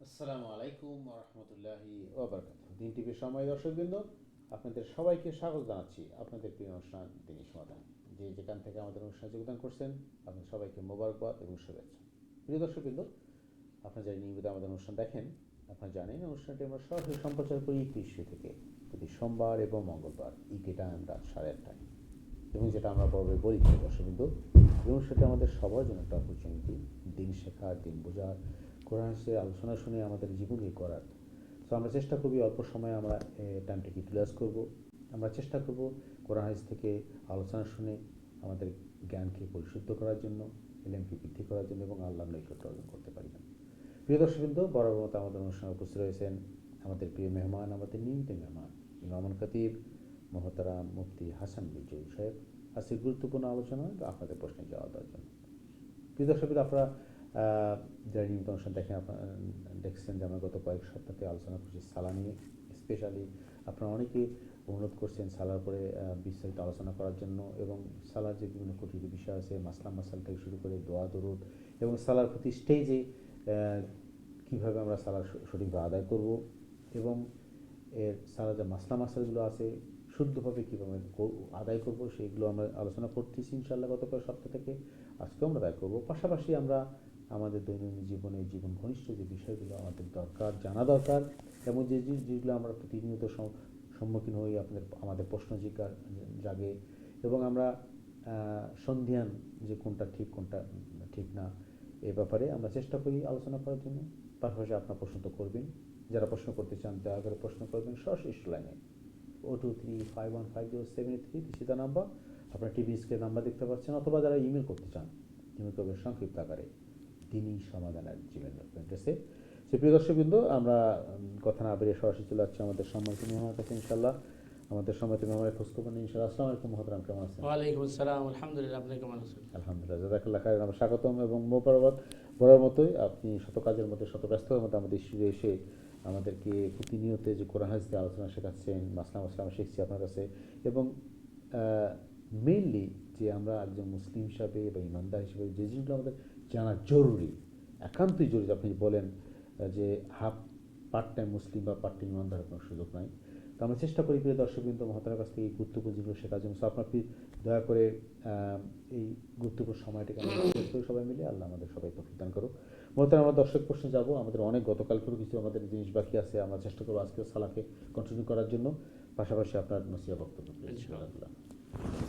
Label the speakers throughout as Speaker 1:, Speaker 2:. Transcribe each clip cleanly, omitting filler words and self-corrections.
Speaker 1: আসসালামু আলাইকুম ওয়া রাহমাতুল্লাহি ওয়া বারাকাতুহু। দিন টিভির সময় দর্শকবৃন্দ, আপনাদের সবাইকে স্বাগত জানাচ্ছি আপনাদের প্রিয় অনুষ্ঠান দিনী সমাধান। যে যেখান থেকে আমাদের অনুষ্ঠানে যোগদান করছেন, আপনাদের সবাইকে মোবারকবাদ এবং শুভেচ্ছা। প্রিয় দর্শকবৃন্দ, আপনারা যারা নিয়মিত আমাদের অনুষ্ঠান দেখেন, আপনারা জানেন অনুষ্ঠানটি আমরা সরাসরি সম্প্রচার করি কৃষি থেকে প্রতি সোমবার এবং মঙ্গলবার ইকে টাইম রাত 8:30টায়। এবং যেটা আমরা বরাবর বলি দর্শকবৃন্দ, এই অনুষ্ঠানটি আমাদের সবার জন্য একটা অপরচুনিটি, দিন শেখার, দিন বোঝার, কোরআন হাদিসের আলোচনা শুনে আমাদের জীবনকে করার। তো আমরা চেষ্টা করব অল্প সময়ে আমরা টাইমটাকে ইউটিলাইজ করব। আমরা চেষ্টা করব কোরআন হাদিস থেকে আলোচনা শুনে আমাদের জ্ঞানকে পরিশুদ্ধ করার জন্য, ইলমকে বৃদ্ধি করার জন্য এবং আল্লাহর নৈকট্য অর্জন করতে পারি না। প্রিয় দর্শকবৃন্দ, বরাবর মতো আমাদের অনুষ্ঠানে উপস্থিত রয়েছেন আমাদের প্রিয় মেহমান, আমাদের নিয়মিত মেহমান ইমামুল খতিব মোহতারাম মুফতি হাসান বিজয়ী সাহেব। আজকে গুরুত্বপূর্ণ আলোচনা আপনাদের প্রশ্নের জবাব দেওয়ার জন্য। প্রিয় দর্শকবৃন্দ, আপনারা যারা নিয়মিত অনুষ্ঠান দেখেন, আপনারা দেখছেন যে আমরা গত কয়েক সপ্তাহে আলোচনা করছি সালা নিয়ে। স্পেশালি আপনারা অনেকেই অনুরোধ করছেন সালার পরে বিস্তারিত আলোচনা করার জন্য, এবং সালার যে বিভিন্ন কঠিন বিষয় আছে, মাসলাম মাসাল থেকে শুরু করে দোয়া দরুদ এবং সালার প্রতি স্টেজে কীভাবে আমরা সালার সঠিকভাবে আদায় করব, এবং এর সালার যে মাসলা মাসালগুলো আছে শুদ্ধভাবে কীভাবে আদায় করব, সেইগুলো আমরা আলোচনা করতেছি ইনশাআল্লাহ গত কয়েক সপ্তাহ থেকে। আজকেও আমরা আদায় করব। পাশাপাশি আমরা আমাদের দৈনন্দিন জীবনে জীবন ঘনিষ্ঠ যে বিষয়গুলো আমাদের দরকার, জানা দরকার, এবং যেগুলো আমরা প্রতিনিয়ত সম্মুখীন হই, আমাদের প্রশ্ন জাগে, এবং আমরা সন্ধিয়ান যে কোনটা ঠিক কোনটা ঠিক না, এ ব্যাপারে আমরা চেষ্টা করি আলোচনা করার জন্য। পাশাপাশি আপনার প্রশ্ন তো করবেন, যারা প্রশ্ন করতে চান দয়া করে প্রশ্ন করবেন সরাসরি লাইনে 0235150783 সেটা নাম্বার, আপনার টিভি স্ক্রিনে নাম্বার দেখতে পাচ্ছেন, অথবা যারা ইমেল করতে চান ইমেল করবেন সংক্ষিপ্ত আকারে দিনী সমাধান@gmail.com। সে প্রিয় দর্শকবৃন্দ, আমরা কথা না বেরিয়ে সরাসরি চলে যাচ্ছি আমাদের সম্মানিত মেহমানের কাছে ইনশাল্লাহ। আমাদের সম্মানিত মেহমানের খোঁজখবর নিন ইনশাল্লাহ। আসসালামু আলাইকুম মহতরম, কেমন আছেন?
Speaker 2: ওয়ালাইকুম আসসালাম, আলহামদুলিল্লাহ। আপনি কেমন আছেন?
Speaker 1: আলহামদুলিল্লাহ, জাযাকাল্লাহ খাইরান। আমরা স্বাগতম এবং মোবারকবাদ। বরাবর মতোই আপনি শত কাজের মধ্যে, শত ব্যস্ততার মধ্যে আমাদের স্টুডিও এসে আমাদেরকে প্রতিনিয়ত যে কোরআন হাদিস দিয়ে আলোচনা শেখাচ্ছেন, মাসলা আমরা শিখছি আপনার কাছে। এবং মেইনলি যে আমরা একজন মুসলিম হিসাবে বা ইমানদার হিসেবে যে জিনিসগুলো আমাদের জানা জরুরি, একান্তই জরুরি, আপনি বলেন যে হাফ পার্ট টাইম মুসলিম বা পার্ট টাইম ইমানদার কোনো সুযোগ নাই। তো আমরা চেষ্টা করি প্রিয় দর্শকবৃন্দ মহতারার কাছ থেকে এই গুরুত্বপূর্ণ জিনিসগুলো শেখার জন্য। সো আপনার দয়া করে এই গুরুত্বপূর্ণ সময়টাকে আমরা শেষ করি সবাই মিলে। আল্লাহ আমাদের সবাই তৌফিক দান করুক। মহতারাম, আমরা দর্শক প্রশ্নে যাব। আমাদের অনেক গতকালকেও কিছু আমাদের জিনিস বাকি আছে, আমরা চেষ্টা করবো আজকে সালাকে কন্টিনিউ করার জন্য। পাশাপাশি আপনার নসিহত বক্তব্য।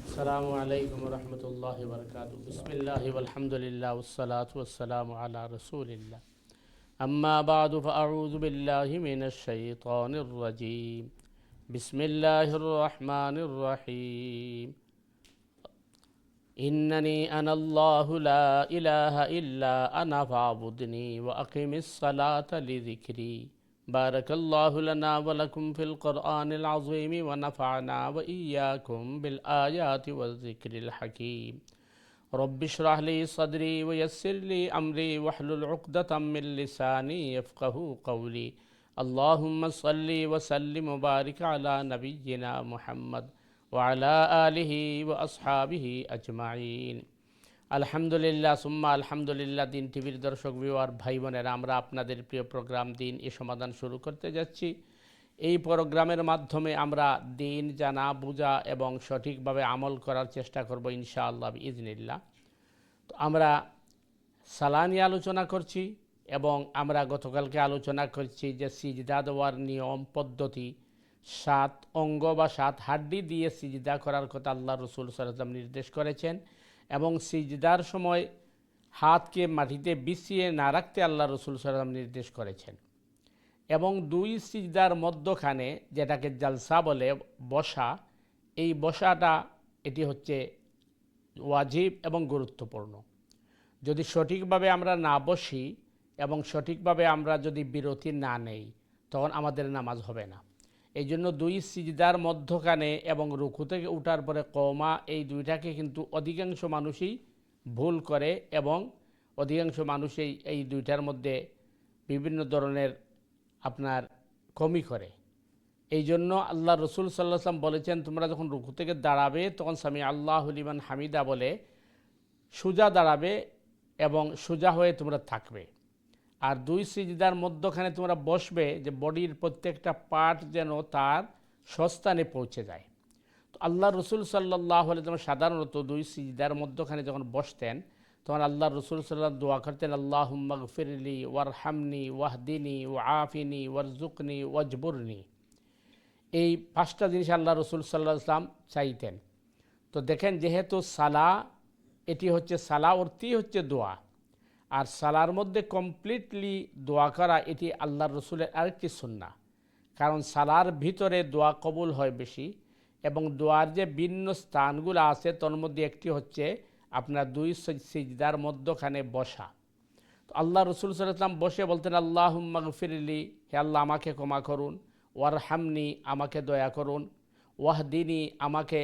Speaker 2: আসসালামু আলাইকুম ওয়া রাহমাতুল্লাহি ওয়া বারাকাতুহু। বিসমিল্লাহি ওয়াল হামদুলিল্লাহ ওয়াস সালাতু ওয়াস সালামু আলা রাসূলিল্লাহ। আম্মা বা'দু ফাআউযু বিল্লাহি মিনাশ শাইতানির রাজীম। বিসমিল্লাহির রাহমানির রাহিম। ইন্নানি আনাল্লাহু লা ইলাহা ইল্লা আনা ফা'বুদনি ওয়া আকিমিস সালাতা লিযিকরি। বারাকাল্লাহু লানা ওয়া লাকুম ফিল কুরআনিল আযীম ওয়া নাফা'না ওয়া ইয়্যাকুম বিল আয়াতি ওয়াজ যিকরিল হাকীম। রব্বি ইশরাহ লি সাদরি ওয়া ইয়াসসির লি আমরি ওয়াহলুল উকদাতাম মিন লিসানি ইয়াফকাহু কওলি। আল্লাহুম্মা সাল্লি ওয়া সাল্লিম ওয়া বারিক আলা নাবিয়্যিনা মুহাম্মদ ওয়া আলা আলিহি ওয়া আসহাবিহি আজমাইন। আলহামদুলিল্লাহ সুম্মা আলহামদুলিল্লাহ। দিন টিভির দর্শক ভিউয়ার ভাই বোনেরা, আমরা আপনাদের প্রিয় প্রোগ্রাম দিন এ সমাধান শুরু করতে যাচ্ছি। এই প্রোগ্রামের মাধ্যমে আমরা দিন জানা, বোঝা এবং সঠিকভাবে আমল করার চেষ্টা করব ইনশাআল্লাহ বিইজনিল্লাহ। তো আমরা সালা নিয়ে আলোচনা করছি, এবং আমরা গতকালকে আলোচনা করছি যে সিজদা দেওয়ার নিয়ম পদ্ধতি, 7 অঙ্গ বা 7 হাড্ডি দিয়ে সিজদা করার কথা আল্লাহ রসুল সাল্লাল্লাহু আলাইহি ওয়াসাল্লাম নির্দেশ করেছেন, এবং সিজদার সময় হাতকে মাটিতে বিছিয়ে না রাখতে আল্লাহ রসুল সাল্লাল্লাহু আলাইহি ওয়াসাল্লাম নির্দেশ করেছেন। এবং 2 সিজদার মধ্যখানে, যেটাকে জালসা বলে, বসা, এই বসাটা এটি হচ্ছে ওয়াজিব এবং গুরুত্বপূর্ণ। যদি সঠিকভাবে আমরা না বসি এবং সঠিকভাবে আমরা যদি বিরতি না নেই, তখন আমাদের নামাজ হবে না। এই জন্য 2 সিজদার মধ্যখানে এবং রুকু থেকে উঠার পরে কওমা, এই দুইটাকে কিন্তু অধিকাংশ মানুষই ভুল করে, এবং অধিকাংশ মানুষই এই দুইটার মধ্যে বিভিন্ন ধরনের আপনার কমি করে। এই জন্য আল্লাহ রসুল সাল্লাল্লাহু আলাইহি ওয়াসাল্লাম বলেছেন, তোমরা যখন রুকু থেকে দাঁড়াবে তখন সামি আল্লাহু লিমান হামিদা বলে সোজা দাঁড়াবে এবং সোজা হয়ে তোমরা থাকবে। আর দুই সিজদার মধ্যখানে তোমরা বসবে যে বডির প্রত্যেকটা পার্ট যেন তার স্বস্থানে পৌঁছে যায়। তো আল্লাহ রসুল সাল্লাহ আলাইহি সাধারণত দুই সিজদার মধ্যখানে যখন বসতেন তখন আল্লাহ রসুল সাল্লাহ দোয়া করতেন, আল্লাহুম্মা গফিরলি ওয়ারহামনি ওয়াহদিনি ওয়াআফিনি ওয়ারজুকনি ওয়াজবুরনি। এই 5টা জিনিস আল্লাহ রসুল সাল্লাহ ইসলাম চাইতেন। তো দেখেন, যেহেতু সালা, এটি হচ্ছে সালা অর্থই হচ্ছে দোয়া, আর সালার মধ্যে কমপ্লিটলি দোয়া করা এটি আল্লাহ রসুলের আরেকটি সুন্নাহ। কারণ সালার ভিতরে দোয়া কবুল হয় বেশি, এবং দোয়ার যে ভিন্ন স্থানগুলো আছে তার মধ্যে একটি হচ্ছে আপনার দুই সিজদার মধ্যখানে বসা। তো আল্লাহ রসুল সাল্লাল্লাহু আলাইহি ওয়াসাল্লাম বসে বলতেন, আল্লাহুম্মা গফিরলি, হে আল্লাহ আমাকে ক্ষমা করুন, ওয়ারহামনি আমাকে দয়া করুন, ওয়াহদিনী আমাকে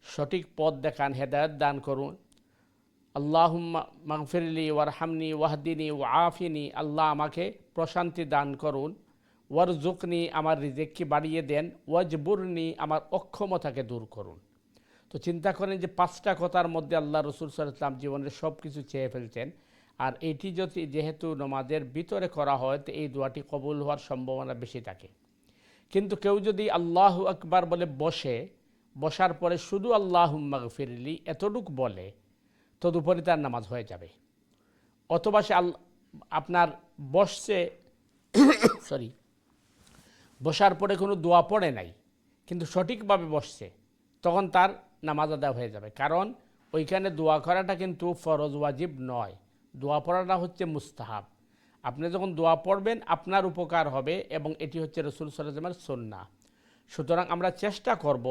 Speaker 2: সঠিক পথ দেখান, হেদায়েত দান করুন, আল্লাহুম্মা মাগফিরলি ওয়ারহামনি ওয়াহদিনী ওয়াআফিনি, আল্লাহ আমাকে প্রশান্তি দান করুন, ওয়ারজুকনি আমার রিজিককে বাড়িয়ে দেন, ওয়াজবুরনি আমার অক্ষমতাকে দূর করুন। তো চিন্তা করেন যে 5টা কথার মধ্যে আল্লাহ রসুল সাল্লাল্লাহু আলাইহি ওয়াসাল্লাম জীবনের সব কিছু চেয়ে ফেলছেন। আর এটি যদি যেহেতু নামাজের ভিতরে করা হয় তো এই দোয়াটি কবুল হওয়ার সম্ভাবনা বেশি থাকে। কিন্তু কেউ যদি আল্লাহু আকবার বলে বসার পরে শুধু আল্লাহুম্মা গফিরলি এতটুক বলে, তদুপরি তার নামাজ হয়ে যাবে। অথবা সে আপনার বসছে বসার পরে কোনো দোয়া পড়ে নাই কিন্তু সঠিকভাবে বসছে, তখন তার নামাজ আদায় হয়ে যাবে। কারণ ওইখানে দোয়া করাটা কিন্তু ফরজ ওয়াজিব নয়, দোয়া পড়াটা হচ্ছে মুস্তাহাব। আপনি যখন দোয়া পড়বেন আপনার উপকার হবে, এবং এটি হচ্ছে রাসূল সাল্লাল্লাহু আলাইহি ওয়াসাল্লামের সুন্নাহ। সুতরাং আমরা চেষ্টা করব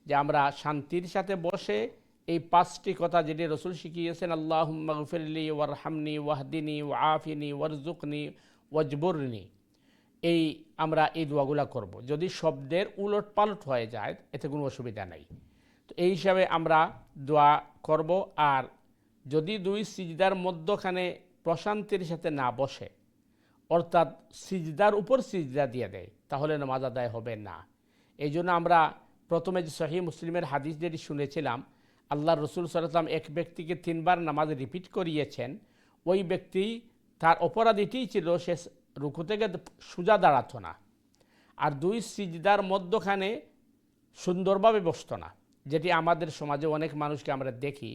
Speaker 2: যে আমরা শান্তির সাথে বসে এই 5টি কথা যেটি রাসূল শিখিয়েছেন, আল্লাহুম্মা গফিরলি ওয়ারহামনি ওয়াহদিনি ওয়াআফিনি ওয়ারজুকনি ওয়াজবুরনি, আমরা এই দোয়াগুলা করব। যদি শব্দের উলট পালট হয়ে যায় এতে কোনো অসুবিধা নাই। তো এই হিসাবে আমরা দোয়া করব। আর যদি দুই সিজদার মধ্যখানে প্রশান্তির সাথে না বসে, অর্থাৎ সিজদার উপর সিজদা দিয়ে দেয়, তাহলে নামাজ আদায় হবে না। এই জন্য আমরা প্রথমে যে সহিহ মুসলিমের হাদিস যেটি শুনেছিলাম, আল্লাহ রসুল সাল্লাল্লাহু আলাইহি ওয়াসাল্লাম এক ব্যক্তিকে 3বার নামাজ রিপিট করিয়েছেন। ওই ব্যক্তি, তার অপরাধ এটিই ছিল সে রুকু থেকে সোজা দাঁড়াতো না, আর দুই সিজদার মধ্যখানে সুন্দরভাবে বসতো না। যেটি আমাদের সমাজে অনেক মানুষকে আমরা দেখি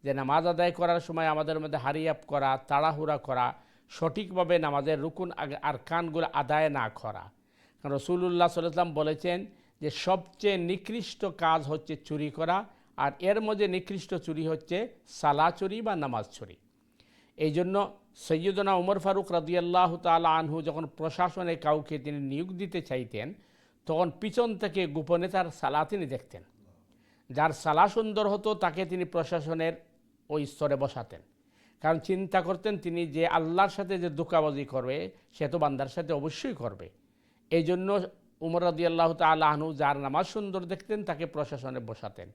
Speaker 2: যে নামাজ আদায় করার সময় আমাদের মধ্যে হারিয়াপ করা, তাড়াহুড়া করা, সঠিকভাবে নামাজের রুকুন আর কানগুলো আদায় না করা। কারণ রাসূলুল্লাহ সাল্লাল্লাহু আলাইহি ওয়াসাল্লাম বলেছেন যে সবচেয়ে নিকৃষ্ট কাজ হচ্ছে চুরি করা, আর এর মধ্যে নিকৃষ্ট চুরি হচ্ছে সালা চুরি বা নামাজ চুরি। এই জন্য সৈয়দনা উমর ফারুক রাদিয়াল্লাহু তাআলা আনহু যখন প্রশাসনে কাউকে তিনি নিয়োগ দিতে চাইতেন, তখন পিছন থেকে গোপনে তার সালা তিনি দেখতেন। যার সালা সুন্দর হতো তাকে তিনি প্রশাসনের ওই স্তরে বসাতেন। কারণ চিন্তা করতেন তিনি যে আল্লাহর সাথে যে ধোঁকাবাজি করবে সে তো বান্দার সাথে অবশ্যই করবে। এই জন্য উমর রাদিয়াল্লাহু তাআলা আনহু যার নামাজ সুন্দর দেখতেন তাকে প্রশাসনে বসাতেন।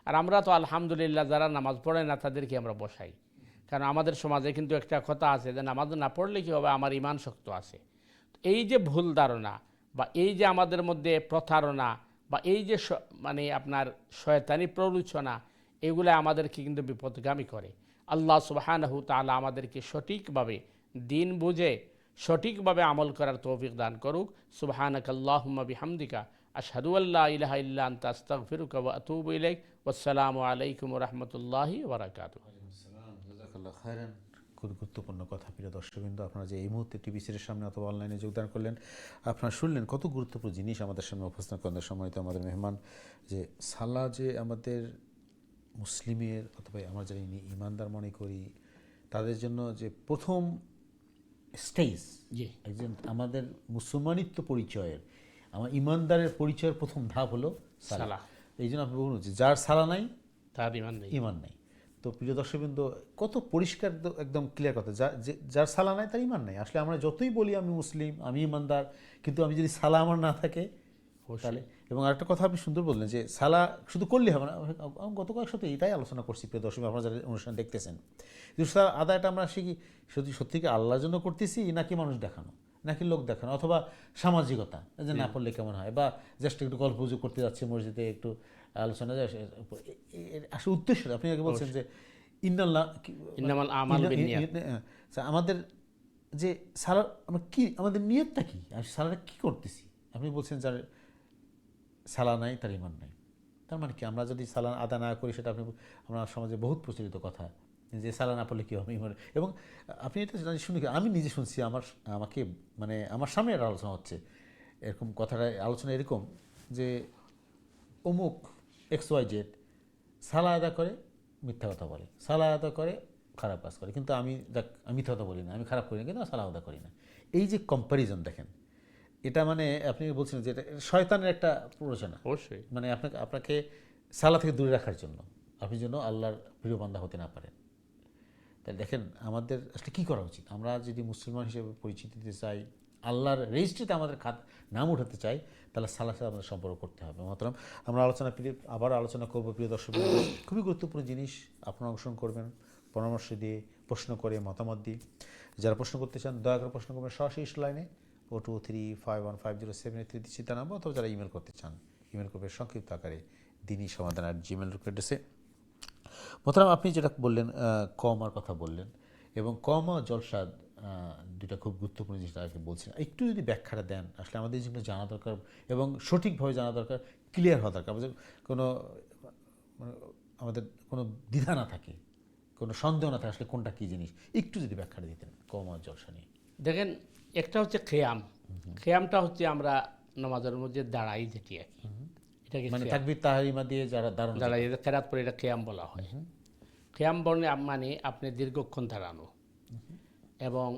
Speaker 2: আর আমরা তো আলহামদুলিল্লাহ যারা নামাজ পড়ে না তাদেরকে আমরা বসাই। কারণ আমাদের সমাজে কিন্তু একটা কথা আছে যে নামাজ না পড়লে কী হবে, আমার ঈমান শক্ত আছে। এই যে ভুল ধারণা বা এই যে আমাদের মধ্যে প্রতারণা বা এই যে মানে আপনার শয়তানি প্ররোচনা, এগুলো আমাদেরকে কিন্তু বিপদগামী করে। আল্লাহ সুবহানাহু তাআলা আমাদেরকে সঠিকভাবে দিন বুঝে সঠিকভাবে আমল করার তৌফিক দান করুক। সুবহানাকাল্লাহুম্মা বিহামদিকা আশহাদু আল্লা ইলাহা ইল্লা আনতা আস্তাগফিরুকা ওয়া আতুবু ইলাইক। ওয়াসসালামু আলাইকুম ওয়া রাহমাতুল্লাহি ওয়া বারাকাতুহু।
Speaker 1: জাযাকাল্লাহু খায়রান। খুব গুরুত্বপূর্ণ কথা। প্রিয় দর্শকবৃন্দ, আপনারা যে এই মুহূর্তে টিভি সিরিজের সামনে অথবা অনলাইনে যোগদান করলেন, আপনারা শুনলেন কত গুরুত্বপূর্ণ জিনিস আমাদের সামনে উপস্থাপন করেন সম্মানিত আমাদের মেহমান। যে সালাহ যে আমাদের মুসলিমের অথবা আমরা যারা ইমানদার মনে করি তাদের জন্য যে প্রথম স্টেজ, একজন আমাদের মুসলমানিত্ব পরিচয়ের, আমার ইমানদারের পরিচয়ের প্রথম ধাপ হলো সালাহ। এই জন্য আপনি বলুন যে যার সালাহ নাই
Speaker 2: তার ঈমান নেই।
Speaker 1: তো প্রিয় দর্শকবৃন্দ, কত পরিষ্কার একদম ক্লিয়ার কথা, যার সালাহ নাই তার ঈমান নাই। আসলে আমরা যতই বলি আমি মুসলিম, আমি ইমানদার, কিন্তু আমি যদি সালাহ আমার না থাকে তাহলে। এবং আরেকটা কথা আপনি সুন্দর বললেন যে সালাহ শুধু করলে হবে না। গত কয়েক সপ্তাহে এটাই আলোচনা করছি প্রিয় দর্শক, আপনারা যারা অনুষ্ঠান দেখতেছেন, যে সালাহ আদায়টা আমরা শিখি সত্যিকে আল্লাহর জন্য করতেছি নাকি মানুষ দেখানো, নাকি লোক দেখানো, অথবা সামাজিকতা, যে না পড়লে কেমন হয়, বা জাস্ট একটু গল্প গুজব করতে যাচ্ছে মসজিদে, একটু আলোচনা যায়। আসলে উদ্দেশ্য আপনি আগে বলছেন যে ইন্নাল্লাহ
Speaker 2: ইন্নামাল আমালু বিন্নিয়াত,
Speaker 1: আমাদের
Speaker 3: যে সালাদ আমরা কি, আমাদের নিয়তটা কি, আর সালাদটা কী করতেছি। আপনি বলছেন যার সালা নাই তার ইমান নাই, তার মানে কি আমরা যদি সালান আদা না করি, সেটা আপনি, আমরা সমাজে বহুত প্রচলিত কথা যে সালা না পড়লে কী হবে ইমান। এবং আপনি এটা শুনে, আমি নিজে শুনছি, আমাকে মানে আমার সামনে একটা আলোচনা হচ্ছে, এরকম কথাটা আলোচনা এরকম যে অমুক XYZ সালা আদা করে মিথ্যা কথা বলে, সালা আদা করে খারাপ কাজ করে, কিন্তু আমি মিথ্যা কথা বলি না, আমি খারাপ করি না, কিন্তু আমি সালা আদা করি না। এই যে কম্প্যারিজন দেখেন, এটা মানে আপনি বলছেন যে এটা শয়তানের একটা প্ররোচনা।
Speaker 2: অবশ্যই
Speaker 3: মানে আপনাকে সালা থেকে দূরে রাখার জন্য, আপনি যেন আল্লাহর প্রিয় বান্দা হতে না পারেন। তাই দেখেন আমাদের আসলে কী করা উচিত। আমরা যদি মুসলমান হিসেবে পরিচিতি দিতে চাই, আল্লাহর রেজিস্ট্রিতে আমাদের নাম উঠাতে চাই, তাহলে সালার সাথে আমাদের সম্পর্ক করতে হবে। মাত্রাম আমরা আবার আলোচনা করবো প্রিয় দর্শক, খুবই গুরুত্বপূর্ণ জিনিস। আপনারা অংশগ্রহণ করবেন পরামর্শ দিয়ে, প্রশ্ন করে, মতামত দিয়ে। যারা প্রশ্ন করতে চান দয়া করে প্রশ্ন করবেন সরাসরি লাইনে 42351507 দিচ্ছি নাম্বার, অথবা যারা ইমেল করতে চান ইমেল করবে সংক্ষিপ্ত আকারে dini@gmail.com। মোহতারাম আপনি যেটা বললেন কমার কথা বললেন, এবং কমা জলসাদ দুটা খুব গুরুত্বপূর্ণ জিনিস আগে বলছেন, একটু যদি ব্যাখ্যাটা দেন, আসলে আমাদের যেগুলো জানা দরকার এবং সঠিকভাবে জানা দরকার, ক্লিয়ার হওয়া দরকার, আমাদের কোনো দ্বিধা না থাকে, কোনো সন্দেহ না থাকে আসলে কোনটা কী জিনিস, একটু যদি ব্যাখ্যাটা দিতেন কমা জলসা নিয়ে।
Speaker 2: দেখেন, একটা হচ্ছে খেয়াম। খেয়ামটা হচ্ছে আমরা নামাজের মধ্যে দাঁড়াই যেটি আর কি, এটাকে
Speaker 3: মানে তাকবীর তাহরিমা দিয়ে যারা
Speaker 2: দাঁড়াই কেরাত পরে এটা খেয়াম বলা হয়। খেয়াম বর্ণে মানে আপনি দীর্ঘক্ষণ দাঁড়ানো, এবং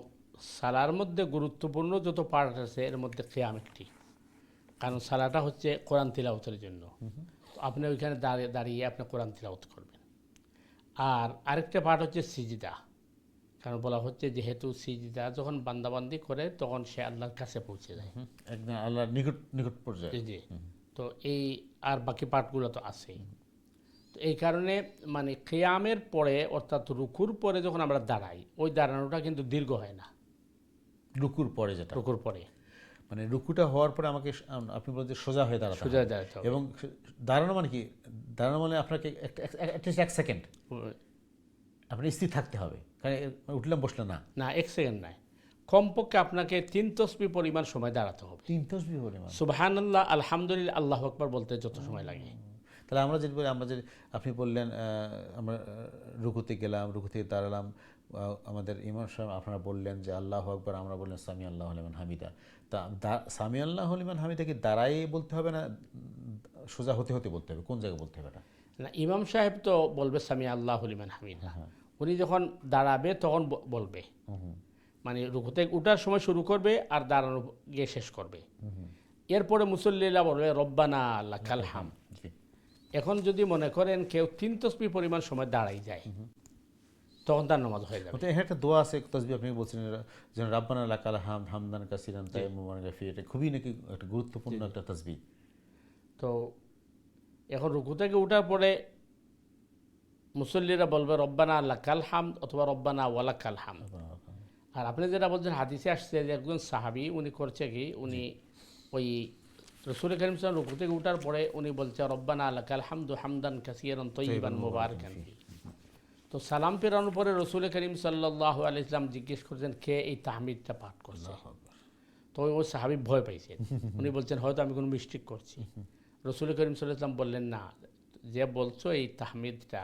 Speaker 2: সালার মধ্যে গুরুত্বপূর্ণ যত পার্ট আছে এর মধ্যে খেয়াম একটি, কারণ সালাটা হচ্ছে কোরআন তিলাওয়াতের জন্য। তো আপনি ওইখানে দাঁড়িয়ে আপনি কোরআন তিলাওয়াত করবেন। আর আরেকটা পার্ট হচ্ছে সিজদা, কারণ বলা হচ্ছে যেহেতু সিজদা যখন বান্দাবান্দি করে তখন সে আল্লাহর কাছে পৌঁছে যায়,
Speaker 3: একদম আল্লাহর নিকট পর্যায়ে।
Speaker 2: জি। তো এই আর বাকি পার্টগুলো তো আছেই। তো এই কারণে মানে খেয়ামের পরে, অর্থাৎ রুকুর পরে যখন আমরা দাঁড়াই, ওই দাঁড়ানোটা কিন্তু দীর্ঘ হয় না।
Speaker 3: রুকুর পরে যেটা,
Speaker 2: রুকুর পরে
Speaker 3: মানে রুকুটা হওয়ার পরে আমাকে আপনি বলতে সোজা হয়ে দাঁড়াতে হবে।
Speaker 2: সোজা দাঁড়াতে হবে।
Speaker 3: এবং দাঁড়ানো মানে কি, দাঁড়ানো মানে আপনাকে অ্যাটলিস্ট 1 সেকেন্ড আপনি স্থির থাকতে হবে, কারণ উঠলাম বসলাম না,
Speaker 2: না 1 সেকেন্ড নয়, কমপক্ষে আপনাকে 3 তসবিহ পরিমাণ সময় দাঁড়াতে হবে।
Speaker 3: 3 তাসবিহ পরিমাণ।
Speaker 2: সুবহানাল্লাহ, আলহামদুলিল্লাহ, আল্লাহু আকবার বলতে যত সময় লাগে।
Speaker 3: তাহলে আমরা যে আপনি বললেন আমরা রুকুতে গেলাম, রুকু থেকে দাঁড়ালাম, আমাদের ইমাম সাহেব আপনারা বললেন যে আল্লাহু আকবার, আমরা বললেন সামি আল্লাহু লিমান হামিদা। তা সামি আল্লাহু লিমান হামিদা কি দাঁড়াই বলতে হবে না সোজা হতে হতে বলতে হবে, কোন জায়গায় বলতে হবে এটা?
Speaker 2: না, ইমাম সাহেব তো বলবে সামি আল্লাহু লিমান হামিদা, উনি যখন দাঁড়াবে তখন বলবে, মানে রুকু থেকে উঠার সময় শুরু করবে আর দাঁড়ানো গিয়ে শেষ করবে। এরপরে মুসল্লিরা বলবে রব্বানা লাকাল হাম। এখন যদি মনে করেন কেউ 3 তসবিহ পরিমাণ সময় দাঁড়াই যায়, তখন তার নামাজ হয়ে যাবে।
Speaker 3: একটা দোয়া আছে, তাসবিহ আপনি বলছেন যেন রাব্বানা লাকাল হামদ হামদান কাসিরান তাইয়্যিবান গাফিরা, এটা খুবই নাকি একটা গুরুত্বপূর্ণ একটা তাসবিহ।
Speaker 2: তো এখন রুকু থেকে উঠার পরে মুসল্লিরা বলবে রব্বানা লাকাল হামদ অথবা রব্বানা ওয়ালাকাল হামদ। আর আপনি যেটা বলছেন হাদিসে আসছে যে একজন সাহাবী উনি করছে কি, উনি ওই রাসূল কারীম সাল্লাল্লাহু আলাইহি ওয়াসাল্লাম রুকু থেকে উঠার পরে উনি বলছে রব্বানা লাকাল হামদু হামদান কাসীরান তাইয়্যিবান মুবারাকান ফি। তো সালাম ফেরানোর পরে রাসূল কারীম সাল্লাল্লাহু আলাইহি ওয়াসাল্লাম জিজ্ঞেস করছেন কে এই তাহমিদটা পাঠ করছে। তো ওই সাহাবী ভয় পাইছেন, উনি বলছেন হয়তো আমি কোনো মিস্টেক করছি। রাসূল কারীম সাল্লাল্লাহু আলাইহি ওয়াসাল্লাম বললেন না, যে বলছো এই তাহমিদটা,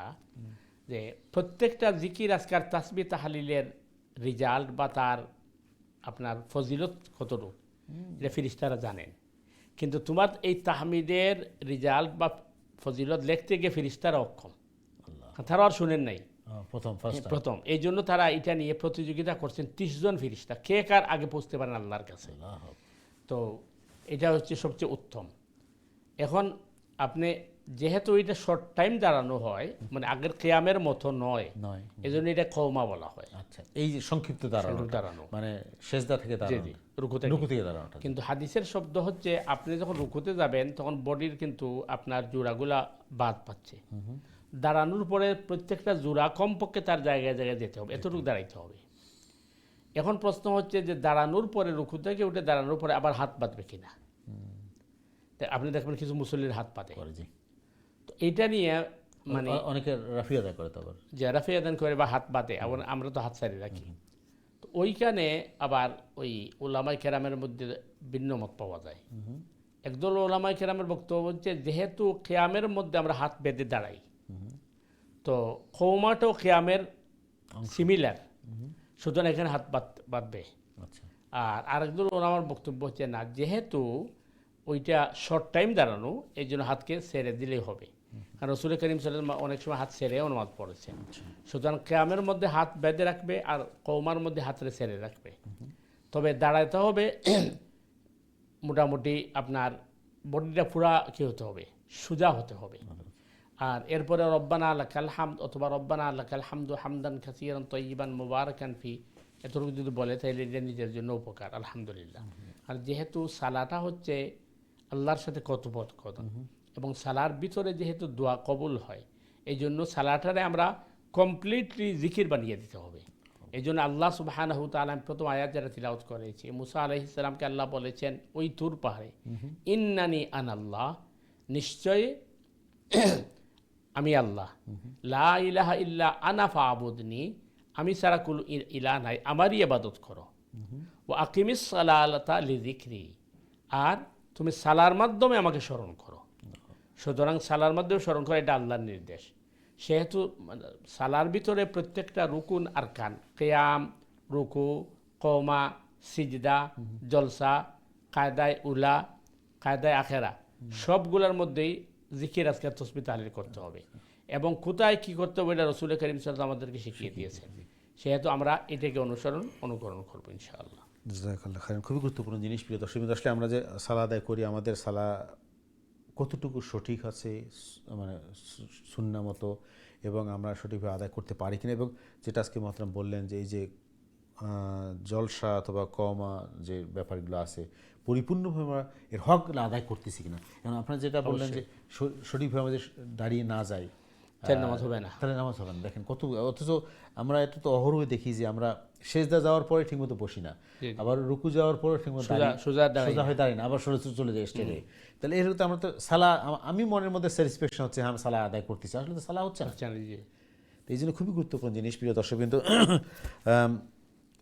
Speaker 2: যে প্রত্যেকটা জিকির আজকার তাসবিহ তাহলিলের রিজাল্ট বা তার আপনার ফজিলত কতটুকু এটা ফেরেশতারা জানেন, কিন্তু তোমার এই তাহমিদের রিজাল্ট বা ফজিলত লিখতে গিয়ে ফেরেশতারা অক্ষম, তারা আর শুনেন নাই প্রথম। এই জন্য তারা এটা নিয়ে প্রতিযোগিতা করছেন 30 জন ফেরেশতা, কে কার আগে পৌঁছতে পারেন আল্লাহর কাছে। তো এটা হচ্ছে সবচেয়ে উত্তম। এখন আপনি যেহেতু এটা শর্ট টাইম দাঁড়ানো হয়, মানে আগের কিয়ামের মতো নয়, এই জন্য এটা কওমা বলা হয়।
Speaker 3: আচ্ছা, এই যে সংক্ষিপ্ত দাঁড়ানো মানে সেজদা থেকে দাঁড়ানো,
Speaker 2: রুকু থেকে দাঁড়ানো। কিন্তু হাদিসের শব্দ হচ্ছে আপনি যখন রুকুতে যাবেন তখন বডির কিন্তু আপনার জোড়াগুলা বাদ পাচ্ছে, দাঁড়ানোর পরে প্রত্যেকটা জোড়া কমপক্ষে তার জায়গায় জায়গায় যেতে হবে, এতটুকু দাঁড়াইতে হবে। এখন প্রশ্ন হচ্ছে যে দাঁড়ানোর পরে, রুকু থেকে উঠে দাঁড়ানোর পরে আবার হাত পাতবে কিনা। আপনি দেখবেন কিছু মুসল্লির হাত পাতে, তো এইটা নিয়ে মানে
Speaker 3: অনেকে রাফি আদায় করে, তখন
Speaker 2: যে রাফি আদান করে বা হাত পাতে, আমরা তো হাত সারি রাখি। তো ওইখানে আবার ওই ওলামাই কেরামের মধ্যে ভিন্ন মত পাওয়া যায়। একদল ওলামাই কেরামের বক্তব্য হচ্ছে যেহেতু কেয়ামের মধ্যে আমরা হাত বেঁধে দাঁড়াই, তো কৌমাটাও কেয়ামের সিমিলার, সুতরাং এখানে হাত বাঁধবে।
Speaker 3: আচ্ছা,
Speaker 2: আর আরেকদল ওলামার বক্তব্য হচ্ছে না, যেহেতু ওইটা শর্ট টাইম দাঁড়ানো, এই জন্য হাতকে ছেড়ে দিলেই হবে। কারণ রসুল করিম সাল্লাল্লাহু অনেক সময় হাত ছেড়েও নামাজ পড়েছেন। সুতরাং কেয়ামের মধ্যে হাত বেঁধে রাখবে আর কৌমার মধ্যে হাতরে ছেড়ে রাখবে। তবে দাঁড়াইতে হবে মোটামুটি আপনার বডিটা পুরা কী হতে হবে, সোজা হতে হবে। আর এরপরে রব্বানা লাকাল হামদ অথবা রব্বানা লাকাল হামদু হামদান কাসীরান তাইয়িবান মুবারাকান ফি, এতটুকু যদি বলে তাহলে এটা নিজের জন্য উপকার, আলহামদুলিল্লাহ। আর যেহেতু সালাটা হচ্ছে আল্লাহর সাথে কথোপকথন এবং সালার ভিতরে যেহেতু দোয়া কবুল হয়, এই জন্য সালাটারে আমরা কমপ্লিটলি জিকির বানিয়ে দিতে হবে। এই জন্য আল্লাহ সুবহানাহু ওয়া তাআলা প্রথম আয়াত যারা তিলাওয়াত করেছি, মুসা আলাইহিস সালামকে আল্লাহ বলেছেন ওই তুর পাহাড়ে, ইন্নানি আনাল্লাহ, নিশ্চয়ই আমি আল্লাহ, লা ইলাহা ইল্লা আনা ফাবুদনি, আমি ছাড়া কুল ইলাহ নাই, আমারই ইবাদত করো। ও আকিমিস সালাতা লিযিকরি, আর তুমি সালার মাধ্যমে আমাকে স্মরণ করো। সুতরাং সালার মাধ্যমে স্মরণ করা এটা আল্লাহর নির্দেশ। সেহেতু সালার ভিতরে প্রত্যেকটা রুকুন আরকান, কিয়াম, রুকু, কওমা, সিজদা, জলসা, কায়দায় উলা, কায়দায় আখেরা, সবগুলোর মধ্যেই জিকির আজকার তসবিহ তাহলিল করতে হবে। এবং কোথায় কী করতে হবে এটা রসুল করিম সাল্লাল্লাহু আমাদেরকে শিখিয়ে দিয়েছেন। সেহেতু আমরা এটাকে অনুকরণ করবো ইনশাআল্লাহ।
Speaker 3: জাযাকাল্লাহ খাইরান। খুবই গুরুত্বপূর্ণ জিনিস। প্রিয় দর্শক, আসলে আমরা যে সালাহ আদায় করি, আমাদের সালাহ কতটুকু সঠিক আছে, মানে সুন্নাহ মতো, এবং আমরা সঠিকভাবে আদায় করতে পারি কিনা, এবং যেটা আজকে মহতারাম বললেন যে এই যে জলসা অথবা কওমা যে ব্যাপারগুলো আছে, পরিপূর্ণভাবে আমরা এর হকগুলো আদায় করতেছি কিনা। এবং আপনারা যেটা বললেন যে সঠিকভাবে আমাদের দাঁড়িয়ে না যায়
Speaker 2: তাহলে নামাজ হবে না,
Speaker 3: তাহলে নামাজ হবে না। দেখেন কত, অথচ আমরা এটা তো অহরহ দেখি যে আমরা সেজদা যাওয়ার পরে ঠিকমতো বসি না, আবার রুকু যাওয়ার পরে ঠিকমতো সোজা হয়ে দাঁড়াই না, আবার সরে চলে যায় স্টেজে। তাহলে এর তো আমরা তো সালাহ, আমি মনের মধ্যে স্যাটিসফ্যাকশন হচ্ছে হ্যাঁ সালাহ আদায় করতেছি, আসলে তো সালাহ হচ্ছে না। তো এই জন্য খুবই গুরুত্বপূর্ণ জিনিস। প্রিয় দর্শক, কিন্তু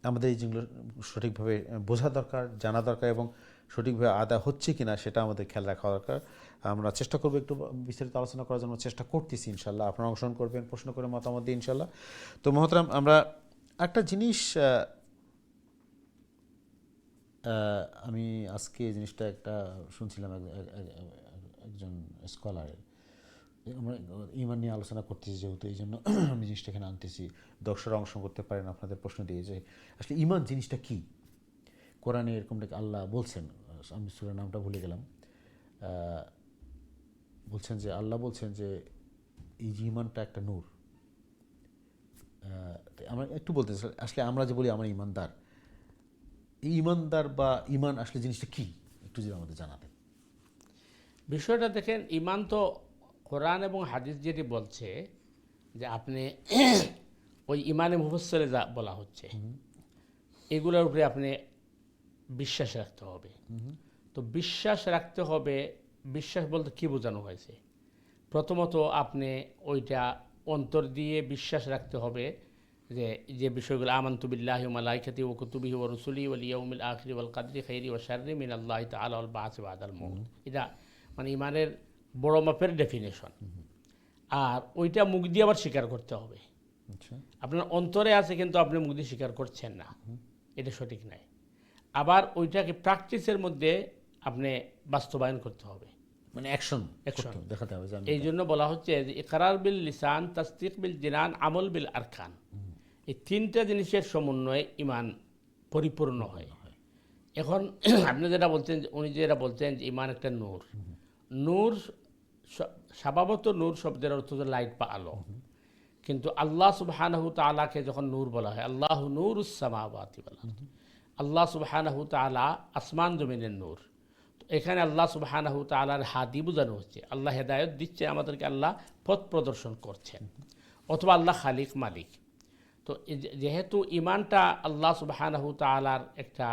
Speaker 3: আমাদের এই জিনিসগুলো সঠিকভাবে বোঝা দরকার, জানা দরকার, এবং সঠিকভাবে আদায় হচ্ছে কিনা সেটা আমাদের খেয়াল রাখা দরকার। আমরা চেষ্টা করবো একটু বিস্তারিত আলোচনা করার জন্য, চেষ্টা করতেছি ইনশাল্লাহ। আপনারা অংশগ্রহণ করবেন, প্রশ্ন করে মতামত দিই ইনশাল্লাহ। তো মহতরম, আমরা একটা জিনিস, আমি আজকে এই জিনিসটা একটা শুনছিলাম একজন স্কলারের, আমরা ইমান নিয়ে আলোচনা করতেছি যেহেতু, এই জন্য আমি জিনিসটা এখানে আনতেছি, দর্শকরা অংশগ্রহণ করতে পারেন আপনাদের প্রশ্ন দিয়ে, যে আসলে ইমান জিনিসটা কী। কোরআনে এরকমটাকে আল্লাহ বলছেন, আমি সূরার নামটা ভুলে গেলাম, বলছেন যে আল্লাহ বলছেন যে এই যে ইমানটা একটা নূর। আমরা একটু বলতে আসলে আমরা যে বলি আমরা ইমানদার, এই ইমানদার বা ইমান আসলে জিনিসটা কী একটু যদি আমাদের জানাতেন।
Speaker 2: বিষয়টা দেখেন, ইমান তো কোরআন এবং হাদিস যেটি বলছে যে আপনি ওই ইমানে মুফাসসলে যা বলা হচ্ছে এগুলোর উপরে আপনি বিশ্বাস রাখতে হবে। তো বিশ্বাস রাখতে হবে, বিশ্বাস বলতে কী বোঝানো হয়েছে? প্রথমত আপনি ওইটা অন্তর দিয়ে বিশ্বাস রাখতে হবে যে বিষয়গুলো, আমানতু বিল্লাহি ওয়া মালাইকাতিহি ওয়া কুতুবিহি ওয়া রুসুলিহি ওয়াল ইয়াউমিল আখিরি ওয়াল কদরি খাইরি ওয়া শাররি মিনাল্লাহি তাআলা ওয়াল বা'সি বাদাল মাউত। এটা মানে ইমানের বড় মাপের ডেফিনেশন। আর ওইটা মুখ দিয়ে আবার স্বীকার করতে হবে। আপনার অন্তরে আছে কিন্তু আপনি মুখ দিয়ে স্বীকার করছেন না, এটা সঠিক নাই। আবার ওইটাকে প্র্যাকটিসের মধ্যে আপনি বাস্তবায়ন করতে হবে,
Speaker 3: মানে অ্যাকশন দেখাতে হবে।
Speaker 2: এই জন্য বলা হচ্ছে যে ইকরার বিল লিসান, তাসদিক বিল জিনান, আমল বিল আরকান, এই তিনটা জিনিসের সমন্বয়ে ইমান পরিপূর্ণ হয়। এখন আপনি যেটা বলছেন, উনি যেটা বলছেন যে ইমান একটা নূর, নূর স্বভাবত নূর শব্দের অর্থ হচ্ছে লাইট বা আলো, কিন্তু আল্লাহ সুবহানাহু তাআলাকে যখন নূর বলা হয়, আল্লাহু নূরুস সামাওয়াতি ওয়াল আরদ, আল্লাহ সুবহানাহু তাআলা আসমান জমিনের নূর। তো এখানে আল্লাহ সুবহানাহু তাআলার হাদি বোঝানো হচ্ছে, আল্লাহ হেদায়েত দিচ্ছে আমাদেরকে, আল্লাহ পথ প্রদর্শন করছেন, অথবা আল্লাহ খালিক মালিক। তো যেহেতু ইমানটা আল্লাহ সুবহানাহু তাআলার একটা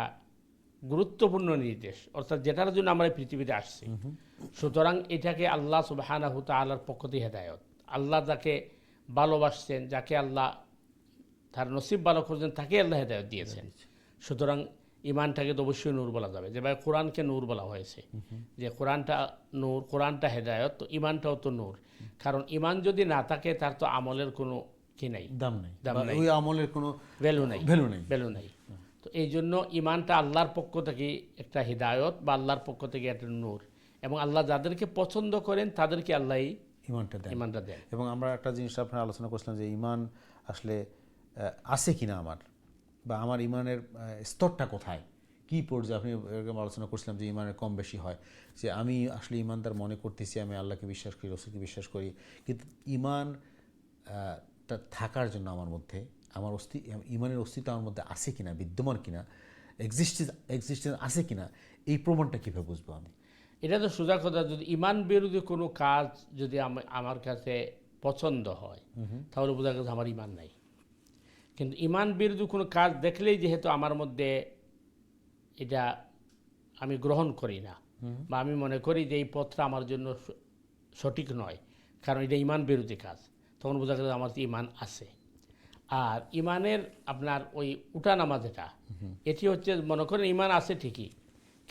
Speaker 2: গুরুত্বপূর্ণ নির্দেশ, অর্থাৎ যেটার জন্য আমরা পৃথিবীতে আসছি, সুতরাং এটাকে আল্লাহ সুবহানাহু তাআলার পক্ষ থেকে হেদায়েত, আল্লাহ যাকে ভালোবাসছেন, যাকে আল্লাহ তার নসিব ভালো করছেন তাকে আল্লাহ হেদায়েত দিয়েছেন। সুতরাং ইমানটাকে তো অবশ্যই নূর বলা যাবে, যেভাবে কোরআনকে নূর বলা হয়েছে, যে কোরআনটা নূর, কোরআনটা হেদায়ত, তো ইমানটাও তো নূর। কারণ ইমান যদি না থাকে তার তো আমলের কোনো কি নাই,
Speaker 3: দাম নেই,
Speaker 2: দাম
Speaker 3: বা
Speaker 2: নাই,
Speaker 3: ওই আমলের কোনো
Speaker 2: ভ্যালু নাই,
Speaker 3: ভ্যালু নেই।
Speaker 2: ভ্যালু নাই। তো এই জন্য ইমানটা আল্লাহর পক্ষ থেকে একটা হিদায়ত বা আল্লাহর পক্ষ থেকে একটা নূর, এবং আল্লাহ যাদেরকে পছন্দ করেন তাদেরকে আল্লাহ
Speaker 3: ইমানটা দেন।
Speaker 2: ইমানটা দেন।
Speaker 3: এবং আমরা একটা জিনিস আপনার আলোচনা করছিলাম যে ইমান আসলে আছে কিনা আমার, বা আমার ইমানের স্তরটা কোথায়, কী পর্যায়ে, আপনি এরকম আলোচনা করছিলাম যে ইমানের কম বেশি হয়, যে আমি আসলে ইমানদার মনে করতেছি, আমি আল্লাহকে বিশ্বাস করি, রসুলকে বিশ্বাস করি, কিন্তু ইমান টা থাকার জন্য আমার মধ্যে আমার ইমানের অস্তিত্ব আমার মধ্যে আছে কিনা, বিদ্যমান কিনা, এক্সিস্টেন্স আছে কিনা, এই প্রমাণটা কীভাবে বুঝবো আমি?
Speaker 2: এটা তো সোজা কথা, যদি ইমান বিরোধী কোনো কাজ যদি আমার কাছে পছন্দ হয় তাহলে বোঝা গেছে আমার ইমান নাই। কিন্তু ইমান বিরোধী কোনো কাজ দেখলেই যেহেতু আমার মধ্যে এটা আমি গ্রহণ করি না, বা আমি মনে করি যে এই পথটা আমার জন্য সঠিক নয়, কারণ এটা ইমান বিরোধী কাজ, তখন বোঝা গেল আমার ইমান আছে। আর ইমানের আপনার ওই উঠানামা যেটা, এটি হচ্ছে মনে করেন ইমান আছে ঠিকই,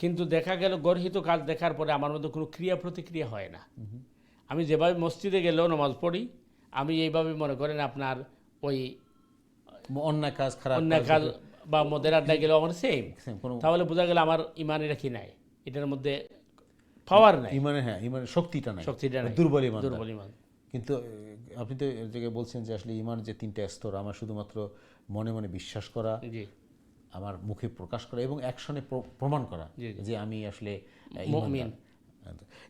Speaker 2: কিন্তু দেখা গেল গর্হিত কাজ দেখার পরে আমার মধ্যে কোনো ক্রিয়া প্রতিক্রিয়া হয় না। আমি যেভাবে মসজিদে গেলেও নামাজ পড়ি, আমি এইভাবে মনে করেন আপনার ওই
Speaker 3: অন্যায় কাজ, খারাপ
Speaker 2: অন্যায় কাজ বা মদের আড্ডায় গেলেও আমার সেম,
Speaker 3: কোনো
Speaker 2: তাহলে বোঝা গেল আমার ইমানের কি নাই, এটার মধ্যে পাওয়ার নাই,
Speaker 3: ইমানের, হ্যাঁ, ইমানের শক্তিটা নাই,
Speaker 2: শক্তিটা নাই,
Speaker 3: দুর্বল ইমান।
Speaker 2: দুর্বল ইমান।
Speaker 3: কিন্তু আপনি তো এর জায়গায় বলছেন যে আসলে ইমান যে তিনটা স্তর, আমার শুধুমাত্র মনে মনে বিশ্বাস করা,
Speaker 2: জি,
Speaker 3: আমার মুখে প্রকাশ করা, এবং অ্যাকশনে প্রমাণ করা
Speaker 2: জি, জি।
Speaker 3: যে আমি আসলে
Speaker 2: মুমিন।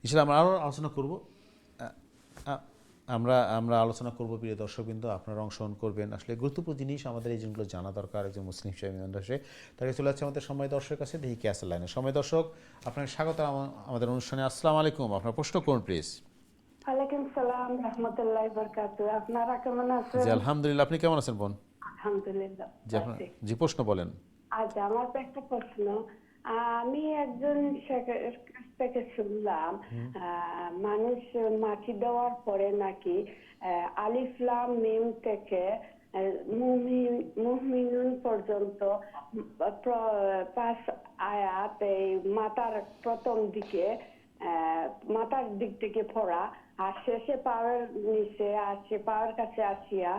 Speaker 3: ইনশাআল্লাহ আমরা আরও আলোচনা করব। আমরা আলোচনা করব, প্রিয় দর্শকবৃন্দ, আপনারা অংশগ্রহণ করবেন। আসলে গুরুত্বপূর্ণ জিনিস আমাদের এই জিনিসগুলো জানা দরকার একজন মুসলিম হিসেবে। ইমানদার তাকে চলে যাচ্ছে আমাদের সময় দর্শকের কাছে, দেখি কে আসলে লাইনে। সময় দর্শক, আপনাকে স্বাগত আমাদের অনুষ্ঠানে। আসসালামু আলাইকুম, আপনার প্রশ্ন করুন প্লিজ।
Speaker 4: ওয়ালাইকুম সালাম রাহমাতুল্লাহি ওয়া বারাকাতুহু। আপনারা কেমন আছেন?
Speaker 3: জি আলহামদুলিল্লাহ, আপনি কেমন আছেন বোন?
Speaker 4: আলহামদুলিল্লাহ।
Speaker 3: জি আপনার, জি প্রশ্ন বলেন।
Speaker 4: আচ্ছা, আমার তো একটা প্রশ্ন। আমি একজন শেখের কাছ থেকে শুনলাম, মানুষ মাটি দেওয়ার পরে নাকি আলিফ লাম মিম থেকে মুমিনুন পর্যন্ত 5 আয়াত এই মাথার প্রথম দিকে, মাথার দিক থেকে পড়া, আর শেষে পাওয়ার নিচে আসে, পাওয়ার কাছে আসিয়া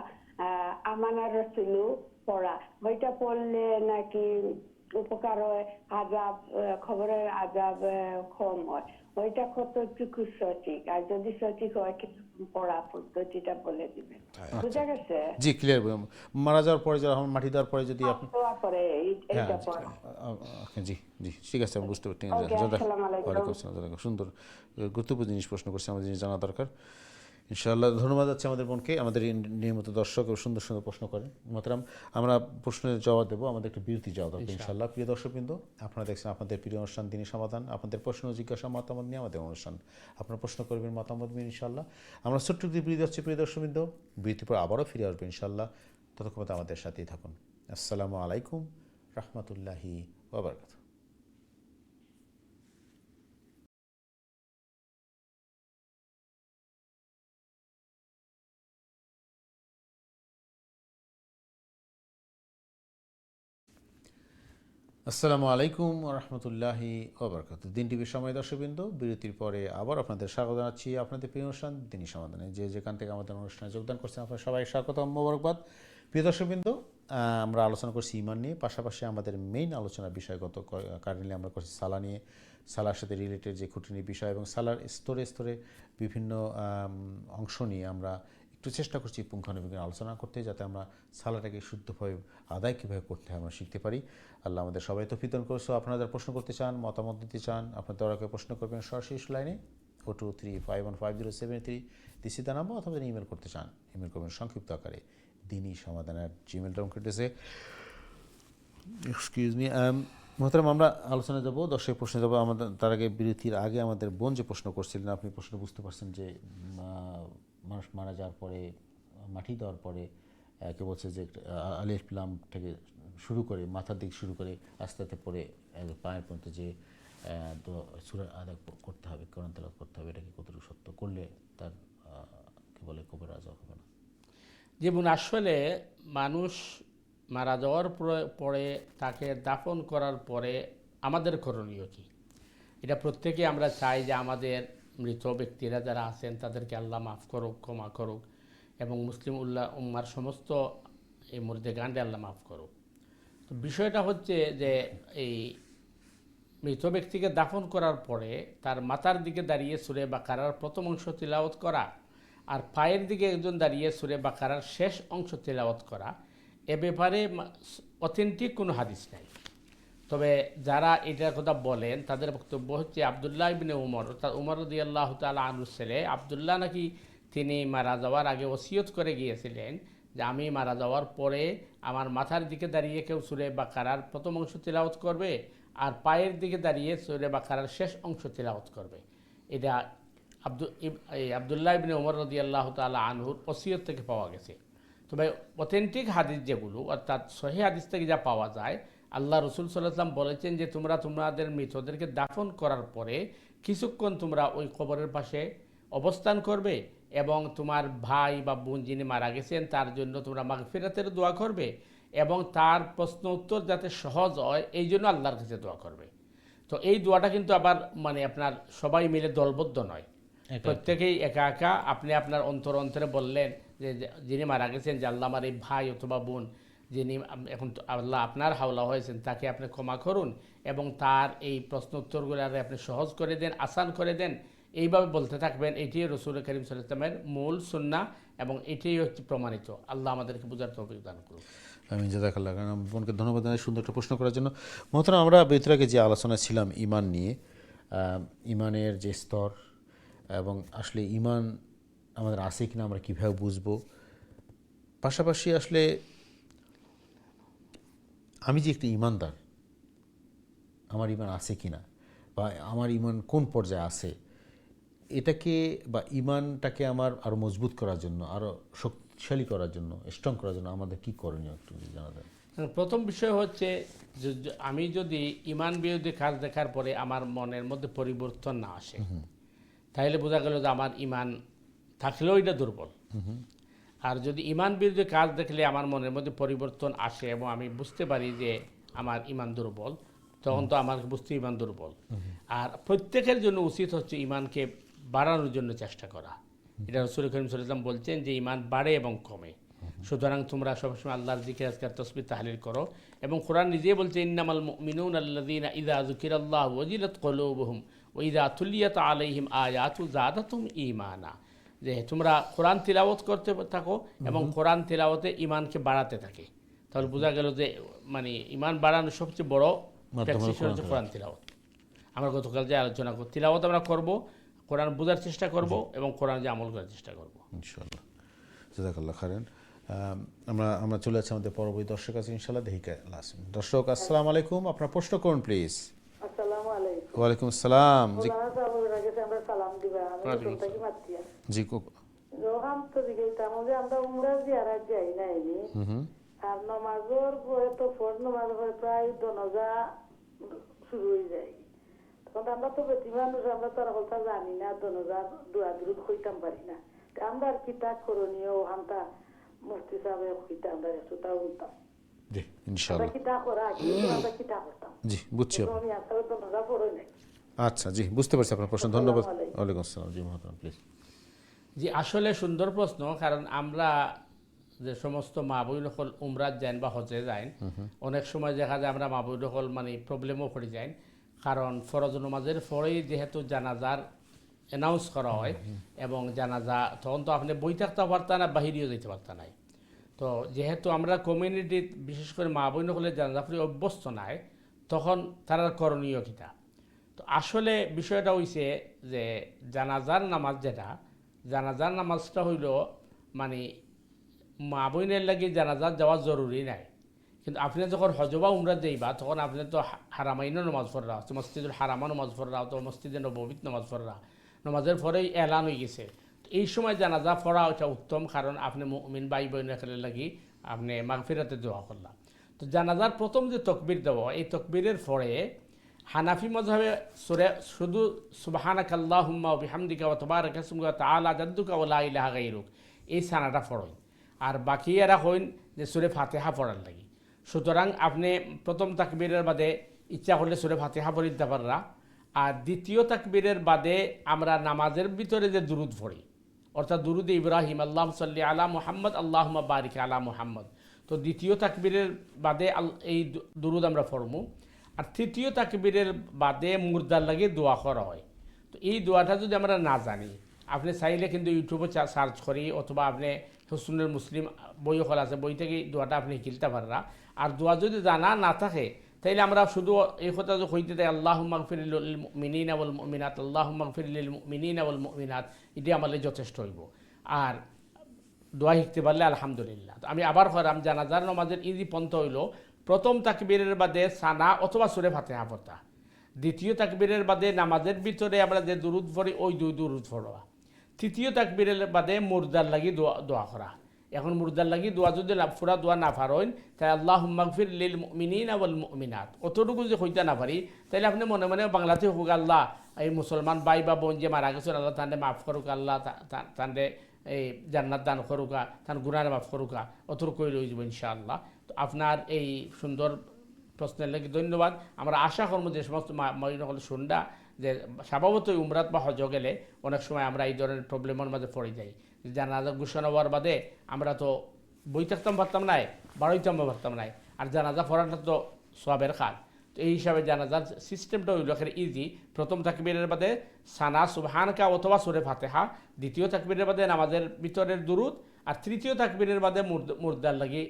Speaker 4: আমানা রসুলু পড়া, ওইটা পড়লে নাকি উপকার হয়, আযাব, খবরের আযাব কম হয়। ওইটা কতটুকু সঠিক, আর যদি সঠিক হয় কিরকম পড়া পদ্ধতিটা বলে দিবেন। বুঝা গেছে?
Speaker 3: জি ক্লিয়ার। মারা যাওয়ার পরে, যখন মাটি দেওয়ার পরে যদি আপনি,
Speaker 4: পরে
Speaker 3: হ্যাঁ,
Speaker 4: এইটা পড়া।
Speaker 3: জি জি ঠিক আছে, আমি বুঝতে পারছি।
Speaker 4: ওকে, আসসালামু আলাইকুম।
Speaker 3: ওয়ালাইকুম আসসালাম। সুন্দর গুরুত্বপূর্ণ জিনিস প্রশ্ন করছে, আমাদের জিনিস জানা দরকার। ইনশাআল্লাহ ধন্যবাদ যাচ্ছে আমাদের বোনকে, আমাদের এই নিয়মিত দর্শক ও সুন্দর সুন্দর প্রশ্ন করেন। মাতরাম, আমরা প্রশ্নের জবাব দেবো, আমাদের একটু বিরতি যাওয়া দরকার ইনশাআল্লাহ। প্রিয় দর্শকবৃন্দ, আপনারা দেখছেন আপনাদের প্রিয় অনুষ্ঠান দিনই সমাধান, আপনাদের প্রশ্ন ও জিজ্ঞাসা মতামত নিয়ে আমাদের অনুষ্ঠান। আপনারা প্রশ্ন করবেন, মতামত দিন ইনশাআল্লাহ। আমরা ছোট্ট একটি বিরতি যাচ্ছি প্রিয় দর্শকবৃন্দ, বিরতির পর আবারও ফিরে আসবো ইনশাআল্লাহ। ততক্ষণ আমাদের সাথেই থাকুন। আসসালামু আলাইকুম রহমতুল্লাহি ওয়া বারাকাতুহু। আসসালামু আলাইকুম রহমতুল্লাহি ওবরকাত। দিন টিভির সময় দর্শকবৃন্দ, বিরতির পরে আবার আপনাদের স্বাগত জানাচ্ছি আপনাদের প্রিয় অনুষ্ঠান দিনই সমাধানে। যে যেখান থেকে আমাদের অনুষ্ঠানে যোগদান করছেন আপনার সবাই স্বাগত, মোবারকবাদ। প্রিয় দর্শকবৃন্দ, আমরা আলোচনা করছি ইমান নিয়ে, পাশাপাশি আমাদের মেইন আলোচনার বিষয়গত কারেন্টলি আমরা করছি সালা নিয়ে, সালার সাথে রিলেটেড যে খুঁটিনি বিষয় এবং সালার স্তরে স্তরে বিভিন্ন অংশ নিয়ে আমরা একটু চেষ্টা করছি পুঙ্খানুপুঙ্খ আলোচনা করতে, যাতে আমরা সালাটাকে শুদ্ধভাবে আদায় কীভাবে করতে হয় আমরা শিখতে পারি। আল্লাহ আমাদের সবাই তৌফিক দান করছো। আপনারা যারা প্রশ্ন করতে চান, মতামত দিতে চান, আপনার দরাকে প্রশ্ন করবেন সরাসরি লাইনে 42351507 দিস ইজ দ্য নাম্বার, অথবা ইমেল করতে চান, ইমেল করবেন সংক্ষিপ্ত আকারে দিনই সমাধান@gmail.com। এক্সকিউজ মি মোহতারাম, আমরা আলোচনায় যাবো, দর্শক প্রশ্নে যাবো। আমাদের তার আগে, বিরতির আগে আমাদের বোন যে প্রশ্ন করছিলেন, আপনি প্রশ্ন বুঝতে পারছেন যে মানুষ মারা যাওয়ার পরে, মাটি দেওয়ার পরে কে বলছে যে আলিফ লাম থেকে শুরু করে, মাথার দিক শুরু করে আস্তে আস্তে পরে পায়ের পর্যন্ত যে সূরা আদায় করতে হবে, কোরআন তেলাওয়াত করতে হবে, এটাকে কতটুকু সত্য করলে তার কি বলে কবর আযাব হবে না?
Speaker 2: যেমন আসলে মানুষ মারা যাওয়ার পরে তাকে দাফন করার পরে আমাদের করণীয় কী, এটা প্রত্যেকেই আমরা চাই যে আমাদের মৃত ব্যক্তিরা যারা আছেন তাদেরকে আল্লাহ মাফ করুক, ক্ষমা করুক, এবং মুসলিম উম্মার সমস্ত এই মুর্দেগানকে আল্লাহ মাফ করুক। তো বিষয়টা হচ্ছে যে এই মৃত ব্যক্তিকে দাফন করার পরে তার মাথার দিকে দাঁড়িয়ে সূরা বাকারার প্রথম অংশ তিলাওয়াত করা আর পায়ের দিকে একজন দাঁড়িয়ে সূরা বাকারার শেষ অংশ তিলাওয়াত করা, এ ব্যাপারে অথেন্টিক কোনো হাদিস নাই। তবে যারা এটার কথা বলেন তাদের বক্তব্য হচ্ছে আব্দুল্লাহ ইবনে উমর, অর্থাৎ উমর রাদিয়াল্লাহু তাআলা আনহুর ছেলে আব্দুল্লাহ নাকি তিনি মারা যাওয়ার আগে ওসিয়ত করে গিয়েছিলেন যে আমি মারা যাওয়ার পরে আমার মাথার দিকে দাঁড়িয়ে কেউ সূরা বাকারার প্রথম অংশ তিলাওয়াত করবে আর পায়ের দিকে দাঁড়িয়ে সূরা বাকারার শেষ অংশ তিলাওয়াত করবে। এটা আব্দুল্লাহ ইবনে উমর রাদিয়াল্লাহু তাআলা আনহুর ওসিয়ত থেকে পাওয়া গেছে। তবে অথেন্টিক হাদিস যেগুলো, অর্থাৎ সহিহ হাদিস থেকে যা পাওয়া যায়, আল্লাহ রসুল সাল্লাল্লাহু আলাইহি ওয়াসাল্লাম বলেছেন যে তোমরা তোমাদের মৃতদেরকে দাফন করার পরে কিছুক্ষণ তোমরা ওই কবরের পাশে অবস্থান করবে এবং তোমার ভাই বা বোন যিনি মারা গেছেন তার জন্য তোমরা মাগফিরাতের দোয়া করবে এবং তার প্রশ্ন উত্তর যাতে সহজ হয় এই জন্য আল্লাহর কাছে দোয়া করবে। তো এই দোয়াটা কিন্তু আবার মানে আপনার সবাই মিলে দলবদ্ধ নয়, প্রত্যেকেই একা একা আপনি আপনার অন্তরে বললেন যে যিনি মারা গেছেন যে আল্লাহ আমার এই ভাই অথবা বোন যিনি এখন আল্লাহ আপনার হাওলা হয়েছেন তাকে আপনি ক্ষমা করুন এবং তার এই প্রশ্ন উত্তরগুলো আপনি সহজ করে দেন, আসান করে দেন, এইভাবে বলতে থাকবেন। এটিই রাসূল করিম সাল্লাল্লাহু আলাইহি ওয়াসাল্লামের মূল সুন্নাহ এবং এটাই হচ্ছে প্রমাণিত। আল্লাহ আমাদেরকে বোঝার তৌফিক দান করুন।
Speaker 3: আমি জাযাকাল্লাহ খান। বোনকে ধন্যবাদ জানাই সুন্দর একটা প্রশ্ন করার জন্য। মোহতারাম, আমরা বেতরাকে যে আলোচনা ছিলাম ঈমান নিয়ে, ঈমানের যে স্তর এবং আসলে ঈমান আমাদের আছে কিনা আমরা কীভাবে বুঝবো, পাশাপাশি আসলে আমি যে একটা ঈমানদার, আমার ঈমান আছে কিনা বা আমার ঈমান কোন পর্যায়ে আছে, এটাকে বা ঈমানটাকে আমার আরও মজবুত করার জন্য, আরও শক্তিশালী করার জন্য, স্ট্রং করার জন্য আমাদের কী করণীয় একটু জানা যায়।
Speaker 2: প্রথম বিষয় হচ্ছে যে আমি যদি ঈমান বিরোধী কাজ দেখার পরে আমার মনের মধ্যে পরিবর্তন না আসে, তাহলে বোঝা গেল যে আমার ঈমান থাকলেও এটা দুর্বল। আর যদি ঈমান বিরোধী কাজ দেখলে আমার মনের মধ্যে পরিবর্তন আসে এবং আমি বুঝতে পারি যে আমার ঈমান দুর্বল, তখন তো আমার বুঝতে ঈমান দুর্বল। আর প্রত্যেকের জন্য উচিত হচ্ছে ঈমানকে বাড়ানোর জন্য চেষ্টা করা। এটা রাসূল করিম সাল্লাল্লাহু আলাইহি ওয়াসাল্লাম বলছেন যে ঈমান বাড়ে এবং কমে। সুতরাং তোমরা সবসময় আল্লাহর জিকির আজকার তাসবিহ তাহলিল করো এবং কোরআন নিজেই বলছে ইন্নামাল মুমিনুনা আল্লাযীনা ইযা যুকিরাল্লাহু ওয়াজিলাত কুলুবুহুম ওয়া ইযা তুলিয়াত আলাইহিম আয়াতু যাদাতুহুম ঈমানা, যে তোমরা কোরআন তিলাওয়াত করতে থাকো এবং কোরআন তিলাওয়াতে ঈমানকে বাড়াতে থাকে। তাহলে বোঝা গেল যে মানে ঈমান বাড়ানোর সবচেয়ে বড় প্র্যাকটিস হচ্ছে কোরআন তিলাওয়াত। আমরা গতকাল যে আলোচনা করব, তিলাওয়াত আমরা করব, কোরআন বোঝার চেষ্টা করব এবং কোরআন যে আমল করার চেষ্টা করব
Speaker 3: ইনশাআল্লাহ। জাযাকাল্লাহ খাইরান। আমরা চলে যাচ্ছি আমাদের পরবর্তী দর্শক আছে ইনশাআল্লাহ। দর্শক আসসালামু আলাইকুম, আপনার প্রশ্ন করুন প্লিজ।
Speaker 4: আসসালামু আলাইকুম।
Speaker 3: ওয়ালাইকুম আসসালাম। জি
Speaker 4: আমরা সালাম দিবা। আমি তোমটাকে মাতিয়া
Speaker 3: জি
Speaker 4: রোহাম তো দিকে আমাদের আমরা উমরা জিয়ারত যাই না এই আর নামাজের পরে তো ফরজ নামাজ পরে প্রায় দনজা শুরু হয়ে যায়। তখন আমরা তো বেশি মানুষ, আমরা তো আর কথা জানি না, দনজা দোয়া দুরুদ কইতাম পারি না। আমরা আর কিতা করণীয় আমরা মুফতি সাহেব কিতা আমরা একটু তাও বলতাম।
Speaker 3: জি ইনশাআল্লাহ
Speaker 4: কিতা করা কি আমরা কিতা করতাম।
Speaker 3: জি বুঝছি।
Speaker 4: আমি আসলে দনজা পড়ে নাই।
Speaker 3: আচ্ছা জি বুঝতে পারছি আপনার প্রশ্ন, ধন্যবাদ। ওয়ালাইকুম আসসালাম। জি মহতারাম প্লিজ।
Speaker 2: জি আসলে সুন্দর প্রশ্ন, কারণ আমরা যে সমস্ত মা বোন হল উমরাত যান বা হজে যান, অনেক সময় দেখা যায় আমরা মা বোন হল মানে প্রবলেমও পড়ে যান, কারণ ফরজ নামাজের পরেই যেহেতু জানাজার অ্যানাউন্স করা হয় এবং জানাজা তখন তো আপনি বই থাকতে পারতেন না, বাহিরেও যেতে পারতেন নাই। তো যেহেতু আমরা কমিউনিটি বিশেষ করে মা বোন হলে জানাজা পড়ে অভ্যস্ত নাই, তখন তারা করণীয় কিতা। তো আসলে বিষয়টা হইছে যে জানাজার নামাজ যেটা, জানাজার নামাজটা হইল মানে মা বোনের লাগে জানাজার যাওয়া জরুরি নাই, কিন্তু আপনি যখন হজ বা উমরাত যাইবা তখন আপনি তো হারামাইনও নামাজ পড়রা, মসজিদুল হারামা নামাজ পড়রা, তো মসজিদে নববীত নামাজ পড়রা, নামাজের পরেই এলান হয়ে গেছে। এই সময় জানাজা পড়া ওটা উত্তম, কারণ আপনি মুমিন ভাই বোনের লাগি আপনি মাগফিরাতে দোয়া করলাম। তো জানাজার প্রথম যে তকবীর দেওয়া, এই তকবীরের পরে হানাফি মযহাবে শুধু সুবহানাকাল্লাহুম্মা ওয়া বিহামদিকা ওয়া তাবারাকা ইসমুকা ওয়া তাআলা জাদ্দুকা ওয়া লা ইলাহা গায়রুক এই সানাটা পড়েন। আর বাকি এরা হইন যে সূরা ফাতিহা পড়ার লাগি। সুতরাং আপনি প্রথম তাকবীরের বাদে ইচ্ছা করলে সূরা ফাতিহা পড়ে দিতে পাররা। আর দ্বিতীয় তাকবীরের বাদে আমরা নামাজের ভিতরে যে দুরুদ পড়ি, অর্থাৎ দুরুদ ইব্রাহিম আল্লাহুম্মা সাল্লি আলা মুহাম্মদ আল্লাহুম্মা বারিক আলা মুহাম্মদ, তো দ্বিতীয় তাকবীরের বাদে এই দুরুদ আমরা পড়মু। আর তৃতীয় তাকবীরের বাদে মুর্দার লাগে দোয়া করা হয়। তো এই দোয়াটা যদি আমরা না জানি, আপনি চাইলে কিন্তু ইউটিউবে সার্চ করি অথবা আপনি হুসনুল মুসলিম বই হল আছে, বই থেকে দোয়াটা আপনি খেলতে পাররা। আর দোয়া যদি জানা না থাকে তাইলে আমরা শুধু এই কথা যে হইতে দেয় আল্লাহুম্মা গফির লিল মুমিনিনা ওয়াল মুমিনাত, আল্লাহুম্মা গফির লিল মুমিনিনা ওয়াল মুমিনাত, এটি আমাদের যথেষ্ট হইব। আর দোয়া শিখতে পারলে আলহামদুলিল্লাহ। তো আমি আবার করাম, জানাজার নামাজের ইজি পন্থা হইল প্রথম তাকবীরের বাদে সানা অথবা সূরা ফাতিহা পড়া, দ্বিতীয় তাকবীরের বাদে নামাজের ভিতরে আমরা যে দুরুদ পড়ি ওই দুরুদ পড়া, তৃতীয় তাকবীরের বাদে মুর্দার লাগি দোয়া করা। এখন মুর্দার লাগি দোয়া যদি পুরা দোয়া না পারেন তাই আল্লাহুম্মা গফির লিল মুমিনিনা ওয়াল মুমিনাত অতটুকু যদি হইতে না পারি তাহলে আপনি মনে মনে বাংলাতে হোক আল্লাহ এই মুসলমান ভাই বা বোন যে মারা গেছেন আল্লাহ তান্ডে মাফ করুক, আল্লাহ তান্ডে এই জান্নাত দান করুকা, তার গুনাহ মাফ করুকা, অতটুকু লই যাব ইনশাআল্লাহ। তো আপনার এই সুন্দর প্রশ্নের লাগি ধন্যবাদ। আমরা আশা করব যে সমস্ত মহিলাগুলো শুনডা যে স্বভাবতই উমরাত বা হজ গেলে অনেক সময় আমরা এই ধরনের প্রবলেমের মাঝে পড়ে যাই। জানাজা ঘোষণা হওয়ার বাদে আমরা তো বই থাকতাম পারতাম নাই, বাড়াইতাম পারতাম নাই, আর জানাজা পড়াটা তো সবের খাল। তো এই হিসাবে জানাজার সিস্টেমটা হইল এখানে ইজি। প্রথম তাকবীরের বাদে সানা সুবহানাকা অথবা সূরা ফাতিহা, দ্বিতীয় তাকবীরের বাদে নামাজের ভিতরের দুরুদ, আর তৃতীয় তাকবীরের বাদে মুর্দার লাগি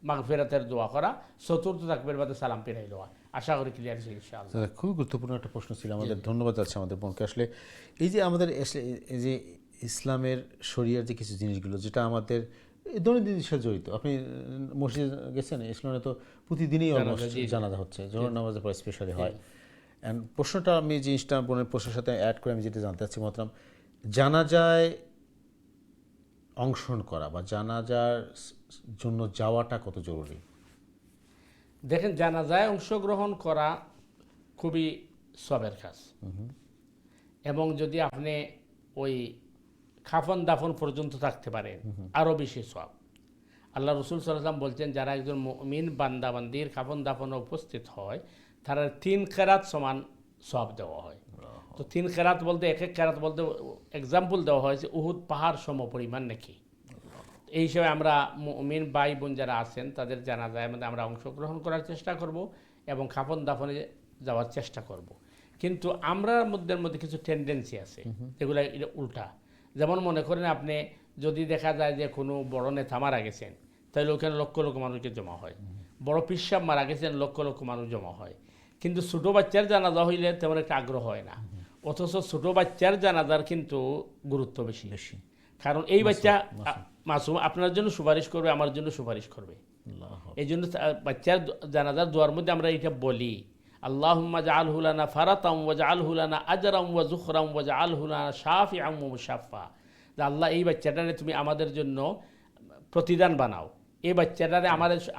Speaker 2: মাগফিরাতের দোয়া করা, চতুর্থ তাকবীরের বাদে সালাম ফিরাই দেওয়া। আশা করি ক্লিয়ার হয়েছে ইনশাআল্লাহ।
Speaker 3: খুবই গুরুত্বপূর্ণ একটা প্রশ্ন ছিল আমাদের, ধন্যবাদ আছে আমাদের বোনকে। আসলে এই যে আমাদের এই যে ইসলামের শরিয়ার যে কিছু জিনিসগুলো যেটা আমাদের দৈনন্দিন সাথে জড়িত, আপনি মসজিদে গেছেন, ইসলামে তো প্রতিদিনই অলমোস্ট জানাজা হচ্ছে, জোহর নামাজের পর স্পেশালি হয়। অ্যান্ড প্রশ্নটা আমি জিনিসটা বোনের প্রশ্নের সাথে অ্যাড করে আমি যেটা জানতে চাচ্ছি মহতরম, জানাজায় অংশগ্রহণ করা বা জানাজার জন্য যাওয়াটা কত জরুরি?
Speaker 2: দেখেন, জানাজায় অংশগ্রহণ করা খুবই সবের কাজ, এবং যদি আপনি ওই খাফন দাফন পর্যন্ত থাকতে পারেন আরও বেশি সব। আল্লাহ রসুল সাল্লাল্লাহু আলাইহি ওয়াসাল্লাম বলছেন যারা একজন মুমিন বান্দাবান্দির খাফন দাফনে উপস্থিত হয় তারা 3 কেরাত সমান সব দেওয়া হয়। তো 3 কেরাত বলতে এক কেরাত বলতে এক্সাম্পল দেওয়া হয়েছে উহুদ পাহাড় সম পরিমাণ নাকি। এই হিসাবে আমরা মুমিন ভাই বোন যারা আছেন তাদের জানাজায় মধ্যে আমরা অংশগ্রহণ করার চেষ্টা করব এবং খাফন দাফনে যাওয়ার চেষ্টা করব। কিন্তু আমরা মধ্যে কিছু টেন্ডেন্সি আছে যেগুলো উল্টা। যেমন মনে করেন আপনি যদি দেখা যায় যে কোনো বড় নেতা মারা গেছেন তাহলে ওখানে লক্ষ লক্ষ মানুষকে জমা হয়, বড় পিসাব মারা গেছেন লক্ষ লক্ষ মানুষ জমা হয়। কিন্তু ছোটো বাচ্চার জানাজা হইলে তেমন একটা আগ্রহ হয় না, অথচ ছোটো বাচ্চার জানাজার কিন্তু গুরুত্ব বেশি। কারণ এই বাচ্চা মাসুম আপনার জন্য সুপারিশ করবে, আমার জন্য সুপারিশ করবে। এই জন্য বাচ্চার জানাজার দোয়ার মধ্যে আমরা এটা বলি, আল্লাহুম্মা জাআলহু লানা ফারাতাম ওয়া জাআলহু লানা আজরাম ওয়া যুখরাম ওয়া জাআলহু লানা শাফিআম ওয়া মুশাফফা। যে আল্লাহ এই বাচ্চাটারে তুমি আমাদের জন্য প্রতিদান বানাও, এই বাচ্চাটারে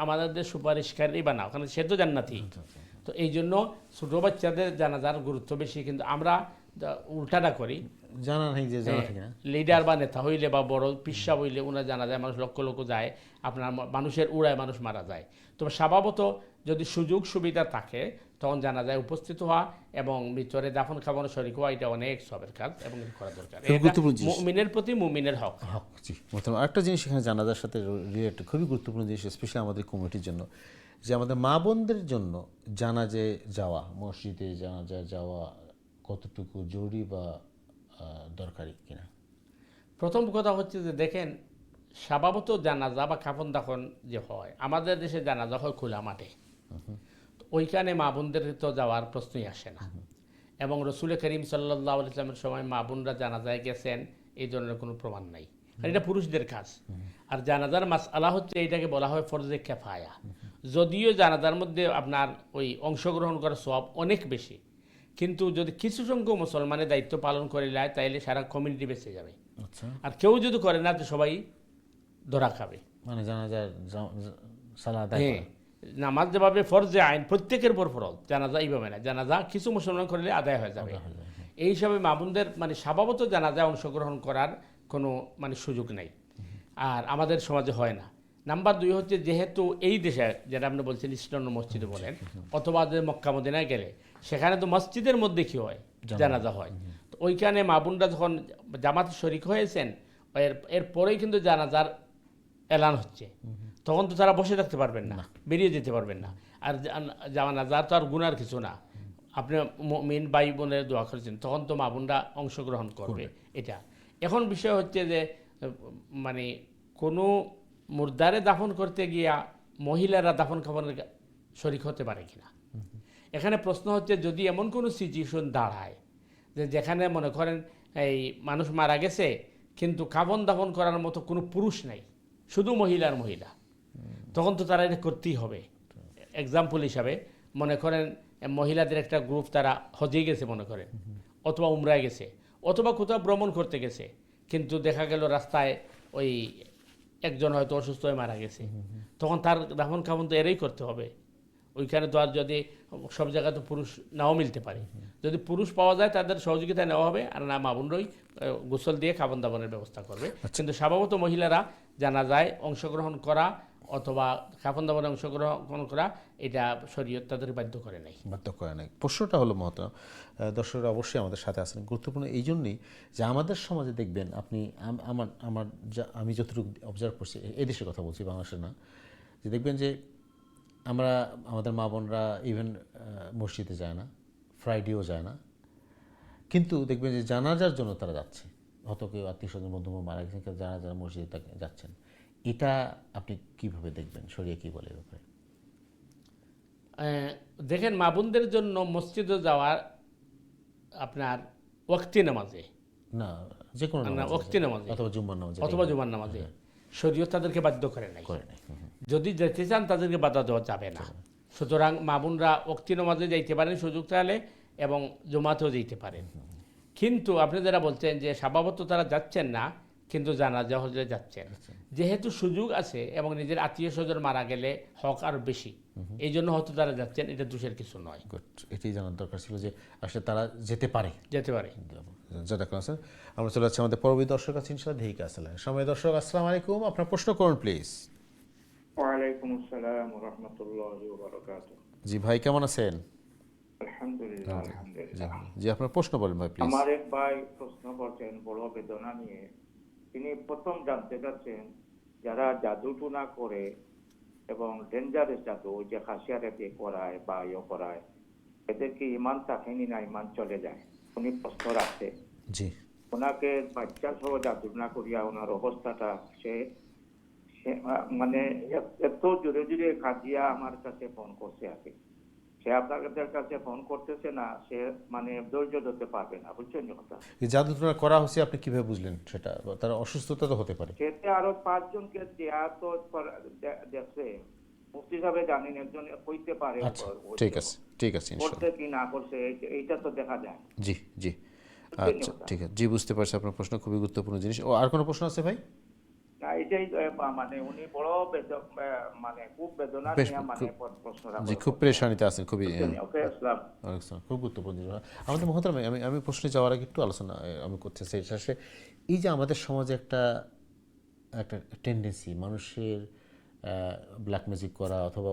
Speaker 2: আমাদের সুপারিশকারী বানাও, কারণ সে তো জান্নাতি। তো এই জন্য ছোটো বাচ্চাদের জানাজার গুরুত্ব বেশি, কিন্তু আমরা উল্টাটা করি।
Speaker 3: জানা নেই যে জানা ঠিক না,
Speaker 2: লিডার বা নেতা হইলে বা বড় পিসা হইলে ওনার জানা যায়, মানুষ লক্ষ লক্ষ যায়, আপনার মানুষের উড়ায় মানুষ মারা যায়। তবে স্বভাবত যদি সুযোগ সুবিধা থাকে তখন জানা যায় উপস্থিত হওয়া এবং ভিতরে দাফন খাবানো শরীক হওয়া, এটা অনেক সবের কাজ এবং করা দরকার। মুমিনের প্রতি মুমিনের হক।
Speaker 3: জি, আরেকটা জিনিস এখানে জানাজার সাথে রিলেটেড খুবই গুরুত্বপূর্ণ জিনিস, স্পেশালি আমাদের কমিটির জন্য, যে আমাদের মা বোনদের জন্য জানাজে যাওয়া, মসজিদে জানাজায় যাওয়া কতটুকু জরুরি বা দরকারি কিনা?
Speaker 2: প্রথম কথা হচ্ছে যে দেখেন, স্বভাবত জানাজা বা কাফন দাফন যে হয় আমাদের দেশে জানাজা হয় খোলা মাঠে, ওইখানে মা বোনদের তো যাওয়ার প্রশ্নই আসে না। এবং রসুল করিম সাল্লাল্লাহু আলাইহি ওয়াসাল্লামের সময় মা বোনরা জানাজায় গেছেন এই ধরনের কোনো প্রমাণ নাই, এটা পুরুষদের কাজ। আর জানাজার মাসআলা হচ্ছে এইটাকে বলা হয় ফরজে কিফায়া। যদিও জানাজার মধ্যে আপনার ওই অংশগ্রহণ করার সওয়াব অনেক বেশি, কিন্তু যদি কিছু সংখ্যক মুসলমানের দায়িত্ব পালন করে নেয় তাইলে সারা কমিউনিটি বেঁচে যাবে। আর কেউ যদি করে না তো সবাই ধরা খাবে।
Speaker 3: মানে জানাজার সালাত
Speaker 2: নামাজ যেভাবে ফরজে আইন প্রত্যেকের উপর ফরজ, জানাজা এইভাবে না, জানাজা কিছু মুসলমান করলে আদায় হয়ে যাবে। এই হিসাবে মা বোনদের মানে স্বভাবত জানাজায় অংশগ্রহণ করার কোনো মানে সুযোগ নেই। আর আমাদের সমাজে হয় না। নাম্বার 2 হচ্ছে যেহেতু এই দেশে যেটা আপনি বলছেন ইস্টার্ন মসজিদে বলেন অথবা যে মক্কা মদিনায় গেলে সেখানে তো মসজিদের মধ্যে কি হয়, জানাজা হয়। তো ওইখানে মা বোনরা যখন জামাতে শরিক হয়েছেন এরপরেই কিন্তু জানাজার এলান হচ্ছে, তখন তো তারা বসে থাকতে পারবেন না, বেরিয়ে যেতে পারবেন না। আর জানাজার তো আর গুনার কিছু না, আপনি মুমিন ভাই বোনের দোয়া করেছেন, তখন তো মা বোনরা অংশগ্রহণ করবে। এটা এখন বিষয় হচ্ছে যে মানে কোনো মুর্দারে দাফন করতে গিয়া মহিলারা দাফন কাফনের শরিক হতে পারে কিনা। এখানে প্রশ্ন হচ্ছে যদি এমন কোনো সিচুয়েশন দাঁড়ায় যে যেখানে মনে করেন এই মানুষ মারা গেছে কিন্তু কাফন দাফন করার মতো কোনো পুরুষ নাই, শুধু মহিলার মহিলা, তখন তো তারা এটা করতেই হবে। এক্সাম্পল হিসাবে মনে করেন মহিলাদের একটা গ্রুপ তারা হজে গেছে মনে করেন, অথবা উমরায় গেছে, অথবা কোথাও ভ্রমণ করতে গেছে, কিন্তু দেখা গেল রাস্তায় ওই একজন হয়তো অসুস্থ হয়ে মারা গেছে, তখন তার দাফন কাফন তো এরই করতে হবে। ওইখানে তো আর যদি সব জায়গায় তো পুরুষ নাও মিলতে পারে, যদি পুরুষ পাওয়া যায় তাদের সহযোগিতায় নেওয়া হবে, আর না মা বোনরাই গোসল দিয়ে কাফন দাফনের ব্যবস্থা করবে। কিন্তু স্বভাবত মহিলারা জানাজায় অংশগ্রহণ করা অথবা কাফন দাফনে অংশগ্রহণ করা এটা শরীয়ত তাদের বাধ্য করে নাই।
Speaker 3: বাধ্য করে নাই। প্রশ্নটা হলো মহতরম দর্শকরা অবশ্যই আমাদের সাথে আছেন, গুরুত্বপূর্ণ এই জন্যই যে আমাদের সমাজে দেখবেন আপনি আমি যতটুকু অবজার্ভ করছি, এই দেশের কথা বলছি, বাংলাদেশের না, যে দেখবেন যে আমরা আমাদের মা বোনরা ইভেন মসজিদে যায় না, ফ্রাইডেও যায় না, কিন্তু দেখবেন যে জানাজার জন্য তারা যাচ্ছে, হয়তো কেউ আত্মীয় স্বজন বন্ধু মারা গেছেন, কেউ জানাজার মসজিদে যাচ্ছেন। এটা আপনি কিভাবে দেখবেন, শরিয়া কি বলে ব্যাপারে?
Speaker 2: দেখেন মা বোনদের জন্য মসজিদে যাওয়ার আপনার ওয়াক্তি নামাজে
Speaker 3: না, যে কোনো
Speaker 2: ওয়াক্তি নামাজে
Speaker 3: অথবা জুম্মার নামাজে
Speaker 2: অথবা জুমার নামাজে শরীয়ত তাদেরকে বাধ্য করে নাই। যদি যেতে চান তাদেরকে বাধা দেওয়া যাবে না। সুতরাং মা বোনরা ওয়াক্তি নামাজে যাইতে পারেন সুযোগ চাইলে, এবং জুমাতেও যেতে পারেন। কিন্তু আপনি যারা বলছেন যে স্বভাবত তারা যাচ্ছেন না কিন্তু জানাজা হলে যাচ্ছেন, যেহেতু সুযোগ আছে এবং নিজের আত্মীয় স্বজন মারা গেলে হক আরও বেশি, এই জন্য হয়তো তারা যাচ্ছেন, এটা দোষের কিছু নয়।
Speaker 3: এটাই জানার দরকার ছিল যে আসলে তারা যেতে পারে। আমরা চলে যাচ্ছি আমাদের পরবর্তী দর্শক আছে ইনশাআল্লাহ, ধীকে আসলে সময় দর্শক আসসালামু আলাইকুম, আপনার প্রশ্ন করুন প্লিজ।
Speaker 5: ওয়ালাইকুম আসসালাম ওয়া রাহমাতুল্লাহি ওয়া বারাকাতুহু।
Speaker 3: জি ভাই কেমন আছেন?
Speaker 5: আলহামদুলিল্লাহ আলহামদুলিল্লাহ।
Speaker 3: জি আপনার প্রশ্ন বলেন ভাই প্লিজ।
Speaker 5: আমার এক ভাই প্রশ্ন করছেন বড় বেদনা নিয়ে। তিনি প্রথম জানতে চাচ্ছেন যারা জাদু টুনা করে এবং ডেঞ্জারাস জাদু, ওই যে খাসিয়ারে দিয়ে করায় বা করায়, এদের কি ইমান থাকেনি না ইমান চলে যায়? উনি প্রশ্ন রাখছে।
Speaker 3: জি
Speaker 5: ওনাকে বাচ্চা সহ জাদু না করিয়া ওনার অবস্থাটা সে মানে এত জোরে জোরে কাঁদিয়া আমার কাছে ফোন করছে আর কি। সে আপনাদের কাছে ফোন করতেছে না, সে মানে ধৈর্য ধরতে পারবে না, বুঝছেন কথা?
Speaker 3: এই জাদু টোনা করা হচ্ছে আপনি কিভাবে বুঝলেন সেটা? তার অসুস্থতা তো হতে পারে।
Speaker 5: সেতে আরো 5 জনকে দেয়া তো দেখছে, মুফতি সাহেব জানেন, একজন কইতে পারে।
Speaker 3: আচ্ছা ঠিক আছে ইনশাআল্লাহ।
Speaker 5: করতে কি না করছে এইটা তো দেখা যায়।
Speaker 3: জি আচ্ছা ঠিক আছে, জি বুঝতে পারছি আপনার প্রশ্ন, খুবই গুরুত্বপূর্ণ জিনিস। ও আর কোনো প্রশ্ন আছে ভাই?
Speaker 5: না, এটাই মানে উনি বড় মানে খুব বেদনা নিয়ে মানে প্রশ্ন রাখছেন।
Speaker 3: জি খুব পেরেশানিতে আছেন, খুবই
Speaker 5: ওকে আসসালাম।
Speaker 3: খুব গুরুত্বপূর্ণ জিনিস। আমাদের মহতরম আমি প্রশ্নে যাওয়ার আগে একটু আলোচনা আমি করতে চাই। এই যে আমাদের সমাজে একটা টেন্ডেন্সি মানুষের ব্ল্যাক ম্যাজিক করা অথবা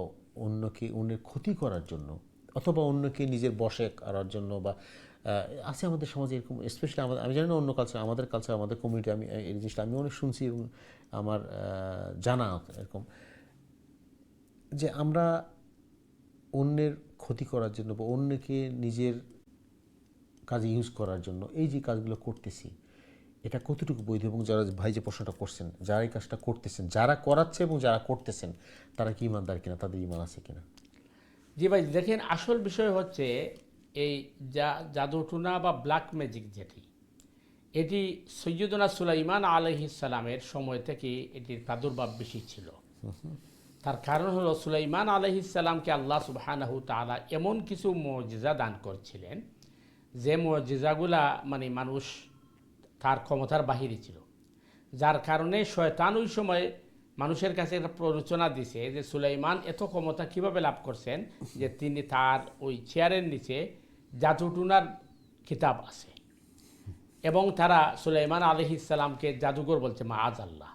Speaker 3: অন্যের ক্ষতি করার জন্য অথবা অন্যকে নিজের বশে করার জন্য বা আছে আমাদের সমাজে এরকম, স্পেশালি আমি জানি না অন্য কালচার, আমাদের কালচার, আমাদের কমিউনিটি, আমি এই জিনিসটা আমি অনেক শুনছি এবং আমার জানা এরকম যে আমরা অন্যের ক্ষতি করার জন্য বা অন্যকে নিজের কাজে ইউজ করার জন্য এই যে কাজগুলো করতেছি, এটা কতটুকু বৈধ? এবং যারা ভাই যে প্রশ্নটা করছেন, যারা এই কাজটা করতেছেন, যারা করাচ্ছে এবং যারা করতেছেন, তারা কি ইমানদার কিনা, তাদের ইমান আছে কিনা?
Speaker 2: জি ভাই দেখেন, আসল বিষয় হচ্ছে এই জাদুটুনা বা ব্ল্যাক ম্যাজিক এটি সৈয়দনা সুলাইমান আলাইহিস সালামের সময় থেকে এটির প্রাদুর্ভাব বেশি ছিল। তার কারণ হলো সুলাইমান আলাইহিস সালামকে আল্লাহ সুবহানাহু তাআলা এমন কিছু মুজিজা দান করছিলেন যে মুজিজাগুলা মানে মানুষ তার ক্ষমতার বাহিরে ছিল, যার কারণে শয়তান ওই সময় মানুষের কাছে একটা প্ররোচনা দিছে যে সুলাইমান এত ক্ষমতা কিভাবে লাভ করছেন যে তিনি তার ওই চেয়ারের নিচে জাদুটুনার কিতাব আছে, এবং তারা সুলাইমান আলাইহিস সালামকে জাদুঘর বলছে, মাআযাল্লাহ।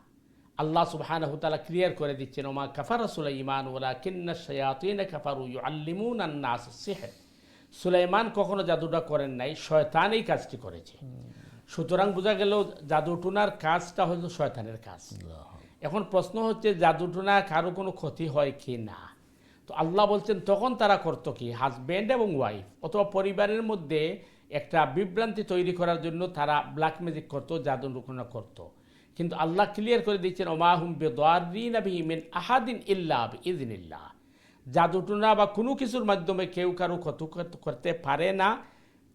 Speaker 2: আল্লাহ সুবহানাহু ওয়া তাআলা ক্লিয়ার করে দিচ্ছেন, ওমা কাফারা সুলাইমান ওয়ালাকিন্না শায়াতিন কাফারু ইউআল্লিমুনা আন-নাস সিহর। সুলাইমান কখনো জাদুটা করেন নাই, শয়তান এই কাজটি করেছে। সুতরাং বোঝা গেল জাদুটুনার কাজটা হলো শয়তানের কাজ। এখন প্রশ্ন হচ্ছে জাদুটুনা কারো কোনো ক্ষতি হয় কি না? তো আল্লাহ বলছেন তখন তারা করতো কি, হাজব্যান্ড এবং ওয়াইফ অথবা পরিবারের মধ্যে একটা বিভ্রান্তি তৈরি করার জন্য তারা ব্ল্যাক ম্যাজিক করতো, জাদুটুনা করতো। কিন্তু আল্লাহ ক্লিয়ার করে দিচ্ছেন, ওমা হুম বিদাররিনা বিহি মিন আহাদিন ইল্লা বিইذনিল্লাহ। জাদুটুনা বা কোনো কিছুর মাধ্যমে কেউ কারো ক্ষতি করতে পারে না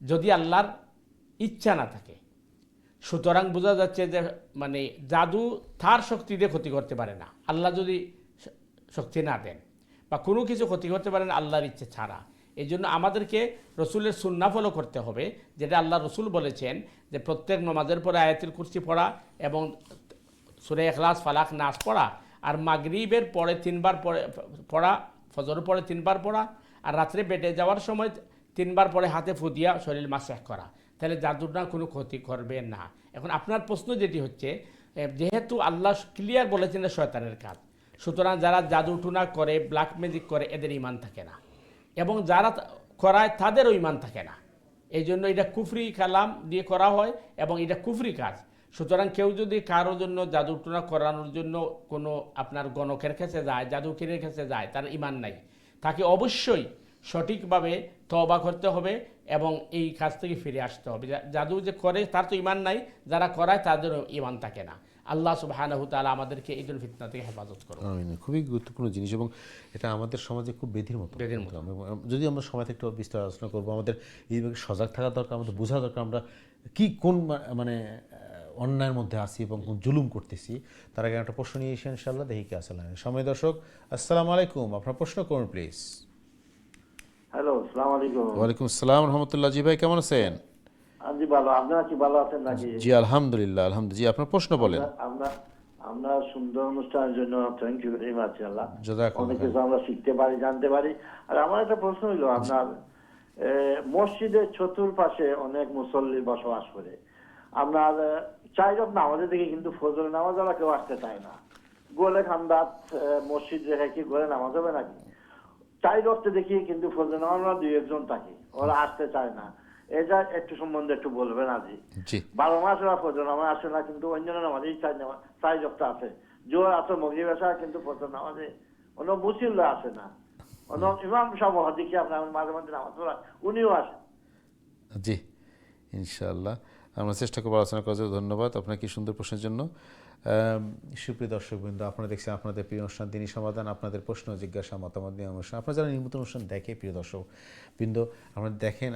Speaker 2: যদি আল্লাহর ইচ্ছা না থাকে। সুতরাং বোঝা যাচ্ছে যে মানে জাদু তার শক্তি দিয়ে ক্ষতি করতে পারে না, আল্লাহ যদি শক্তি না দেন, বা কোনো কিছু ক্ষতি করতে পারে না আল্লাহর ইচ্ছে ছাড়া। এই জন্য আমাদেরকে রসুলের সুন্নাহ ফলো করতে হবে, যেটা আল্লাহ রসুল বলেছেন যে প্রত্যেক নামাজের পরে আয়াতুল কুরসি পড়া এবং সূরা ইখলাস, ফালাক, নাস পড়া, আর মাগরিবের পরে 3 বার পড়া, ফজরের পরে 3 বার পড়া, আর রাত্রে বেডে যাওয়ার সময় 3 বার পরে হাতে ফু দিয়া শরীর মাসাহ করা। তাহলে জাদুটা কোনো ক্ষতি করবে না। এখন আপনার প্রশ্ন যেটি হচ্ছে, যেহেতু আল্লাহ ক্লিয়ার বলেছেন শয়তানের কাজ, সুতরাং যারা জাদুটুনা করে, ব্ল্যাক ম্যাজিক করে, এদের ঈমান থাকে না, এবং যারা করায় তাদেরও ঈমান থাকে না। এই জন্য এটা কুফরি কালাম দিয়ে করা হয় এবং এটা কুফরি কাজ। সুতরাং কেউ যদি কারোর জন্য জাদুটুনা করানোর জন্য কোনো আপনার গণকের কাছে যায়, জাদুকরের কাছে যায়, তার ঈমান নাই, তাকে অবশ্যই সঠিকভাবে তওবা করতে হবে এবং এই কাজ থেকে ফিরে আসতে হবে। জাদু যে করে তার তো ঈমান নাই, যারা করায় তাদেরও ঈমান থাকে না। আল্লাহ সুবহানাহু ওয়া তাআলা আমাদেরকে ঈদুল ফিতনা থেকে হেফাজত করুন।
Speaker 3: আমিন। খুবই গুরুত্বপূর্ণ জিনিস এবং এটা আমাদের সমাজে খুব বেধির মতো। যদি আমরা সময় থেকে একটু বিস্তার আলোচনা করবো, আমাদের এই ব্যাপারে সজাগ থাকা দরকার, আমাদের বোঝা দরকার আমরা কোন মানে অন্যায়ের মধ্যে আসি এবং কোন জুলুম করতেছি। তার আগে একটা প্রশ্ন নিয়ে এসে ইনশাআল্লাহ দেখি কে আসলে। সময় দর্শক, আসসালামু আলাইকুম, আপনার প্রশ্ন করুন প্লিজ।
Speaker 6: হ্যালো, আসসালামু আলাইকুম।
Speaker 3: ওয়ালাইকুম আসসালাম রহমতুল্লাহ। জি ভাই, কেমন আছেন?
Speaker 6: জি ভালো, আপনারা কি ভালো আছেন নাকি?
Speaker 3: জি আলহামদুলিল্লাহ, আলহামদুলিল্লাহ। জি, আপনার প্রশ্ন বলেন।
Speaker 6: আমরা সুন্দর অনুষ্ঠানের জন্য থ্যাংক ইউ ভেরি মাচ। আল্লাহ
Speaker 3: জাযাকাল্লাহ
Speaker 6: অনেক কিছু আমরা শিখতে পারি, জানতে পারি। আর আমার একটা প্রশ্ন হইলো, আপনার মসজিদের চতুর্পাশে অনেক মুসল্লি বসবাস করে, আপনার 4 ওয়াক্ত নামাজের দিকে কিন্তু ফজর নামাজ ওরা কেউ আসতে চায় না। গোলে খান্দাত মসজিদ রেখে কি গোলে নামাজ হবে নাকি? 4 ওয়াক্তে দেখি কিন্তু ফজর নামাজ 2-1 থাকে, ওরা আসতে চায় না। এটা একটু সম্বন্ধে একটু বলবেন আজি।
Speaker 3: জি।
Speaker 6: 12 মাস ওরা ফজর নামাজ আসে না, কিন্তু অন্যান্য নামাজেই 4 ওয়াক্ত আছে। জোহর আসর মাগরিব এশা, কিন্তু ফজর নামাজে অন্য মুসল্লি আসে না। অন্য ইমাম সাহেব দেখি আপনার মাঝে মাঝে নামাজ পড়া, উনিও আসেন।
Speaker 3: জি, ইনশাআল্লাহ আমরা চেষ্টা করবো আলোচনা করার জন্য। ধন্যবাদ আপনার কি সুন্দর প্রশ্নের জন্য। সুপ্রিয় দর্শকবৃন্দ, আপনারা দেখছেন আপনাদের প্রিয় অনুষ্ঠান দিনী সমাধান, আপনাদের প্রশ্ন জিজ্ঞাসা মতামত নিয়ে অনুষ্ঠান। আপনারা যারা নিয়মিত অনুষ্ঠান দেখে প্রিয় দর্শকবৃন্দ, আপনারা দেখেন,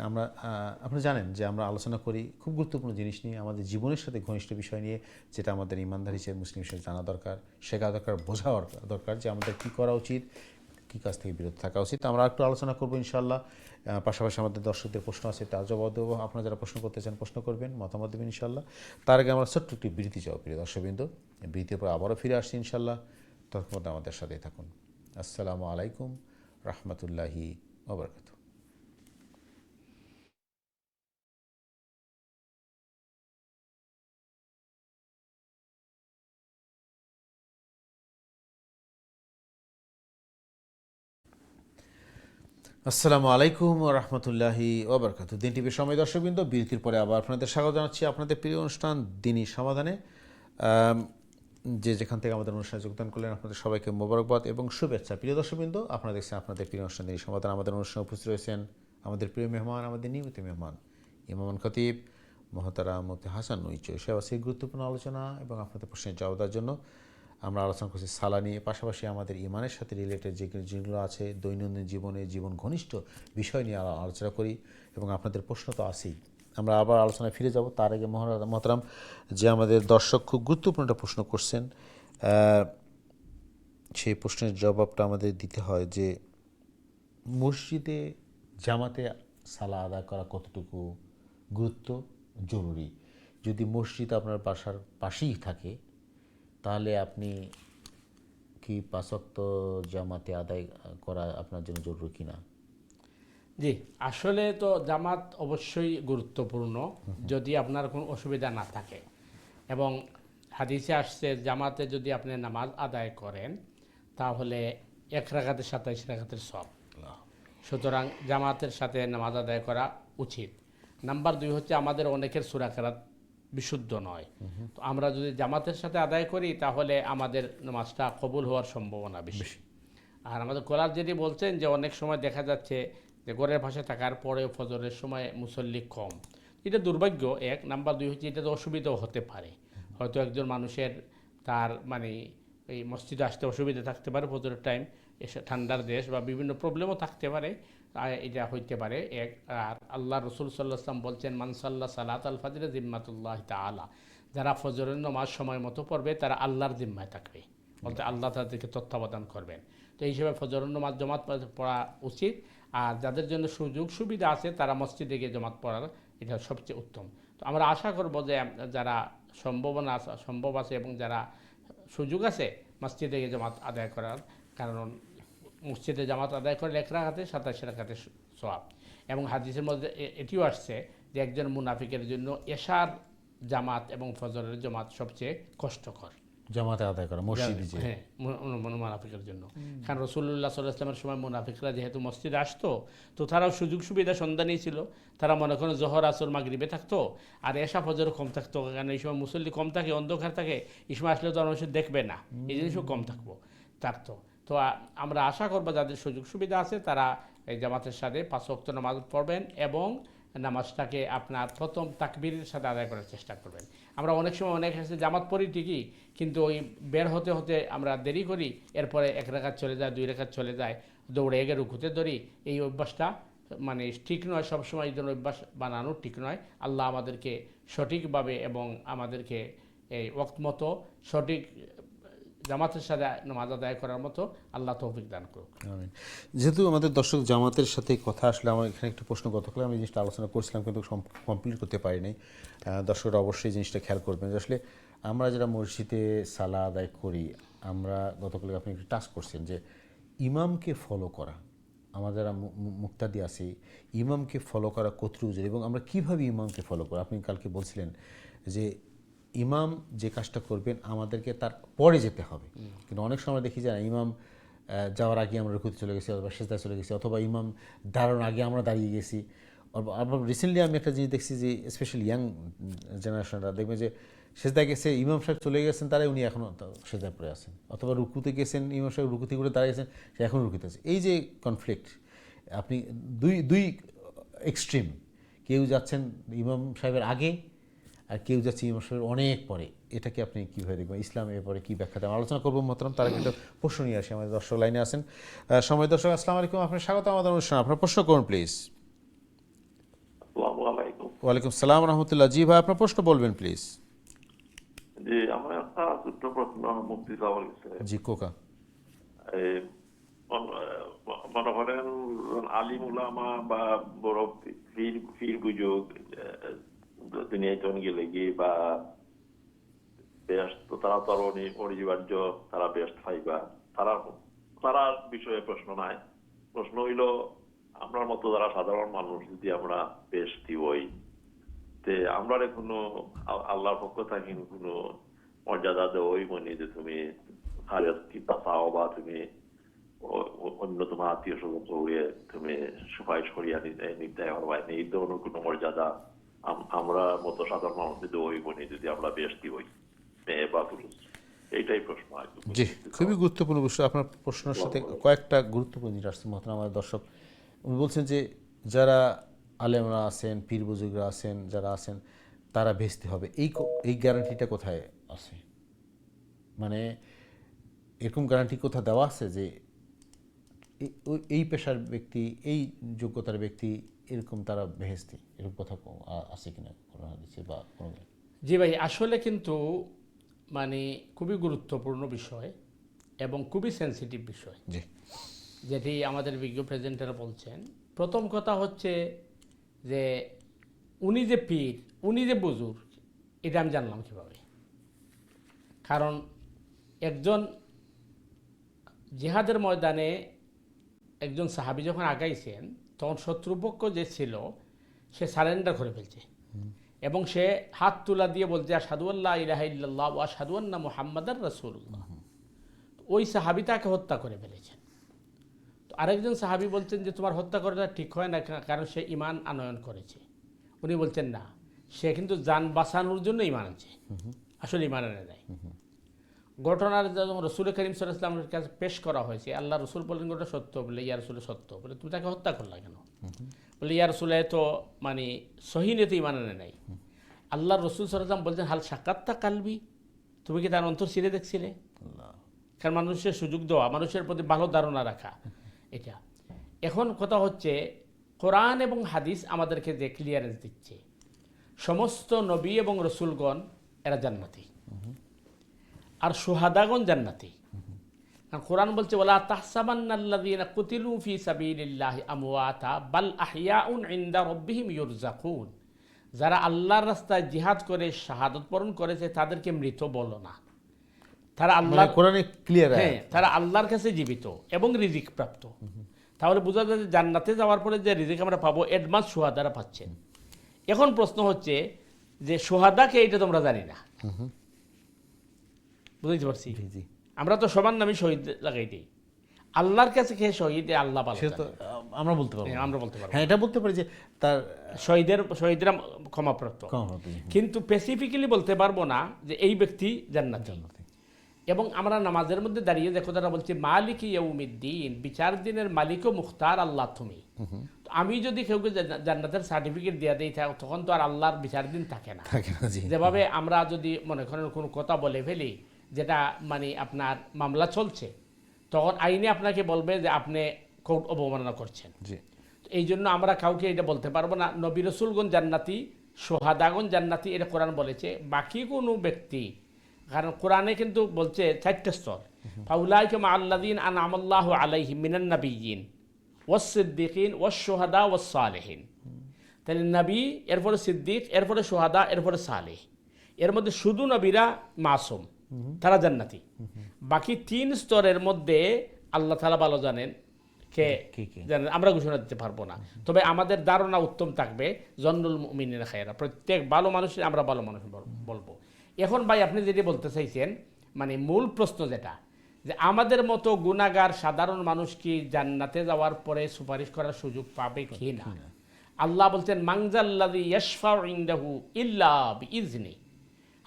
Speaker 3: আপনারা জানেন যে আমরা আলোচনা করি খুব গুরুত্বপূর্ণ জিনিস নিয়ে, আমাদের জীবনের সাথে ঘনিষ্ঠ বিষয় নিয়ে, যেটা আমাদের ইমানদার হিসেবে মুসলিম হিসেবে জানা দরকার, শেখা দরকার, বোঝা দরকার যে আমাদের কী করা উচিত, কী কাজ থেকে বিরত থাকা উচিত। আমরা একটু আলোচনা করবো ইনশাআল্লাহ। পাশাপাশি আমাদের দর্শকদের প্রশ্ন আছে, তার জবাব দেবো। আপনারা যারা প্রশ্ন করতে চান প্রশ্ন করবেন, মতামত দেবেন ইনশাআল্লাহ। তার আগে আমরা ছোট্ট একটি বিরতি যাবো প্রিয় দর্শকবৃন্দ। বিরতির পর আবারও ফিরে আসছি ইনশাআল্লাহ। তখন আমাদের সাথেই থাকুন। আসসালামু আলাইকুম রহমতুল্লাহি ওয়া বারাকাতুহু। আসসালামু আলাইকুম রহমতুল্লাহি ওয়া বারাকাতুহু। দিন টিভির সময় দর্শকবৃন্দ, বিরতির পরে আবার আপনাদের স্বাগত জানাচ্ছি আপনাদের প্রিয় অনুষ্ঠান দিনী সমাধানে। যে যেখান থেকে আমাদের অনুষ্ঠানে যোগদান করলেন আপনাদের সবাইকে মোবারকবাদ এবং শুভেচ্ছা। প্রিয় দর্শকবৃন্দ, আপনারা দেখছেন আপনাদের প্রিয় অনুষ্ঠান দিনী সমাধান। আমাদের অনুষ্ঠানে উপস্থিত রয়েছেন আমাদের প্রিয় মেহমান, আমাদের নিয়মিত মেহমান ইমাম খতিব মহতারাম মুফতি হাসান নুই চৌধুরী। সেই গুরুত্বপূর্ণ আলোচনা এবং আপনাদের প্রশ্নের জবাব দেওয়ার জন্য আমরা আলোচনা করছি সালা নিয়ে। পাশাপাশি আমাদের ইমানের সাথে রিলেটেড যেগুলো আছে, দৈনন্দিন জীবনে জীবন ঘনিষ্ঠ বিষয় নিয়ে আলোচনা করি এবং আপনাদের প্রশ্ন তো আছেই। আমরা আবার আলোচনায় ফিরে যাব। তার আগে মহতারাম যে আমাদের দর্শক খুব গুরুত্বপূর্ণ একটা প্রশ্ন করছেন, সেই প্রশ্নের জবাবটা আমাদের দিতে হয় যে মসজিদে জামাতে সালা আদায় করা কতটুকু গুরুত্ব জরুরি। যদি মসজিদ আপনার বাসার পাশেই থাকে তাহলে আপনি কি 5 ওয়াক্ত জামাতে আদায় করা আপনার জন্য জরুরি কিনা?
Speaker 2: জি, আসলে তো জামাত অবশ্যই গুরুত্বপূর্ণ যদি আপনার কোনো অসুবিধা না থাকে। এবং হাদিসে আসছে জামাতে যদি আপনি নামাজ আদায় করেন তাহলে 1 রাকাতে 27 রাকাতের সওয়াব। সুতরাং জামাতের সাথে নামাজ আদায় করা উচিত। নাম্বার 2 হচ্ছে আমাদের অনেকের সূরা কেরাত বিশুদ্ধ নয়, তো আমরা যদি জামাতের সাথে আদায় করি তাহলে আমাদের নামাজটা কবুল হওয়ার সম্ভাবনা বেশি। আর আমাদের কোরআন যেটি বলছেন যে অনেক সময় দেখা যাচ্ছে যে ঘরের পাশে থাকার পরেও ফজরের সময় মুসল্লি কম, এটা দুর্ভাগ্য এক। নাম্বার 2 হচ্ছে এটা তো অসুবিধাও হতে পারে, হয়তো একজন মানুষের তার মানে এই মসজিদে আসতে অসুবিধা থাকতে পারে ফজরের টাইম, এসে ঠান্ডার দেশ বা বিভিন্ন প্রবলেমও থাকতে পারে, এটা হইতে পারে এক। আর আল্লাহ রসুল সাল্লাহ আসলাম বলছেন মানসাল্লাহ সালাত আল ফাজরে জিম্মাতুল্লাহ তাআলা, যারা ফজরের নামাজ সময় মতো পড়বে তারা আল্লাহর জিম্মায় থাকবে, বলতে আল্লাহ তাদেরকে তত্ত্বাবধান করবেন। তো এই হিসেবে ফজরের নামাজ জামাত পড়া উচিত। আর যাদের জন্য সুযোগ সুবিধা আছে তারা মসজিদে গিয়ে জামাত পড়ার এটা সবচেয়ে উত্তম। তো আমরা আশা করব যে যারা সম্ভব আছে এবং যারা সুযোগ আছে মসজিদে গিয়ে জামাত আদায় করার, কারণ মসজিদে জামাত আদায় করলে 1 রাকাতে 27 রাকাতের সওয়াব। এবং হাদিসের মধ্যে এটিও আসছে যে একজন মুনাফিকের জন্য এশার জামাত এবং ফজরের জামাত সবচেয়ে কষ্টকর
Speaker 3: জামাতে আদায় করা মসজিদে যে।
Speaker 2: হ্যাঁ, মুনাফিকের জন্য। কারণ রাসূলুল্লাহ সাল্লাল্লাহু আলাইহি ওয়াসাল্লামের সময় মুনাফিকরা যেহেতু মসজিদে আসতো, তো তারাও সুযোগ সুবিধা সন্ধানী ছিল, তারা মনে করেন জোহর আসর মাগরিবে থাকতো আর এশা ফজর কম থাকতো, কারণ এই সময় মুসল্লি কম থাকে, অন্ধকার থাকে, এই সময় আসলে তো মানুষ দেখবে না, এই জিনিসও কম থাকতো। তো আমরা আশা করবো যাদের সুযোগ সুবিধা আছে তারা এই জামাতের সাথে 5 ওয়াক্ত নামাজ পড়বেন এবং নামাজটাকে আপনার প্রথম তাকবীরের সাথে আদায় করার চেষ্টা করবেন। আমরা অনেক সময় অনেক ক্ষেত্রে জামাত পড়ি ঠিকই, কিন্তু ওই বের হতে হতে আমরা দেরি করি, এরপরে 1 রাকাত চলে যায়, 2 রাকাত চলে যায়, দৌড়ে এগে রুকুতে ধরি। এই অভ্যাসটা মানে ঠিক নয়, সবসময় এই ধরনের অভ্যাস বানানো ঠিক নয়। আল্লাহ আমাদেরকে সঠিকভাবে এবং আমাদেরকে এই ওয়াক্ত মতো সঠিক জামাতের সাথে নামাজ আদায় করার মতো আল্লাহ তৌফিক দান করুক।
Speaker 3: আমিন। যেহেতু আমাদের দর্শক জামাতের সাথে কথা আসলে আমার এখানে একটা প্রশ্ন গতকাল আমি জিনিসটা আলোচনা করছিলাম কিন্তু কমপ্লিট করতে পারি নাই। দর্শকরা অবশ্যই জিনিসটা খেয়াল করবেন যে আসলে আমরা যারা মসজিদে সালা আদায় করি, আমরা গতকাল আপনি একটু টাচ করছেন যে ইমামকে ফলো করা, আমরা যারা মুক্তাদি আছি ইমামকে ফলো করা কতটুকু জরুরি এবং আমরা কীভাবে ইমামকে ফলো করা। আপনি কালকে বলছিলেন যে ইমাম যে কাজটা করবেন আমাদেরকে তার পরে যেতে হবে, কিন্তু অনেক সময় দেখি যে ইমাম যাওয়ার আগে আমরা রুকুতে চলে গেছি অথবা সেজদায় চলে গেছি, অথবা ইমাম দাঁড়ানোর আগে আমরা দাঁড়িয়ে গেছি। আবার রিসেন্টলি আমি একটা জিনিস দেখছি যে স্পেশালি ইয়াং জেনারেশনরা দেখবেন যে সেজদায় গেছে, ইমাম সাহেব চলে গেছেন তারাই উনি এখনও সেজদায় পড়ে আছেন, অথবা রুকুতে গেছেন ইমাম সাহেব রুকুতে করে দাঁড়িয়ে গেছেন, সে এখনও রুকুতে আছে। এই যে কনফ্লিক্ট, আপনি দুই এক্সট্রিম, কেউ যাচ্ছেন ইমাম সাহেবের আগে আর কেউ যাচ্ছে ইমাম সাহেবের অনেক পরে, এটাকে আপনি কীভাবে দেখবেন, ইসলাম এরপরে কী ব্যাখ্যা দেন আলোচনা করবো মতরম। তারা কিন্তু প্রশ্ন নিয়ে আসে, আমাদের দর্শক লাইনে আছেন। সময় দর্শক আসসালামু আলাইকুম, আপনার স্বাগত আমাদের অনুষ্ঠান, আপনার প্রশ্ন করুন প্লিজ। ওয়ালাইকুম সালাম রহমতুল্লাহ। জি ভাই, আপনার প্রশ্ন বলবেন প্লিজ।
Speaker 7: জি, আমার একটা ছোট্ট প্রশ্ন মুফতি সাহেবের কাছে।
Speaker 3: জি কোকা।
Speaker 7: মনে করেন আলিম উলামা বা বড় পীর বুজুগ দুনিয়ায় জন গেলে গিয়ে বা ব্যস্ত, তারা তো অনিবার্য, তারা ব্যস্ত পাইবা, তারা বিষয়ে প্রশ্ন নাই। প্রশ্ন হইল আমরার মতো যারা সাধারণ মানুষ যদি আমরা ব্যস্ত হই, আমরা কোনো আল্লাহর পক্ষ থেকে কোনো মর্যাদা দেওয়াই মনে যে তুমি কিতা চাও বা তুমি অন্য তোমার আত্মীয় স্বজন হয়ে তুমি সুপারিশ করিয়া নিতে পারবা, এই ধরনের কোনো মর্যাদা আমরা মতো সাধারণ মানুষদের দেওয়াই মনে যদি আমরা ব্যস্তি হই, মেয়ে বা পুরুষ। এইটাই প্রশ্ন।
Speaker 3: জি, খুবই গুরুত্বপূর্ণ বিষয়। আপনার প্রশ্নের সাথে কয়েকটা গুরুত্বপূর্ণ জিনিস আসছে মহতরম আমাদের দর্শক। উনি বলছেন যে যারা আলেমরা আছেন, পীর বুজুর্গরা আছেন, যারা আছেন তারা ভেস্তে হবে, এই গ্যারান্টিটা কোথায় আছে? মানে এরকম গ্যারান্টি কোথায় দেওয়া আছে যে এই পেশার ব্যক্তি, এই যোগ্যতার ব্যক্তি এরকম তারা বেহেস্তি, এরকম কথা আছে কিনা কোনো হাদিসে বা কোনো?
Speaker 2: জি ভাই, আসলে কিন্তু মানে খুবই গুরুত্বপূর্ণ বিষয় এবং খুবই সেন্সিটিভ বিষয়,
Speaker 3: জি,
Speaker 2: যেটি আমাদের বিজ্ঞ প্রেজেন্টার বলছেন। প্রথম কথা হচ্ছে যে উনি যে পীর, উনি যে বুজুর্গ, এটা আমি জানলাম কীভাবে? কারণ একজন জিহাদের ময়দানে একজন সাহাবী যখন আগাইছেন তখন শত্রুপক্ষ যে ছিল সে সারেন্ডার করে ফেলছে, এবং সে হাত তুলা দিয়ে বলছে আশহাদু আল্লা ইলাহা ইল্লাল্লাহ ওয়া আশহাদু আন্না মুহাম্মাদার রাসূলুল্লাহ, ওই সাহাবী তাকে হত্যা করে ফেলেছেন। তো আরেকজন সাহাবী বলছেন যে তোমার হত্যা করাটা ঠিক হয় না, কারণ সে ঈমান আনয়ন করেছে। উনি বলছেন না, সে কিন্তু জান বাঁচানোর জন্য ঈমান আনছে, আসলে ঈমান আনে নাই। ঘটনার যখন রসুল করিম সাল্লাল্লাহু আলাইহি ওয়াসাল্লামের কাছে পেশ করা হয়েছে, আল্লাহ রসুল বললেন ওটা সত্য, বলে ইয়া রসুল সত্য, বলে তুমি তাকে হত্যা করলা কেন? বলে ইয়া রসুল তো মানে সহিনেতে ঈমান আনে নাই। আল্লাহ রসুল সাল্লাল্লাহু আলাইহি ওয়াসাল্লাম বলছেন হাল সাক্ষাৎতা কালবি, তুমি কি তার অন্তর ছিঁড়ে দেখছিলে? কারণ মানুষের সুযোগ দেওয়া, মানুষের প্রতি ভালো ধারণা রাখা, এটা। এখন কথা হচ্ছে কোরআন এবং হাদিস আমাদেরকে যে ক্লিয়ারেন্স দিচ্ছে সমস্ত নবী এবং রসুলগণ এরা জান্নাতি, আর শুহাদাগণ জান্নাতি। কারণ কোরআন বলছে ওয়ালা তাহসাবান্নাল্লাযীনা কুতিলু ফী সাবিলিল্লাহি আমওয়াতা বাল আহইয়াউন ইনদা রাব্বিহিম ইউরযাকুন, যারা আল্লাহর রাস্তায় জিহাদ করে শাহাদাত বরণ করেছে তাদেরকে মৃত বলো না, তারা আল্লাহ
Speaker 3: কোরআনে ক্লিয়ার,
Speaker 2: হ্যাঁ, তারা আল্লাহর কাছে জীবিত এবং রিজিক প্রাপ্ত। তাহলে বোঝা যায় যে জান্নাতে যাওয়ার পরে যে রিজিক আমরা পাবো অ্যাডভান্স শুহাদারা পাচ্ছেন। এখন প্রশ্ন হচ্ছে যে শুহাদাকে এইটা তোমরা জানি না, বুঝতে পারছি? আমরা তো সবার নামে শহীদ লাগাই দিই, আল্লাহর কাছে খেয়ে শহীদ আল্লাহ ভালো
Speaker 3: সে তো আমরা বলতে পারবো,
Speaker 2: আমরা বলতে পারবো,
Speaker 3: হ্যাঁ এটা বলতে পারি যে তার
Speaker 2: শহীদরা ক্ষমাপ্রাপ্ত, কিন্তু স্পেসিফিক্যালি বলতে পারবো না যে এই ব্যক্তি জান্নাতি। এবং আমরা নামাজের মধ্যে দাঁড়িয়ে দেখো তারা বলছে মালিক ইয়াউমিদ্দিন, বিচার দিনের মালিক ও মুখতার আল্লাহ তুমি। তো আমি যদি কেউকে জান্নাতের সার্টিফিকেট দিয়ে দিই তখন তো আর আল্লাহর বিচার দিন থাকে না। যেভাবে আমরা যদি মনে করেন কোনো কথা বলে ফেলি যেটা মানে আপনার মামলা চলছে, তখন আইনে আপনাকে বলবে যে আপনি কোর্ট অবমাননা করছেন। এই জন্য আমরা কাউকে এটা বলতে পারবো না নবী রাসূলগণ জান্নাতি, শুহাদাগণ জান্নাতি, এটা কোরআন বলেছে। বাকি কোনো ব্যক্তি, কারণ কোরআনে কিন্তু বলছে 4টা স্তর, ফাউলাইকা মাআল্লাযীনা আনআমাল্লাহু আলাইহিম মিনান নাবিয়্যিন ওয়াস সিদ্দীকিন ওয়াস শুহাদা ওয়াস সালিহিন। তাহলে নবী, এরপরে সিদ্দিক, এরপরে শুহাদা, এরপরে সালেহ। এর মধ্যে শুধু নবীরা মাসুম, তারা জান্নাতি। বাকি 3 স্তরের মধ্যে আল্লাহ তাআলা ভালো জানেন কে জানেন, আমরা ঘোষণা দিতে পারবো না। তবে আমাদের ধারণা উত্তম থাকবে জন্নুল মুমিনিনা খায়রা, প্রত্যেক ভালো মানুষের আমরা ভালো মানুষ বলবো। এখন ভাই আপনি যেটি বলতে চাইছেন, মানে মূল প্রশ্ন যেটা, যে আমাদের মতো গুনাহগার সাধারণ মানুষ কি জান্নাতে যাওয়ার পরে সুপারিশ করার সুযোগ পাবে কি না? আল্লাহ বলছেন মানজাল্লাযী ইয়াশফাউ ইনদাহু ইল্লা বিইজনি,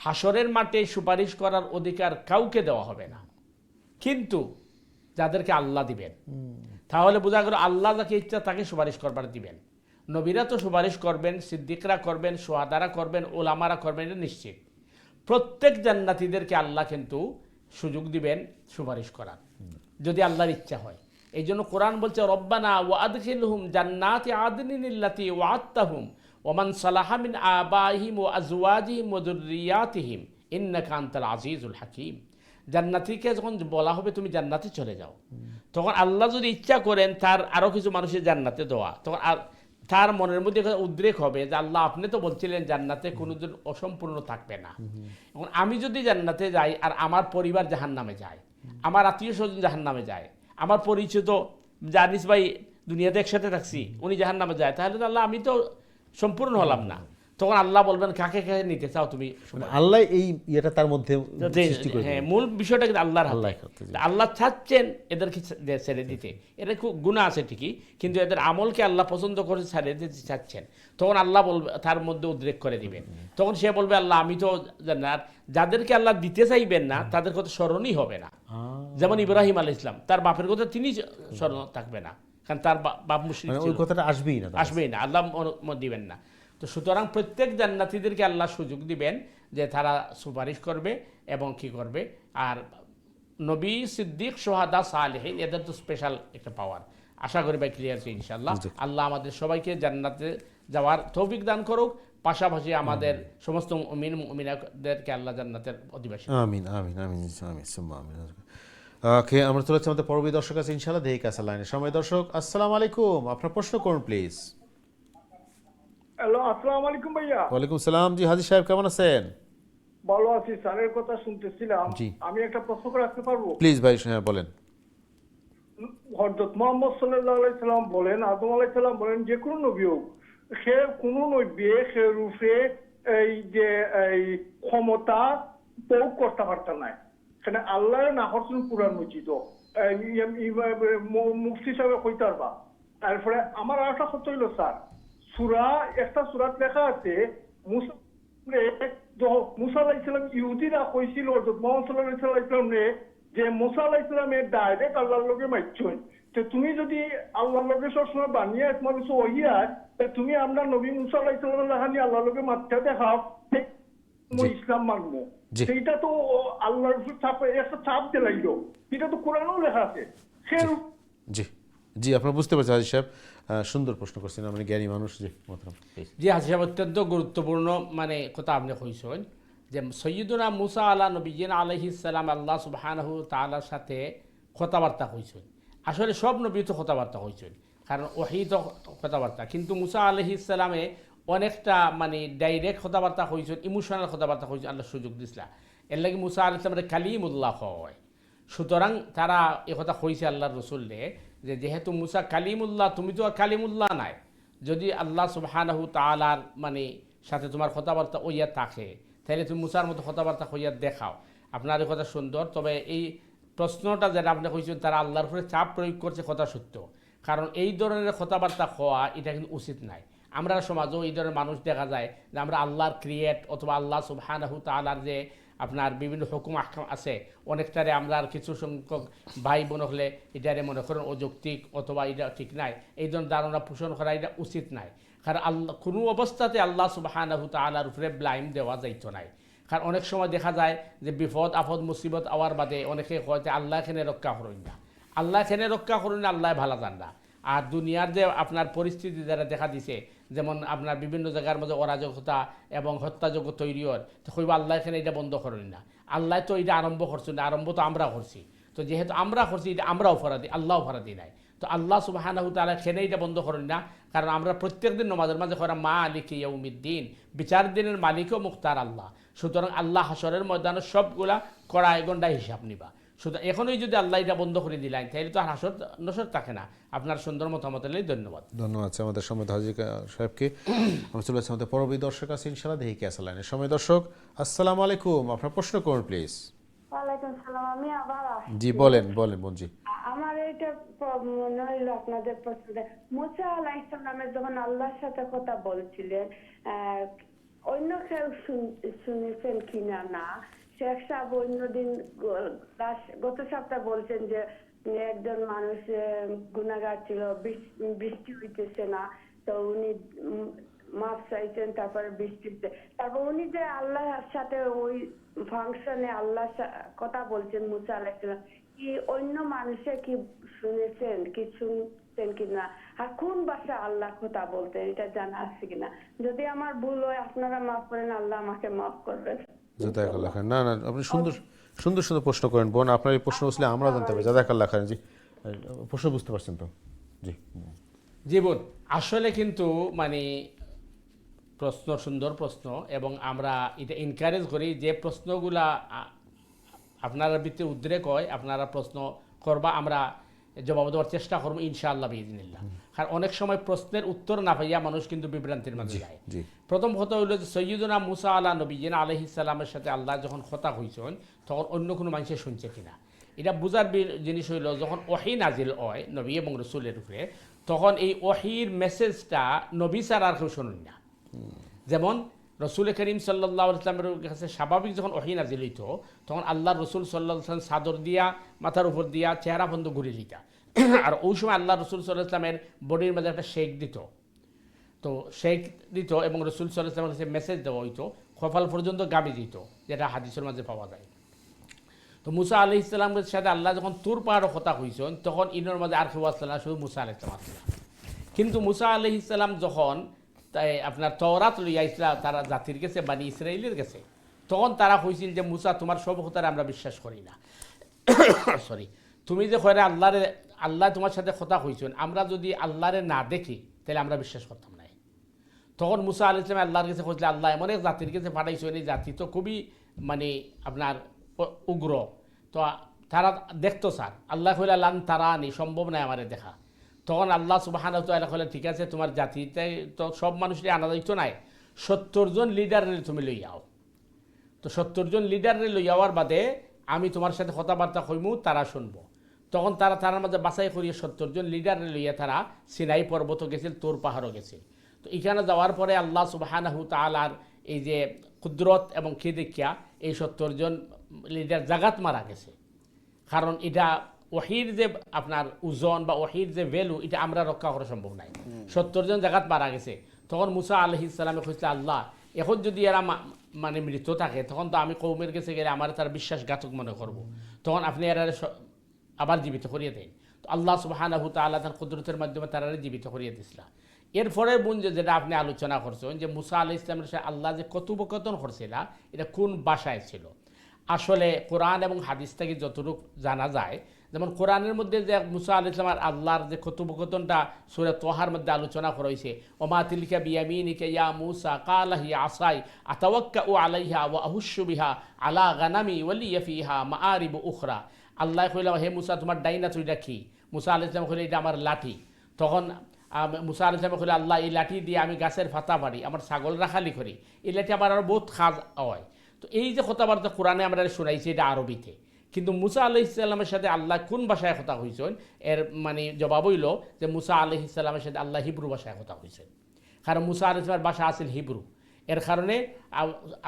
Speaker 2: হাসরের মাঠে সুপারিশ করার অধিকার কাউকে দেওয়া হবে না, কিন্তু যাদেরকে আল্লাহ দিবেন। তাহলে বোঝা গেল আল্লাহ যাকে ইচ্ছা তাকে সুপারিশ করবার দিবেন। নবীরা তো সুপারিশ করবেন, সিদ্দিকরা করবেন, শুহাদারা করবেন, ওলামারা করবেন, এটা নিশ্চিত। প্রত্যেক জান্নাতীদেরকে আল্লাহ কিন্তু সুযোগ দিবেন সুপারিশ করার, যদি আল্লাহর ইচ্ছা হয়। এই জন্য কোরআন বলছে রব্বানা ওয়া আদখিলহুম জান্নাতি আদনিন আল্লাতী ওয়া'আদতাহুম ওয়া মান সালাহা মিন আবাইহিম ওয়া আজওয়াজিহিম ওয়া যুররিয়াতিহিম ইন্নাকা আনতাল আজিজুল হাকীম। জান্নাতীকে যখন বলা হবে তুমি জান্নাতে চলে যাও, তখন আল্লাহ যদি ইচ্ছা করেন তার আরো কিছু মানুষের জান্নাতে দেওয়া, তখন তার মনের মধ্যে উদ্রেক হবে যে আল্লাহ আপনি তো বলছিলেন জান্নাতে কোনোদিন অসম্পূর্ণ থাকবে না। এখন আমি যদি জান্নাতে যাই আর আমার পরিবার জাহান্নামে যায়, আমার আত্মীয় স্বজন জাহান্নামে যায়, আমার পরিচিত জানিস ভাই দুনিয়াতে একসাথে থাকছি উনি জাহান্নামে যায়, তাহলে তো আল্লাহ আমি তো সম্পূর্ণ হলাম না। তখন আল্লাহ বলবেন কাকে কাকে নিতে চাও তুমি,
Speaker 3: আল্লাহ এই ইয়েটা তার মধ্যে সৃষ্টি করে।
Speaker 2: হ্যাঁ, মূল বিষয়টা কিন্তু আল্লাহর হাতে। আল্লাহ চাচ্ছেন এদেরকে ছেড়ে দিতে, এটা খুব গুনাহ আছে ঠিকই, কিন্তু এদের আমলকে আল্লাহ পছন্দ করে ছেড়ে দিতে চাচ্ছেন। তখন আল্লাহ বলবে, তার মধ্যে উদ্রেক করে দিবেন। তখন সে বলবে আল্লাহ আমি তো জান্নাত, যাদেরকে আল্লাহ দিতে চাইবেন না তাদের কথা স্মরণই হবে না। যেমন ইব্রাহিম আলাইহিস সালাম, তার বাপের কথা তিনি স্মরণ থাকবে না, কারণ তার বাপ মুশরিক ছিল,
Speaker 3: ওই কথাটা আসবেই না,
Speaker 2: আল্লাহ দিবেন না। তো সুতরাং প্রত্যেক জান্নাতীদেরকে আল্লাহ সুযোগ দিবেন যে তারা সুপারিশ করবে এবং কি করবে। আর নবী, সিদ্দিক, শুহাদা, সালেহিন এদের তো স্পেশাল একটা পাওয়ার। আশা করি ভাই ক্লিয়ার আছে ইনশাআল্লাহ। আল্লাহ আমাদের সবাইকে জান্নাতে যাওয়ার তৌফিক দান করুক, পাশাপাশি আমাদের সমস্ত মুমিন মুমিনাদেরকে আল্লাহ জান্নাতের অধিবাসী।
Speaker 3: আমিন আমিন আমিন আমিন সুম্মা আমিন। ওকে, আমরা চলে যাচ্ছি আমাদের পরবর্তী দর্শক আছে ইনশাআল্লাহ, দেখি কাছে লাইনে সময়। দর্শক আসসালামু আলাইকুম, আপনার প্রশ্ন করুন প্লিজ।
Speaker 8: হ্যালো, আসসালামু আলাইকুম ভাইয়া।
Speaker 3: ওয়ালাইকুম সালাম। জি হাজি সাহেব, কেমন আছেন?
Speaker 8: ভালো আছি, স্যারের কথা শুনতেছিলাম। আমি একটা প্রশ্ন করে রাখতে পারবো?
Speaker 3: প্লিজ ভাই, হ্যাঁ বলেন।
Speaker 8: হযরত মুহাম্মদ সাল্লাল্লাহু আলাইহি সাল্লাম বলেন, আদম আলাইহিস সালাম বলেন, যে কোনো নবী হোক, সে কোনো নবী সে রূপে এই যে এই ক্ষমতা প্রয়োগ করতে পারত না। এখানে আল্লাহ না হচ্ছেন পুরান মসজিদ মুফতি সাহেব কইতে পারবা। তারপরে আমার আশা করতে হইলো স্যার, একটা সূরাত লেখা আছে মুসা আলাইহিস সালাম ইহুদিরা কইছিল মোহাম্মদ সাল্লাল্লাহু আলাইহি ওয়াসাল্লাম যে মুসা আলাইহিস সালামে ডাইরেক্ট আল্লাহর লগে মাইছুন, তো তুমি যদি আল্লাহর লগে সবসময় বানিয়ে তোমার কিছু ওহিয়া, তুমি আমরা নবী মুসা আলাইহিস সালামের লাহানি আল্লাহর লগে মাত্রা দেখাও, ইসলাম মানবো। সেইটা তো আল্লাহর চাপ, একটা চাপ দিলাইলো, এটা তো কোরআনেও লেখা আছে।
Speaker 3: জি জি, আপনারা বুঝতে পারছেন হাজী সাহেব, সুন্দর প্রশ্ন করছেন, আপনি জ্ঞানী মানুষ। জি মোহতারাম।
Speaker 2: জি হাজী সাহেব, অত্যন্ত গুরুত্বপূর্ণ মানে কথা আপনি কইছেন যে সৈয়দুনা মুসা আলা নবীন আলাইহিস সালাম আল্লাহ সুবহানাহু তাআলার সাথে কথাবার্তা কইছেন। আসলে সব নবী তো কথাবার্তা কইছেন, কারণ ওহী তো কথাবার্তা, কিন্তু মুসা আলাইহিস সালামে অনেকটা মানে ডাইরেক্ট কথাবার্তা কইছেন, ইমোশনাল কথাবার্তা কইছেন, আল্লাহ সুযোগ দিছিলা। এর লাগি মুসা আলাইহিস সালামের কালিমুল্লাহ হয়। সুতরাং তারা এ কথা কইছে আল্লাহর রসুলরে যে যেহেতু মুসা কালিমুল্লাহ, তুমি তো আর কালিমুল্লাহ নাই, যদি আল্লাহ সুবহানাহু তাআলার মানে সাথে তোমার কথাবার্তা ওইয়া থাকে, তাহলে তুমি মুসার মতো কথাবার্তা হইয়া দেখাও। আপনার এই কথা সুন্দর, তবে এই প্রশ্নটা যেটা আপনি কইছেন তারা আল্লাহর উপরে চাপ প্রয়োগ করছে, কথা সত্য। কারণ এই ধরনের কথাবার্তা হওয়া এটা কিন্তু উচিত নাই। আমরা সমাজেও এই ধরনের মানুষ দেখা যায় যে আমরা আল্লাহর ক্রিয়েট অথবা আল্লাহ সুবহানাহু তাআলার যে আপনার বিভিন্ন হুকুম আহকাম আছে, অনেকটারে আমরা আর কিছু সংখ্যক ভাই বোন হলে এটারে মনে করেন অযৌক্তিক অথবা এটা ঠিক নাই, এই ধরনের ধারণা পোষণ করা এটা উচিত নাই। কারণ আল্লাহ কোনো অবস্থাতে আল্লাহ সুবহানাহু তাআলার উপরে ব্লাইম দেওয়া যাইত নাই। কারণ অনেক সময় দেখা যায় যে বিপদ আপদ মুসিবত আওয়ার বাদে অনেকে হয়তো আল্লাহ এখানে রক্ষা করুন না, আল্লাহ এখানে রক্ষা করুন না, আল্লাহ ভালো জান না। আর দুনিয়ার যে আপনার পরিস্থিতি যারা দেখা দিছে, যেমন আপনার বিভিন্ন জায়গার মধ্যে অরাজকতা এবং হত্যাযোগ্য তৈরি হয়, তো কইবা আল্লাহ এখানে এটা বন্ধ করেন না, আল্লাহ তো এটা আরম্ভ করছেন না, আরম্ভ তো আমরা করছি, তো যেহেতু আমরা করছি এটা আমরা অপরাধী, আল্লাহ অপরাধী নাই, তো আল্লাহ সুবহানাহু তাআলা এখানে এটা বন্ধ করেন না। কারণ আমরা প্রত্যেক দিন নামাজের মাঝে করা মালিক ইয়াউমিদ্দিন, বিচার দিনের মালিকও মুখতার আল্লাহ। সুতরাং আল্লাহ হাসরের ময়দানে সবগুলা কড়াই গন্ডা হিসাব নিবা। সুতরাং এখনই যদি আল্লাহ এটা বন্ধ করে দিলেন, তাহলে তো হাসর নসর থাকে না। আপনার সুন্দর মতামত এলেই ধন্যবাদ।
Speaker 3: ধন্যবাদ আমাদের সময় হাজী সাহেবকে। আমরা চলে যাচ্ছি আমাদের পরবর্তী দর্শক আছে ইনশাআল্লাহ, দেখি কে আছে লাইনে। সময় দর্শক, আসসালামু আলাইকুম, আপনার প্রশ্ন করুন প্লিজ।
Speaker 4: ওয়ালাইকুম সালাম। আমি আবার
Speaker 3: জি বলেন বলেন বোন। জি
Speaker 4: আমার এটা মনে হইলো আপনাদের প্রশ্নে, মুসা আলাইহিস সালামের যখন আল্লাহর সাথে কথা বলছিলেন, অন্য কেউ শুনেছেন কিনা না, শেখ সাহেব অন্যদিন গত সপ্তাহে বলছেন যে একজন মানুষ গুনাহগার ছিল, বৃষ্টি হইতেছে না, তো উনি মাফ চাইছেন, তারপরে বৃষ্টি, তারপর উনি যে আল্লাহর সাথে ওই ফাংশনে আল্লাহর কথা বলছেন মুসা আলাইহিস সালাম, কি অন্য মানুষে কি শুনেছেন, কি শুনছেন কিনা, আর কোন ভাষা আল্লাহ কথা বলতেন এটা জানা আছে কিনা? যদি আমার ভুল হয় আপনারা মাফ করেন, আল্লাহ আমাকে মাফ করবেন।
Speaker 3: জাযাকাল্লাহ খাইর। না না, আপনি সুন্দর সুন্দর সুন্দর প্রশ্ন করেন বোন, আপনার এই প্রশ্ন আসলে আমরা জানতে পারি। জাযাকাল্লাহ খাইর। জি প্রশ্ন বুঝতে পারছেন তো? জি
Speaker 2: জি বোন, আসলে কিন্তু মানে প্রশ্ন সুন্দর প্রশ্ন, এবং আমরা এটা এনকারেজ করি যে প্রশ্নগুলা আপনারা ভিতরে উদ্রেক হয় আপনারা প্রশ্ন করবা, আমরা জবাব দেওয়ার চেষ্টা করবো ইনশাআল্লাহ বিইজনিল্লাহ। কারণ অনেক সময় প্রশ্নের উত্তর না পাইয়া মানুষ কিন্তু বিভ্রান্তির মাঝে যায়। প্রথম কথা হইল যে সৈয়দনা মুসা আলা নবীন আলাইহিস সালামের সাথে আল্লাহ যখন কথা হইছেন, তখন অন্য কোনো মানুষে শুনছে কিনা এটা বুঝার জিনিস হইল, যখন ওহী নাজিল হয় নবী এবং রসুলের উপরে, তখন এই ওহীর মেসেজটা নবী ছাড়া আর কেউ শুনুন না। যেমন রসুল করিম সাল্লাল্লাহু আলাইহি ওয়াসাল্লামের কাছে স্বাভাবিক যখন ওহী নাজিল হইতো, তখন আল্লাহ রসুল সাল্লাল্লাহু আলাইহি ওয়াসাল্লাম চাদর দিয়া মাথার উপর দিয়া চেহারা বন্ধ ঘুরে দিতা, আর ওই সময় আল্লাহ রসুল সাল্লাল্লাহু আলাইহি ওয়াসাল্লামের বডির মধ্যে একটা শেক দিত, তো শেক দিত এবং রসুল সাল্লাল্লাহু আলাইহি ওয়াসাল্লামের কাছে মেসেজ দেওয়া হইতো, কপাল পর্যন্ত গাবি দিত, যেটা হাদিসের মাঝে পাওয়া যায়। তো মুসা আলাইহিস সালামের সাথে আল্লাহ যখন তুর পাহাড়ের কথা কইছেন, তখন ইনোর মাঝে আর কেউ আসলে না, শুধু মুসা আলাইহিস সালাম আসলে। কিন্তু মুসা আলাইহিস সালাম যখন তাই আপনার তওরাত লইয়া ইসলাম তারা জাতির গেছে, বানি ইসরাইলের গেছে, তখন তারা কইছিল যে মুসা তোমার সব কথারে আমরা বিশ্বাস করি না, সরি তুমি যে কইরা আল্লাহ তোমার সাথে কথা কইছেন, আমরা যদি আল্লাহরে না দেখি তাহলে আমরা বিশ্বাস করতাম না। তখন মুসা আলাইহিস সালাম আল্লাহর কাছে কইছিল, আল্লাহ এমন এক জাতির কাছে পাঠাইছেন, এই জাতি তো খুবই মানে আপনার উগ্র, তো তারা দেখতো স্যার, আল্লাহ কইলা লান তারানি, সম্ভব নয় আমারে দেখা। তখন আল্লাহ সুবহানাহু ওয়া তাআলা কইলেন ঠিক আছে, তোমার জাতিতে তো সব মানুষই আনা যাইতো নাই, 70 জন লিডারের তুমি লই যাও। তো 70 জন লিডারের লই যাওয়ার বাদে আমি তোমার সাথে কথাবার্তা কইমু, তারা শুনবো। তখন তারার মাঝে বাছাই করিয়ে 70 জন লিডারের লইয়া তারা সিনাই পর্বত গেছিল, তোর পাহাড়ও গেছিল। তো এখানে যাওয়ার পরে আল্লাহ সুবহানাহু তাআলার এই যে কুদরত এবং কি দেখিয়া এই 70 জন লিডার জাগাত মারা গেছে। কারণ এটা ওহির যে আপনার ওজন বা ওহির যে ভ্যালু, এটা আমরা রক্ষা করা সম্ভব নাই। 70 জন জাগাত মারা গেছে। তখন মুসা আলাইহিস সালামে কইছিল, আল্লাহ এখন যদি এরা মানে মৃত থাকে, তখন তো আমি কৌমের কাছে গেলে আমার তার বিশ্বাসঘাতক মনে করব। তখন আপনি এরা আবার জীবিত করিয়ে দেন। তো আল্লাহ সুবহানাহু তাআলা তার কুদরতের মাধ্যমে তারা জীবিত করিয়ে দিছিল। এরপরে বোন যেটা আপনি আলোচনা করছেন যে মুসা আলাইহিস সালামের সাথে আল্লাহ যে কথোপকথন করছিল, এটা কোন ভাষায় ছিল? আসলে কোরআন এবং হাদিস থেকে যতটুকু জানা যায়, যেমন কোরআনের মধ্যে যে মুসা আলাইহিস সালাম আর আল্লাহর যে কথোপকথনটা সূরা তোহার মধ্যে আলোচনা করা হয়েছে, ওমা তিলকা বিয়ামিনিকা ইয়া মুসা কালা হিয়া আসাই আতাওয়াক্কাউ আলাইহা ওয়া আহুশু বিহা আলা গানামি ওয়ালিয়া ফিহা মাআরিবু উখরা। আল্লাহ কইলা, হে মুসা তোমার ডাইনা তুই রাখি। মুসা আলাইহিস সালাম কইলা, এটা আমার লাঠি। তখন মুসা আলাইহিস সালাম কইলা, আল্লাহ এই লাঠি দিয়ে আমি গাছের পাতা পারি, আমার ছাগল রাখালি করি, এই লাঠি আমার আরো বহুত কাজ হয়। তো এই যে কথাবার্তা কোরআনে আমরা শুনাইছি, এটা আরবিতে। কিন্তু মুসা আলাইহিস সালামের সাথে আল্লাহ কোন ভাষায় কথা হয়েছেন, এর মানে জবাব হইল যে মুসা আলাইহিস সালামের সাথে আল্লাহ হিব্রু ভাষায় কথা হয়েছেন। কারণ মুসা আলাইহিস সালামের ভাষা আছিল হিব্রু। এর কারণে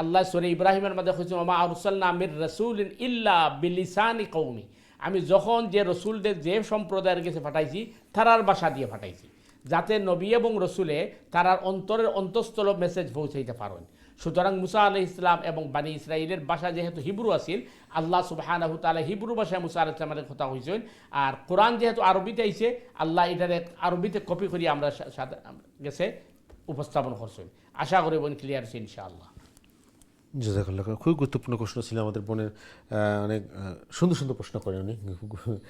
Speaker 2: আল্লাহ সূরা ইব্রাহিমের মধ্যে কইছেন, ওমা আরসালনা মির রাসূলিন ইল্লা বিলিসানি কওমি। আমি যখন যে রসুলদের যে সম্প্রদায়ের কাছে পাঠাইছি, তারার ভাষা দিয়ে পাঠাইছি, যাতে নবী এবং রসুলে তারার অন্তরের অন্তঃস্থল মেসেজ পৌঁছাইতে পারেন। সুতরাং মুসা আলাইহিস সালাম এবং বানি ইসরাইলের ভাষা যেহেতু হিব্রু আছিল, আল্লাহ সুবহানাহু তাআলা হিব্রু ভাষায় মুসা আলাইহিস সালামের কথা হয়েছেন। আর কোরআন যেহেতু আরবিতে আইছে, আল্লাহ এটারে আরবিতে কপি করি আমরা গেছে উপস্থাপন করছেন। আশা করি বোন ক্লিয়ার হচ্ছে ইনশাআল্লাহ।
Speaker 3: জাযাকাল্লাহ। খুবই গুরুত্বপূর্ণ প্রশ্ন ছিল আমাদের বোনের, অনেক সুন্দর সুন্দর প্রশ্ন করেন উনি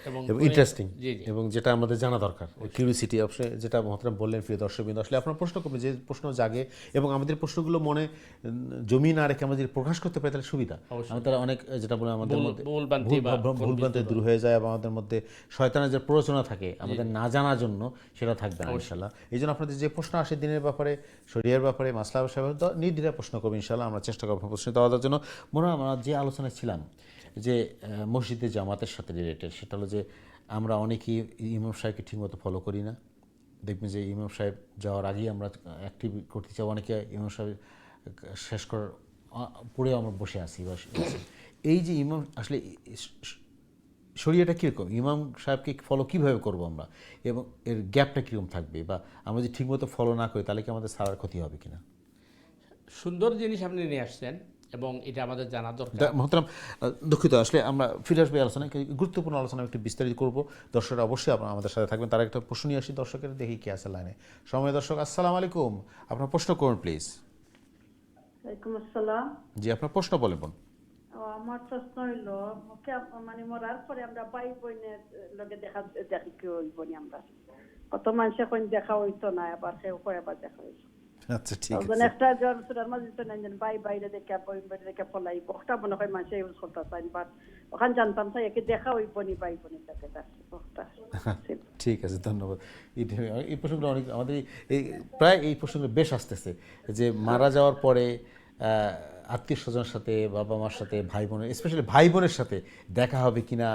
Speaker 3: এবং ইন্টারেস্টিং, এবং যেটা আমাদের জানা দরকার, কিউরিওসিটি অবশ্যই যেটা মহতরম বললেন। প্রিয় দর্শকবৃন্দ, আসলে আপনার প্রশ্ন করবেন, যে প্রশ্ন জাগে এবং আমাদের প্রশ্নগুলো মনে জমি না রেখে আমাদের প্রকাশ করতে পারে, তাহলে সুবিধা। আমাদের অনেক যেটা বলে আমাদের মধ্যে ভুলভ্রান্তি দূর হয়ে যায়, এবং আমাদের মধ্যে শয়তানের যে প্ররোচনা থাকে আমাদের না জানার জন্য, সেটা থাকবে না ইনশাআল্লাহ। এই জন্য আপনাদের যে প্রশ্ন আসে দিনের ব্যাপারে, শরীরের ব্যাপারে, মাসলা ব্যাপারে, নির্দ্বিধায় প্রশ্ন করবেন ইনশাআল্লাহ। আমরা চেষ্টা করবো প্রশ্ন দেওয়ার জন্য। মনে হয় আমরা যে আলোচনায় ছিলাম যে মসজিদে জামাতের সাথে রিলেটেড, সেটা হলো যে আমরা অনেকেই ইমাম সাহেবকে ঠিকমতো ফলো করি না। দেখবেন যে ইমাম সাহেব যাওয়ার আগেই আমরা অ্যাক্টিভ করতে চাই, অনেকে ইমাম সাহেব শেষ করার পরেও আমরা বসে আছি। এই যে ইমাম আসলে শরীয়টা কীরকম, ইমাম সাহেবকে ফলো কীভাবে করবো আমরা, এবং এর গ্যাপটা কীরকম থাকবে, বা আমরা যদি ঠিকমতো ফলো না করি তাহলে কি আমাদের সারার ক্ষতি হবে কিনা?
Speaker 2: সুন্দর জিনিস আপনি নিয়ে আসছেন এবং এটা আমাদের জানা দরকার।
Speaker 3: মহতরম, দুঃখিত, আসলে আমরা ফিরে আসবো আলোচনায়, গুরুত্বপূর্ণ আলোচনা একটু বিস্তারিত করবো। দর্শকরা অবশ্যই আপনারা আমাদের সাথে থাকবেন। তারা একটা প্রশ্ন নিয়ে আসি দর্শকের, দেখি কি আছে লাইনে। সময় দর্শক, আসসালামু আলাইকুম, আপনার প্রশ্ন করুন প্লিজ।
Speaker 9: ওয়ালাইকুম আসসালাম।
Speaker 3: জি, আপনার প্রশ্ন বলেন বোন।
Speaker 9: আমার প্রশ্ন হইলো, মানে মরার পরে আমরা ভাই বোনের লগে দেখি কি হইব নি? আমরা কত মানুষে কোন দেখা হইতো না, আবার কেউ কয় আবার দেখা হইতো।
Speaker 3: আচ্ছা, ঠিক আছে।
Speaker 9: একটা জনসুরার মাঝে তো নাই ভাই বাইরে দেখে বই বাইরে দেখে ফলাই বকটা মনে হয় মানুষে ইউজ করতে চাই, বাট ওখানে জানতাম তাই একে দেখা হইব নি ভাই বোনের সাথে বকটা।
Speaker 3: ঠিক আছে, ধন্যবাদ। এই প্রসঙ্গটা অনেক আমাদের এই প্রায় এই প্রসঙ্গে বেশ আসতেছে, যে মারা যাওয়ার পরে আত্মীয় স্বজনের সাথে, বাবা মার সাথে, ভাই বোনের, স্পেশালি ভাই বোনের সাথে দেখা হবে কিনা।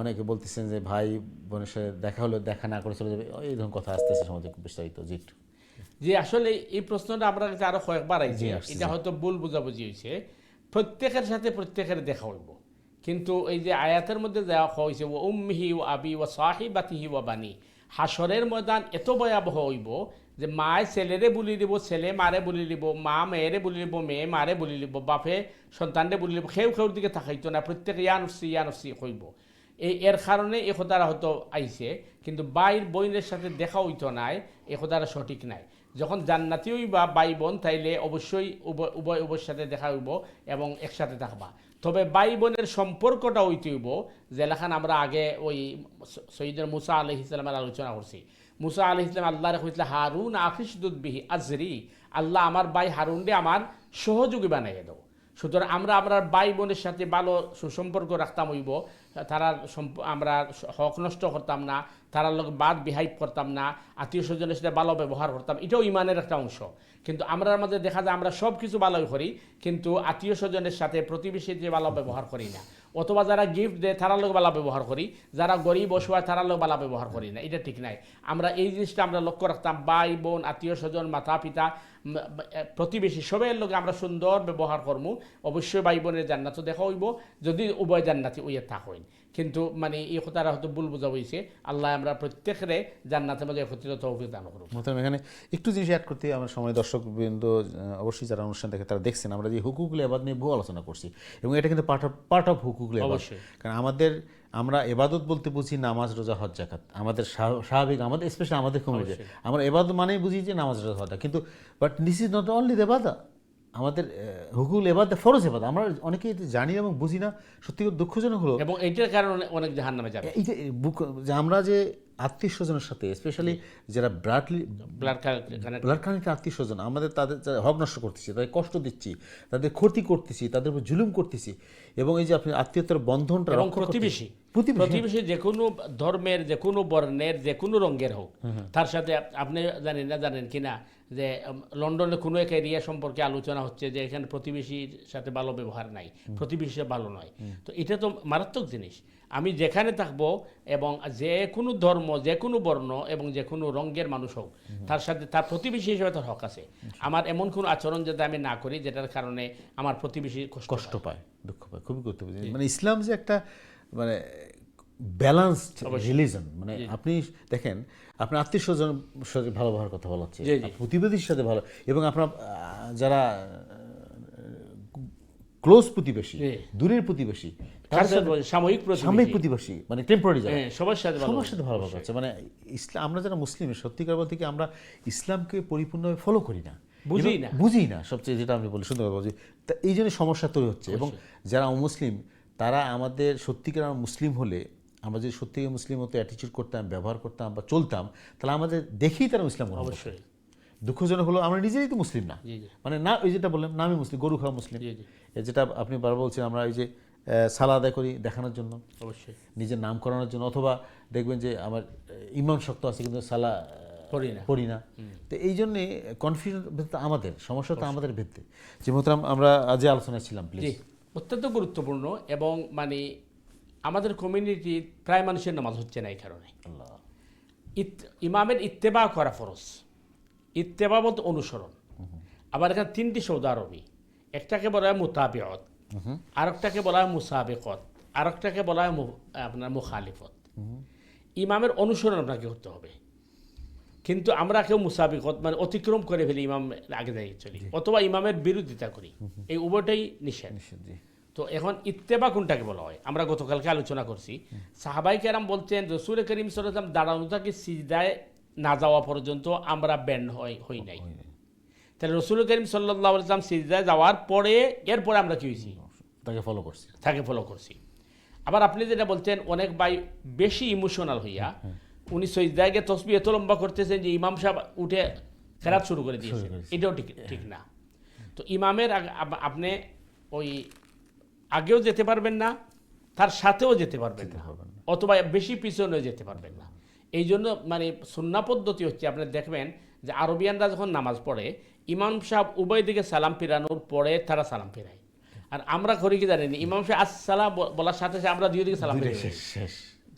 Speaker 3: অনেকে বলতেছেন যে ভাই বোনের সাথে দেখা হলে দেখা না করে চলে যাবে, এই ধরনের কথা আসতেছে সমাজে খুব বিস্তারিত। জি,
Speaker 2: জি, আসলে এই প্রশ্নটা আমরা কাছে আরো কয়েকবার আইছে, এটা হয়তো ভুল বুঝাবুঝি হয়েছে। প্রত্যেকের সাথে প্রত্যেকের দেখা হইব, কিন্তু এই যে আয়াতের মধ্যে দেওয়া হয়েছে ও উম্মিহি ও আবি ও সাহিবাতিহি ও বানি, হাসরের ময়দান এত ভয়াবহ হইব যে মায় ছেলেরে বলি দিব, ছেলে মারে বলি দিব, মা মেয়েরে বলি দিব, মেয়ে মারে বলি দিব, বাপে সন্তানরে বলি দিব, খেউ খেউর দিকে থাকাইতো না, প্রত্যেকে ইয়ানফসি হইব। এর কারণে এ কথাটা হয়তো আইছে, কিন্তু বাইর বোনের সাথে দেখা হইতো নাই, এ কথাটা সঠিক নাই। যখন জান্নাতি হইবা ভাই বোন, তাইলে অবশ্যই উভয়ের সাথে দেখা হইব এবং একসাথে থাকবা। তবে ভাই বোনের সম্পর্কটা হইতে হইব যেখানে আমরা আগে ওই সৈয়দনা মুসা আলাইহিস সালামের আলোচনা করছি। মুসা আলাইহিস সালাম আল্লাহরে কইছিল, হারুন আখিশদুদ বিহি আজরি, আল্লাহ আমার ভাই হারুনরে আমার সহযোগী বানাইয়ে দাও। সুতরাং আমরা আমরা ভাই বোনের সাথে ভালো সুসম্পর্ক রাখতাম হইব, তারা আমরা হক নষ্ট করতাম না, তারার লোক বাদ বিহাইভ করতাম না, আত্মীয় স্বজনের সাথে ভালো ব্যবহার করতাম, এটাও ইমানের একটা অংশ। কিন্তু আমরা মধ্যে দেখা যায় আমরা সব কিছু ভালোই করি, কিন্তু আত্মীয় স্বজনের সাথে প্রতিবেশীর যে ভালো ব্যবহার করি না, অথবা যারা গিফট দেয় তারার লোক ভালো ব্যবহার করি, যারা গরিব অসহায় তারার লোক ভালো ব্যবহার করি না, এটা ঠিক নাই। আমরা এই জিনিসটা আমরা লক্ষ্য রাখতাম, ভাই বোন আত্মীয় স্বজন মাতা পিতা প্রতিবেশী সবের লোকে আমরা সুন্দর ব্যবহার করবো, অবশ্যই ভাই বোনের জান্নাতও দেখা হইব যদি উভয় জান্নাতি ওইয়ে থাক হইন। কিন্তু মানে এই কথাটা হয়তো ভুল বোঝা হয়েছে, আল্লাহ আমরা প্রত্যেকের জান্নাতের মধ্যে একত্রিত তৌফিক দান করুন।
Speaker 3: মোহতারাম, এখানে একটু জিনিস অ্যাড করতে আমার সময় দর্শকবৃন্দ অবশ্যই যারা অনুষ্ঠান দেখে তারা দেখছেন আমরা যে হুকুকুল এবাদত নিয়ে বহু আলোচনা করছি, এবং এটা কিন্তু পার্ট অফ হুকুকুল এবাদত। কারণ আমরা এবাদত বলতে বুঝি নামাজ রোজা হজ যাকাত, আমাদের স্বাভাবিক, আমাদের স্পেশালি আমাদের কমিউনিটি আমরা এবাদত মানেই বুঝি যে নামাজ রোজা হজ, কিন্তু but this is not only এবাদত, আমাদের হুকুল এবাদত ফরজ এবাদত আমরা অনেকেই জানি এবং বুঝি না, সত্যি দুঃখজনক হলো।
Speaker 2: এবং এইটার কারণে অনেক জাহান্নামে যাবে।
Speaker 3: এই যে আমরা যে আত্মীয় স্বজনের সাথে স্পেশালি যারা ব্লাড কানেক্টেড আত্মীয় স্বজন, আমাদের তাদের হক নষ্ট করতেছি, তাদের কষ্ট দিচ্ছি, তাদের ক্ষতি করতেছি, তাদের উপর জুলুম করতেছি, এবং এই যে আপনি আত্মীয়তার বন্ধনটা
Speaker 2: এবং প্রতিবেশী যে কোনো ধর্মের, যে কোনো বর্ণের, যে কোনো রঙের হোক, তার সাথে আপনি জানেন কিনা যে লন্ডনে কোনো এক এরিয়া সম্পর্কে আলোচনা হচ্ছে যে এখানে প্রতিবেশীর সাথে ভালো ব্যবহার নাই, প্রতিবেশী ভালো নয়। তো এটা তো মারাত্মক জিনিস। আমি যেখানে থাকবো এবং যে কোনো ধর্ম, যে কোনো বর্ণ এবং যে কোনো রঙের মানুষ হোক, তার সাথে তার প্রতিবেশী হিসেবে তার হক আছে। আমার এমন কোনো আচরণ যাতে আমি না করি যেটার কারণে আমার প্রতিবেশী কষ্ট পায়,
Speaker 3: দুঃখ পায়। খুবই গুরুত্বপূর্ণ। মানে ইসলাম যে একটা মানে ব্যালান্সড রিলিজন, মানে আপনি দেখেন আপনার আত্মীয় স্বজন সাথে ভালো ব্যবহার কথা বলা হচ্ছে, প্রতিবেশীর সাথে ভালো, এবং আপনার যারা ক্লোজ প্রতিবেশী, দূরের প্রতিবেশী,
Speaker 2: সাময়িক
Speaker 3: প্রতিবেশী, মানে টেম্পোরারি
Speaker 2: সবার সাথে ভালো
Speaker 3: ব্যবহার করছে। মানে ইসলাম, আমরা যারা মুসলিম সত্যিকার বলতে কি আমরা ইসলামকে পরিপূর্ণভাবে ফলো করি না, বুঝি না, সবচেয়ে যেটা আমি বলি সুন্দর বলছি, তা এই জন্য সমস্যা তৈরি হচ্ছে। এবং যারা অমুসলিম তারা আমাদের সত্যিকার মুসলিম হলে, আমরা যদি সত্যিকার মুসলিম মতো অ্যাটিচিউড করতাম, ব্যবহার করতাম বা চলতাম, তাহলে আমাদের দেখেই তারা ইসলাম গ্রহণ করত। দুঃখজনক হলো আমরা নিজেরাই তো মুসলিম না, মানে না ওই যেটা বললাম নামে মুসলিম, গরু খাওয়া মুসলিম, যেটা আপনি বারবার বলছেন আমরা এই যে সালা আদায় করি দেখানোর জন্য, অবশ্যই নিজের নাম করানোর জন্য, অথবা দেখবেন যে আমার ইমান শক্ত আছে কিন্তু সালা পড়ি না। তো এই জন্যে কনফিউশন আমাদের সমস্যা তো আমাদের ভেতরে। যে মোহতারাম আমরা আজ আলোচনায় ছিলাম, প্লিজ।
Speaker 2: অত্যন্ত গুরুত্বপূর্ণ, এবং মানে আমাদের কমিউনিটি প্রায় মানুষের নামাজ হচ্ছে না এই কারণে। ইমামের ইত্তেবা করা ফরজ। ইত্তেবা বলতে অনুসরণ। আবার এখানে তিনটি শব্দ আরবি, একটাকে বলা হয় মুতাবিয়ত, আরেকটাকে বলা হয় মুসাবিকত, আরেকটাকে বলা হয় আপনার মুখালিফত। ইমামের অনুসরণ আপনাকে করতে হবে, কিন্তু আমরা কেউ মুসাবিকত মানে অতিক্রম করে ফেলি, ইমাম আগে দাঁড়িয়ে চলি, অথবা ইমামের বিরোধিতা করি, এই উভয়টাই নিষেধ। তো এখন ইত্তেবা কোনটাকে বলা হয় আমরা গতকালকে আলোচনা করছি। সাহাবাই কেরাম বলছেন রাসূল করিম সাল্লাল্লাহু আলাইহি ওয়াসাল্লাম দাঁড়ানো থেকে সিজদায় না যাওয়া পর্যন্ত আমরা ব্যান্ড হই নাই। তাহলে রাসূল করিম সাল্লাল্লাহু আলাইহি ওয়াসাল্লাম সিজদায় যাওয়ার পরে এরপরে আমরা কি হয়েছি? তাকে ফলো করছি। আবার আপনি যেটা বলছেন অনেক ভাই বেশি ইমোশনাল হইয়া উনি সিজদায় গিয়ে তাসবিহ এত লম্বা করতেছেন যে ইমাম সাহেব উঠে কেরাত শুরু করে দিয়েছেন, এটাও ঠিক না। তো ইমামের আপনি ওই আগেও যেতে পারবেন না, তার সাথেও যেতে পারবেন না, অথবা বেশি পিছনেও যেতে পারবেন না। এই জন্য মানে সুন্নাহ পদ্ধতি হচ্ছে আপনি দেখবেন যে আরবিয়ানরা যখন নামাজ পড়ে ইমাম সাহেব উভয় দিকে সালাম ফিরানোর পরে তারা সালাম ফেরায়, আর আমরা করি কি জানেন ইমাম সাহেব আসসালাম বলার সাথে সাথে আমরা দুই দিকে সালাম ফিরাই।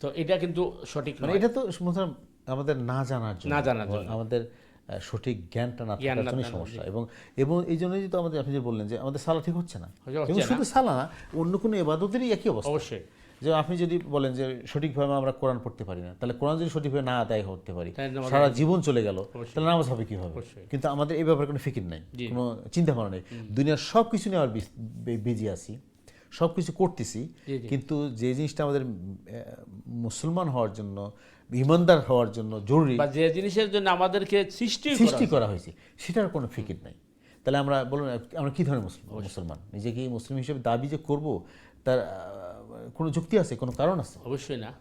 Speaker 2: তো এটা কিন্তু সঠিক নয়।
Speaker 3: এটা তো আমাদের না জানার জন্য, আমাদের সঠিক জ্ঞানটা না থাকার জন্য সমস্যা। এবং এই জন্যই তো আমাদের আপনি যে বললেন যে আমাদের সালা ঠিক হচ্ছে না, এবং শুধু সালা না অন্য কোনো ইবাদতেরই একই অবস্থা।
Speaker 2: অবশ্যই
Speaker 3: যে আপনি যদি বলেন যে সঠিকভাবে আমরা কোরআন পড়তে পারি না, তাহলে কোরআন যদি সঠিকভাবে না আদায় করতে পারি, সারা জীবন চলে গেল, তাহলে নামাজ হবে কীভাবে? কিন্তু আমাদের এই ব্যাপারে কোনো ফিকির নেই, কোনো চিন্তা ভাবনা নেই। দুনিয়ার সব কিছু নিয়ে আর বিজি আছি, সব কিছু করতেছি, কিন্তু যে জিনিসটা আমাদের মুসলমান হওয়ার জন্য, ইমানদার হওয়ার জন্য জরুরি,
Speaker 2: বা যে জিনিসের জন্য আমাদেরকে সৃষ্টি
Speaker 3: করা হয়েছে সেটার কোনো ফিকির নাই। তাহলে আমরা বলুন আমরা কী ধরনের মুসলমান? নিজেকে মুসলিম হিসেবে দাবি যে করবো তার কোনো যুক্তি আছে, কোনো কারণ আছে?
Speaker 2: অবশ্যই না।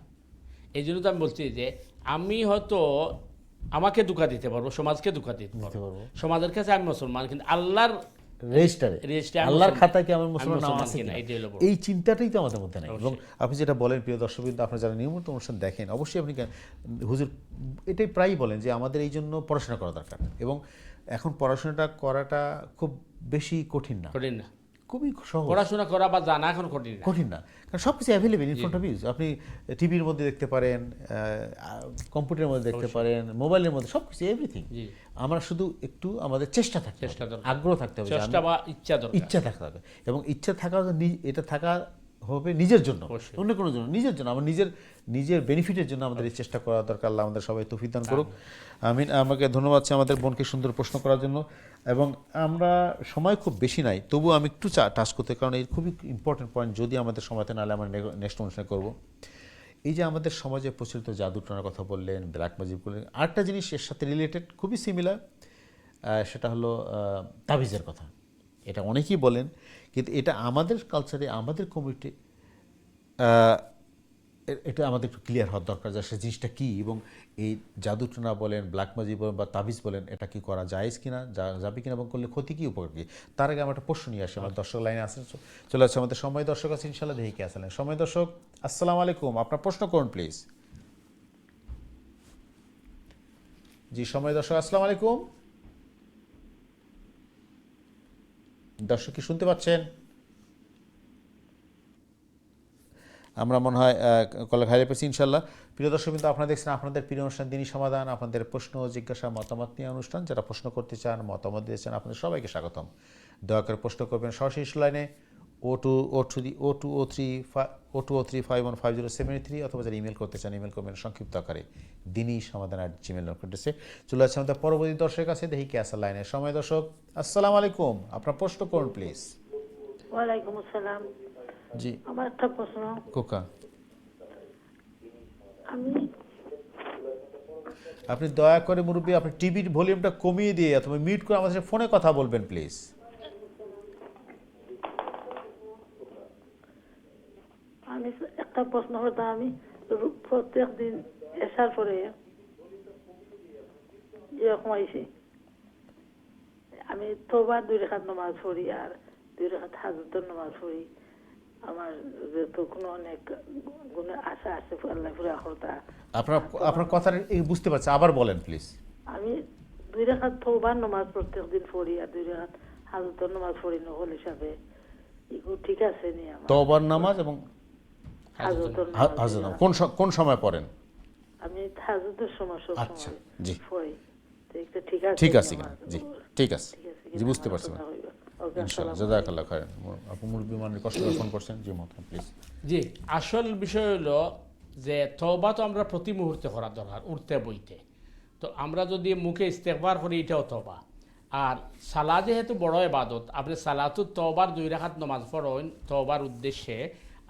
Speaker 2: এই জন্য তো আমি বলছি যে আমি হয়তো আমাকে ধোঁকা দিতে পারবো, সমাজকে ধোঁকা দিতে পারবো, সমাজের কাছে আমি মুসলমান, কিন্তু আল্লাহর
Speaker 3: রেজিস্টারে
Speaker 2: রেজিস্টারে আমি
Speaker 3: আল্লাহর
Speaker 2: মুসলমান।
Speaker 3: খাতায় কি আমার
Speaker 2: আমি
Speaker 3: মুসলমান নাম
Speaker 2: মুসলমান
Speaker 3: আছে
Speaker 2: কিনা,
Speaker 3: কিনা,
Speaker 2: এটাই হলো বড়।
Speaker 3: এই চিন্তাটাই তো আমাদের মধ্যে নাই। এবং আপনি যেটা বলেন প্রিয় দর্শকবৃন্দ, আপনারা যারা নিয়মিত অনুষ্ঠান দেখেন, অবশ্যই আপনি হুজুর এটাই প্রায়ই বলেন যে আমাদের এই জন্য পড়াশোনা করা দরকার, এবং এখন পড়াশোনাটা করাটা খুব বেশি কঠিন না,
Speaker 2: কঠিন না,
Speaker 3: খুবই সহজ।
Speaker 2: পড়াশোনা করা বা জানা এখন কঠিন না।
Speaker 3: কঠিন না, কারণ সব কিছু available in front of use. আপনি টিভির মধ্যে দেখতে পারেন, কম্পিউটারের মধ্যে দেখতে পারেন, মোবাইলের মধ্যে, সব কিছু এভরিথিং।
Speaker 2: জি।
Speaker 3: আমরা শুধু একটু আমাদের চেষ্টা থাকতে
Speaker 2: চেষ্টা
Speaker 3: হবে,
Speaker 2: দরকার।
Speaker 3: আগ্রহ থাকতে হবে, যে
Speaker 2: চেষ্টা
Speaker 3: আমি-
Speaker 2: বা ইচ্ছা দরকার।
Speaker 3: ইচ্ছা থাকতে হবে, এবং ইচ্ছা থাকা এটা থাকা হবে নিজের জন্য,
Speaker 2: অবশ্যই।
Speaker 3: অন্য কোনো জন্য, নিজের জন্য, আমার নিজের বেনিফিটের জন্য আমাদের এই চেষ্টা করা দরকার। আল্লাহ আমাদের সবাই তৌফিক দান করুক, আমিন। আমাকে ধন্যবাদ আমাদের বোনকে সুন্দর প্রশ্ন করার জন্য। এবং আমরা সময় খুব বেশি নাই, তবু আমি একটু টাচ করতে, কারণ এই খুবই ইম্পর্টেন্ট পয়েন্ট, যদি আমাদের সময়তে নাহলে আমরা নেক্সট অনুষ্ঠানে করব। এই যে আমাদের সমাজে প্রচলিত জাদুটনার কথা বললেন, ব্ল্যাক ম্যাজিক বললেন, আরেকটা জিনিস এর সাথে রিলেটেড, খুবই সিমিলার, সেটা হলো তাবিজের কথা। এটা অনেকেই বলেন, কিন্তু এটা আমাদের কালচারে, আমাদের কমিউনিটি, এটা আমাদের একটু ক্লিয়ার হওয়ার দরকার যে সে জিনিসটা কী, এবং এই জাদুটনা বলেন, ব্ল্যাক ম্যাজিক বলেন বা তাবিজ বলেন, এটা কি করা জায়েজ কিনা, যাবে কিনা, এবং করলে ক্ষতি কী, উপকার কী। তার আগে আমরা একটা প্রশ্ন নিয়ে আসি। আমার দর্শক লাইনে আসেন, চলে আসছে আমাদের সময় দর্শক আছে, ইনশাল্লাহ দেখি কে আসলেন। সময় দর্শক, আসসালামু আলাইকুম, আপনার প্রশ্ন করুন প্লিজ। জি সময় দর্শক, আসসালামু আলাইকুম। দর্শক কি শুনতে পাচ্ছেন? আমরা মনে হয় কলা খাইয়ে পেয়েছি ইনশাল্লাহ। প্রিয় দর্শক, কিন্তু আপনারা দেখছেন আপনাদের প্রিয় অনুষ্ঠান দিনই সমাধান, আপনাদের প্রশ্ন জিজ্ঞাসা মতামত নিয়ে অনুষ্ঠান। যারা প্রশ্ন করতে চান, মতামত দিতে চান, আপনাদের সবাইকে স্বাগতম। দয়া করে প্রশ্ন করবেন সরাসরি লাইনে O203515073, অথবা যারা ইমেল করতে চান ইমেল করবেন সংক্ষিপ্ত আকারে দিনই সমাধান @gmail.com। চলে আসছে আমাদের পরবর্তী দর্শক আছে, দেখি কে আসা লাইনে। সময় দর্শক, আসসালামু আলাইকুম, আপনার প্রশ্ন করুন প্লিজ।
Speaker 10: ওয়ালাইকুম আসসালাম।
Speaker 3: জি
Speaker 10: আমার একটা প্রশ্ন,
Speaker 3: কোকা,
Speaker 10: আমি
Speaker 3: আপনি দয়া করে মুরব্বী আপনি টিভির ভলিউমটা কমিয়ে দিয়ে অথবা মিউট করে আমাদের সাথে ফোনে কথা বলবেন প্লিজ।
Speaker 10: আমি একটা প্রশ্ন করতাম। আমি প্রত্যেক দিন এসার পরে যেরকম আইসি, আমি তোবার 2 রাকাত নামাজ পড়ি আর 2 রাকাত হাজতের নামাজ পড়ি। আমার যেহেতু কোনো অনেক গুণে আশা আছে আল্লাহ পুরা করতা,
Speaker 3: আপনার কথা বুঝতে পারছি, আবার বলেন প্লিজ।
Speaker 10: আমি 2 রাকাত তোবার নামাজ প্রত্যেক দিন পড়ি আর 2 রাকাত হাজতের নামাজ পড়ি নকল হিসাবে। এগুলো ঠিক আছে নি? আমার
Speaker 3: তওবার নামাজ এবং
Speaker 10: হাজতের
Speaker 3: হাজত কোন সময় পড়েন?
Speaker 10: আমি হাজতের সময় সব
Speaker 3: আচ্ছা,
Speaker 10: সময়
Speaker 3: জি।
Speaker 10: পড়ি। তো ঠিক আছে,
Speaker 3: ঠিক আছে কিনা? জি ঠিক আছে, জি বুঝতে
Speaker 10: আমার
Speaker 3: পারছি।
Speaker 10: কথা হইলো। ওকে,
Speaker 3: ইনশাআল্লাহ,
Speaker 10: আসসালামু
Speaker 3: জাযাকাল্লাহ খায়রান। আপনি মুরব্বী মানে কষ্ট করে ফোন করছেন, জি মহতরম প্লিজ।
Speaker 2: জি, আসল বিষয় হলো যে তওবা তো আমরা প্রতি মুহূর্তে করা দরকার, উঠতে বইতে। তো আমরা যদি মুখে ইস্তেগফার করি, এটাও তওবা। আর সালা যেহেতু বড় ইবাদত, আপনি সালাতুল তওবার 2 রাকাত নামাজ পড়েন তওবার উদ্দেশ্যে,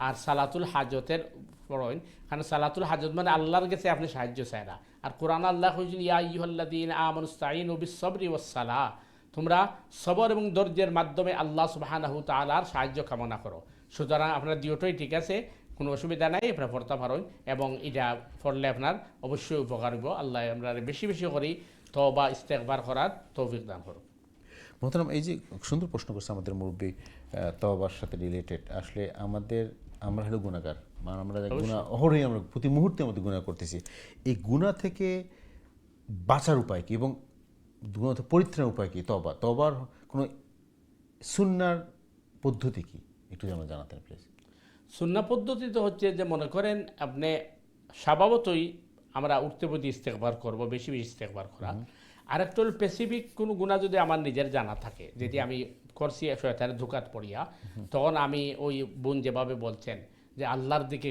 Speaker 2: আর সালাতুল হাজতের পড়েন। কারণ সালাতুল হাজত মানে আল্লাহর কাছে আপনি সাহায্য চাই না। আর কোরআন আল্লাহ কইছেন, ইয়া আইয়ুহাল্লাযীনা আমানুস্তাঈনু বিস-সাবরি ওয়াস-সালাহ, তোমরা সবর এবং ধৈর্যের মাধ্যমে আল্লাহ সুবহানাহু তাআলার সাহায্য কামনা করো। সুতরাং আপনার দুটোই ঠিক আছে, কোনো অসুবিধা নাই, আপনার পড়তে পারেন, এবং এটা পড়লে আপনার অবশ্যই উপকার হইব। আল্লাহ আমরা বেশি বেশি করি তওবা ইস্তেগফার করার তৌফিক দান করুন।
Speaker 3: মহতরম, এই যে সুন্দর প্রশ্ন করছে আমাদের মুরব্বী, তওবার সাথে রিলেটেড। আসলে আমরা হলো গুনাহগার, মানে আমরা গুনাহ অহরই, আমরা প্রতি মুহূর্তে আমাদের গুনাহ করতেছি। এই গুনাহ থেকে বাঁচার উপায় কি, এবং গুনাহ থেকে পরিত্রাণের উপায় কি? তওবার কোনো সুন্নার পদ্ধতি কি, একটু যেন জানাতেন প্লিজ।
Speaker 2: সুন্নাহ পদ্ধতি তো হচ্ছে যে, মনে করেন আপনি স্বভাবতই আমরা উঠতে বইতে ইস্তেগফার করব, বেশি বেশি ইস্তেগফার করা। আরেকটা হল স্পেসিফিক কোনো গুনাহ যদি আমার নিজের জানা থাকে, যদি আমি করছি শয়তানের ধোঁকাত পড়িয়া, তখন আমি ওই বোন যেভাবে বলছেন যে আল্লাহর দিকে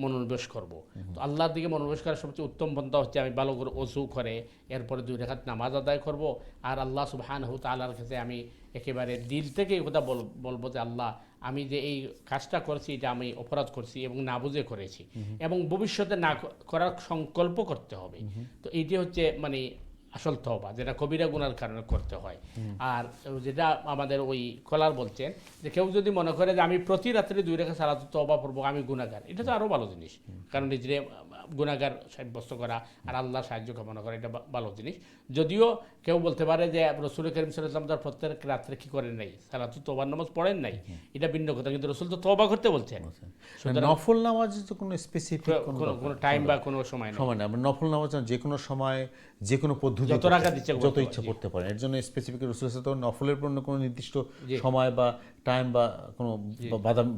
Speaker 2: মনোনিবেশ করব। তো আল্লাহর দিকে মনোনিবেশ করার সবচেয়ে উত্তম পন্থা হচ্ছে আমি ভালো করে ওযু করে এরপরে 2 রাকাত নামাজ আদায় করব, আর আল্লাহ সুবহানাহু তাআলার কাছে আমি একেবারে দিল থেকে এই কথা বলবো যে আল্লাহ, আমি যে এই কাজটা করছি এটা আমি অপরাধ করছি এবং না বুঝে করেছি, এবং ভবিষ্যতে না করার সংকল্প করতে হবে। তো এইটি হচ্ছে মানে আসল তওবা, যেটা কবিরা গুনার কারণে করতে হয়। আর যেটা আমাদের ওই কলার বলছেন যে কেউ যদি মনে করে যে আমি প্রতি রাত্রে 2 রাকাত সালাত তওবা পড়বো, আমি গুনাহগার, এটা তো আরও ভালো জিনিস, কারণ নিজের গুনাহগার সাব্যস্ত করা আর আল্লাহ সাহায্য কামনা করা এটা ভালো জিনিস। যদিও কেউ বলতে পারে যে রাসূল করিম সাল্লাল্লাহু আলাইহি ওয়াসাল্লাম তার প্রত্যেক রাত্রে কি করেন নাই, সালাতুত তওবার নামাজ পড়েন নাই, এটা ভিন্ন কথা, কিন্তু রাসূল তো তওবা করতে বলছেন।
Speaker 3: নফল নামাজে তো কোনো স্পেসিফিক
Speaker 2: কোনো টাইম বা কোনো সময় নেই,
Speaker 3: সময় না, আমরা নফল নামাজ যে কোনো সময় যে কোনো পদ্ধতি
Speaker 2: যত রাকাত ইচ্ছা
Speaker 3: যত ইচ্ছা পড়তে পারেন। এর জন্য স্পেসিফিক রাসূল সাল্লাল্লাহু আলাইহি ওয়াসাল্লাম নফলের জন্য কোনো নির্দিষ্ট সময় বা টাইম বা কোনো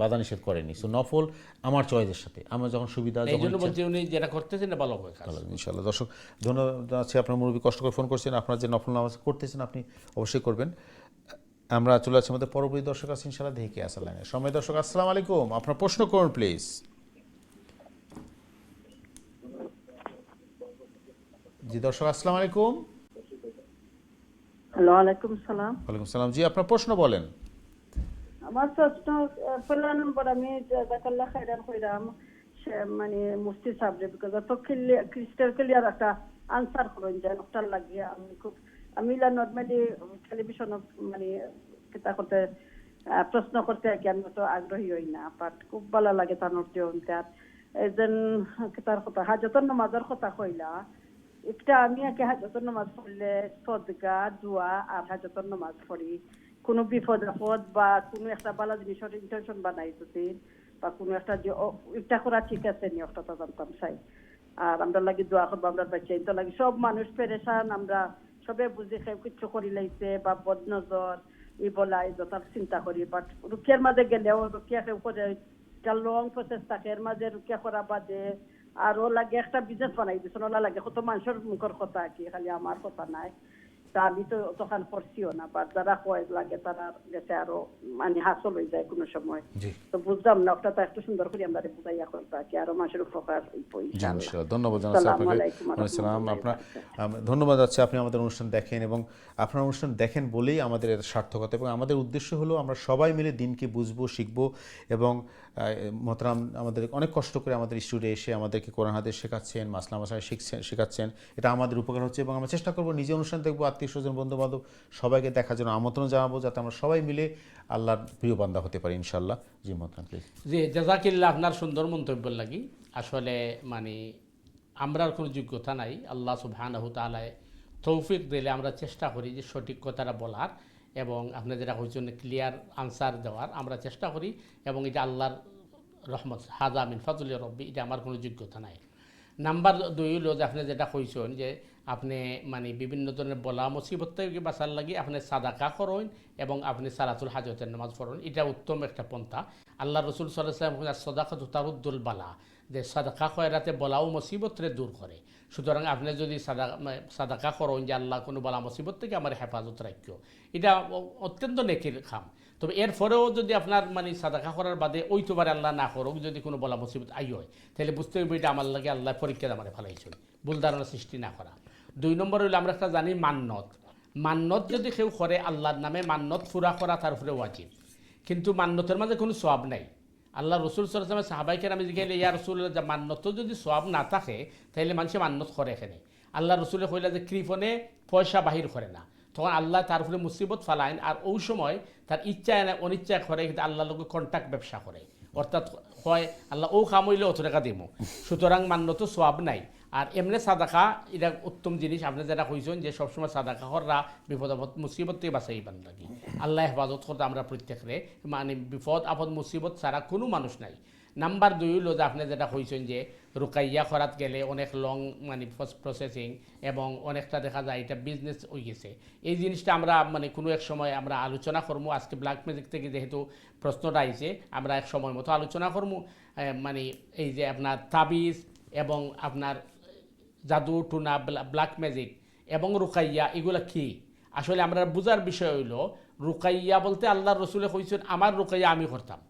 Speaker 3: বাধা নিষেধ করেনি। সো নফল আমার চয়েসের সাথে আমরা যখন সুবিধা,
Speaker 2: এই জন্য বলছি উনি যেটা করতেছেন এটা ভালো হবে কাজ।
Speaker 3: ইনশাআল্লাহ। দর্শক ধন্যবাদ আছে, আপনার মুরব্বী কষ্ট করে ফোন করছেন, আপনারা যে নফল নামাজ করতেছেন আপনি অবশ্যই করবেন। আমরা চলে আসছি আমাদের পরবর্তী দর্শক আছে ইনশাআল্লাহ, দেখি কে আসা লাইনে। সময় দর্শক, আসসালামু আলাইকুম, আপনার প্রশ্ন করুন প্লিজ। জি দর্শক আসসালামু আলাইকুম।
Speaker 9: হ্যালো, ওয়ালাইকুম সালাম।
Speaker 3: ওয়ালাইকুম সালাম। জি আপনার প্রশ্ন বলেন।
Speaker 9: আমার প্রশ্ন পয়লা নম্বর, আমি জাযাকাল্লাহ খাইরান কইরাম মানে মুফতি সাহেব, বিকজ তো ক্রিস্টাল ক্লিয়ার একটা আনসার করেন যে নকটার লাগিয়ে আমি নর্মালি টেলিভিশন মানে কিতা করতে প্রশ্ন করতে কি আমি তো আগ্রহী হই না, বাট খুব ভালো লাগে তার নৃত্য এজন কিতার কথা হাজতর নামাজের কথা কইলা। একটা আমি আগে হাজতর নামাজ পড়লে সদকা দোয়া আর হাজতর নামাজ পড়ি, কোনো বিপদ আপদ বা কোনো একটা ভালো জিনিসের ইন্টেনশন বানাই যদি বা কোনো একটা এটা করা ঠিক আছে নি একটা জানতাম চাই। আর আমরা লাগি দোয়া করবো, আমরা বাচ্চা তো লাগি সব মানুষ পেরেশান, আমরা সবে বুঝি কেউ কিছু করি লাইছে বা বদ নজর ই বলাই যথার চিন্তা করি, বাট রুকিয়ার মাঝে গেলেও রুকিয়া কেউ করে একটা লং প্রসেস থাকে, এর মাঝে রুকিয়া করা বাদে আর ও লাগে একটা বিজনেস বানাই দিচ্ছেন, ওলা লাগে কত মানুষের মুখের কথা কি খালি আমার কথা নাই। তা আমি তো তখন পড়ছিও না, বা যারা কয় লাগে তারা গেছে আরো মানে হাসল হয়ে যায় কোনো সময়। তো বুঝলাম না, ওটা তো একটু সুন্দর করে আমরা বুঝাইয়া করতা কি আরো মানুষের উপকার ইনশাআল্লাহ।
Speaker 3: ধন্যবাদ জানাচ্ছি আপনাকে। ধন্যবাদ আছে, আপনি আমাদের অনুষ্ঠান দেখেন এবং আপনার অনুষ্ঠান দেখেন বলেই আমাদের এর সার্থকতা, এবং আমাদের উদ্দেশ্য হলো আমরা সবাই মিলে দিনকে বুঝবো, শিখবো। এবং মহতারাম আমাদের অনেক কষ্ট করে আমাদের স্টুডিও এসে আমাদেরকে কোরআন হাদিস শেখাচ্ছেন, মাসলা মাসালা শেখাচ্ছেন, এটা আমাদের উপকার হচ্ছে। এবং আমরা চেষ্টা করবো নিজে অনুষ্ঠান দেখবো, আত্মীয় স্বজন বন্ধু বান্ধব সবাইকে দেখার জন্য আমন্ত্রণ জানাবো, যাতে আমরা সবাই মিলে আল্লাহর প্রিয় বান্দা হতে পারি ইনশাআল্লাহ। জি মহতারাম প্লিজ।
Speaker 2: জি জাযাকিল্লাহ, আপনার সুন্দর মন্তব্য লাগি। আসলে মানে আমরার কোনো যোগ্যতা নাই, আল্লাহ সুবহানাহু তাআলা তৌফিক দিলে আমরা চেষ্টা করি যে সঠিক কথাটা বলার এবং আপনি যেটা হয়েছেন ক্লিয়ার আনসার দেওয়ার আমরা চেষ্টা করি, এবং এটা আল্লাহর রহমত, হাজা মিন ফাজলি রব্বি, এটা আমার কোনো যোগ্যতা নাই। নাম্বার 2 হলো যে আপনি যেটা কইছেন যে আপনি মানে বিভিন্ন ধরনের বলা মুসিবত থেকে বাঁচার লাগি আপনি সাদাকা করেন এবং আপনি সালাতুল হাজতের নামাজ পড়েন, এটা উত্তম একটা পন্থা। আল্লাহ রসুল সাল্লাল্লাহু আলাইহি ওয়াসাল্লাম সাদাকাতু তারুদ্দুল বালা, যে সাদাকা খয়রাতে বলাও মুসিবতরে দূর করে। সুতরাং আপনি যদি সাদাকা করেন যে আল্লাহ কোনো বলা মুসিবত থেকে আমার হেফাজত রাখিও, এটা অত্যন্ত নেকির কাম। তবে এরপরেও যদি আপনার মানে সাদাকা করার বাদে ওই তোবার আল্লাহ না করুক, যদি কোনো বলা মুসিবত আই হয়, তাহলে বুঝতে হবে এটা আমার লাগে আল্লাহ পরীক্ষা আমার ফেলাইছিল, ভুল ধারণা সৃষ্টি না করা। 2 নম্বর হইলে আমরা একটা জানি মান্নত যদি কেউ করে আল্লাহর নামে মান্নত পুরা করা তার উপরে ওয়াজিব, কিন্তু মান্নতের মাঝে কোনো সওয়াব নাই। আল্লাহ রসুল সাল্লাল্লাহু আলাইহি ওয়াসাল্লাম সাহাবায়ে কেরাম জিজ্ঞাসা করলেন, ইয়া রাসূলুল্লাহ, মান্নত যদি সওয়াব না থাকে তাহলে মানুষে মান্নত করে এখানে। আল্লাহ রসুলে কইলা যে কৃপণে পয়সা বাহির করে না, তখন আল্লাহ তার উপরে মুসিবত ফালাইন, আর ওই সময় তার ইচ্ছায় না অনিচ্ছায় করে কিন্তু আল্লাহর লোক কন্ট্যাক্ট ব্যবসা করে, অর্থাৎ হয় আল্লাহ ও কাম হইলে অত টাকা দিব। সুতরাং মান্নত সওয়াব নাই। আর এমনি সাদাকা এটা উত্তম জিনিস, আপনি যেটা কইছেন যে সবসময় সাদাকা হররা বিপদ আপদ মুসিবত থেকে বাঁচাইবান লাগি, আল্লাহ হেফাজত করতে আমরা প্রত্যেকরে, মানে বিপদ আপদ মুসিবত ছাড়া কোনো মানুষ নাই। নাম্বার 2 হলো যে আপনি যেটা কইছেন যে রুকাইয়া করাত গেলে অনেক লং মানে প্রসেসিং এবং অনেকটা দেখা যায় এটা বিজনেস হয়ে গেছে। এই জিনিসটা আমরা মানে কোনো এক সময় আমরা আলোচনা করবো। আজকে ব্ল্যাক ম্যাজিক থেকে যেহেতু প্রশ্নটা আইছে আমরা এক সময় মতো আলোচনা করবো। মানে এই যে আপনার তাবিজ এবং আপনার জাদু টুনা ব্ল্যাক ম্যাজিক এবং রুকাইয়া এগুলা কি, আসলে আমরা বুঝার বিষয় হইলো রুকাইয়া বলতে আল্লাহর রসুলে কইছেন আমার রুকাইয়া আমি করতাম,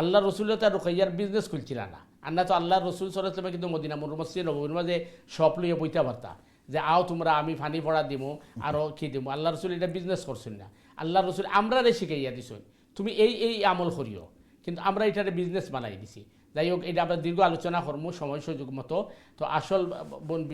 Speaker 2: আল্লাহ রসুলে তার রুকাইয়ার বিজনেস খুলছিল না। আমরা তো আল্লাহ রসুল সাল্লাল্লাহু আলাইহি ওয়াসাল্লাম কিন্তু মদিনা মসজিদ নববীর মাঝে সব লইয়া বইতে পারতা যে আও তোমরা আমি ফানি পড়া দিব আরও কি দিব। আল্লাহ রসুল এটা বিজনেস করছেন না, আল্লাহ রসুল আমরা শিখাইয়া দিছেন তুমি এই আমল করিও, কিন্তু আমরা এটারে বিজনেস বানাই দিছি। যাই হোক, এটা আমরা দীর্ঘ আলোচনা করবো সময় সুযোগ মতো। তো আসল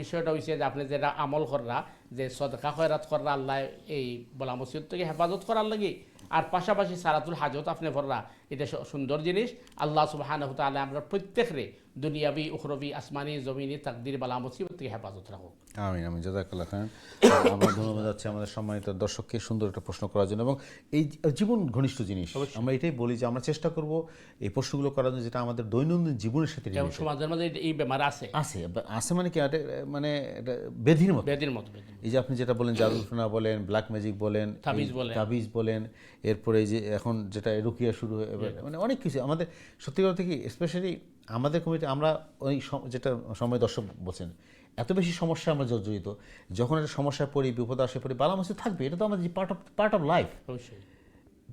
Speaker 2: বিষয়টা হয়েছে যে আপনি যেটা আমল কররা, যে সদকা খয়রাত কররা আল্লাহ এই বলা মসজিদ থেকে হেফাজত করার লাগে, আর পাশাপাশি সালাতুল হাজত আপনি কররা, এটা সুন্দর জিনিস। আল্লাহ সুবহানাহু ওয়া তাআলা আমরা প্রত্যেকরে দুনিয়াবি উখরবি আসমানি জমিনি তাকদির বালা মুসিবত থেকে হেফাজত রাখুক।
Speaker 3: আমিন আমিন, জাযাকাল্লাহ খাইরান। আমরা ধন্যবাদ যাচ্ছি আমাদের সম্মানিত দর্শককে সুন্দর একটা প্রশ্ন করার জন্য, এবং এই জীবন ঘনিষ্ঠ জিনিস। আমরা এটাই বলি যে আমরা চেষ্টা করব এই প্রশ্নগুলো করার জন্য যেটা আমাদের দৈনন্দিন জীবনের সাথে
Speaker 2: এবং সমাজের মধ্যে এই বেমার আছে
Speaker 3: আছে মানে কি, মানে এটা বেধির মতো। এই যে আপনি যেটা বলেন জাদুটোনা বলেন, ব্ল্যাক ম্যাজিক বলেন, তাবিজ বলেন, এরপরে এই যে এখন যেটা রুকিয়া শুরু হয়ে, মানে অনেক কিছু আমাদের সত্যি কথা কি, স্পেশালি আমাদের কমিটি আমরা ওই যেটা সময় দর্শক বলছেন, এত বেশি সমস্যা আমরা জড়িত, যখন একটা সমস্যায় পড়ি, বিপদ আসে পড়ি, বালা মুসিবত থাকবে, এটা তো আমাদের পার্ট অফ লাইফ।
Speaker 2: অবশ্যই।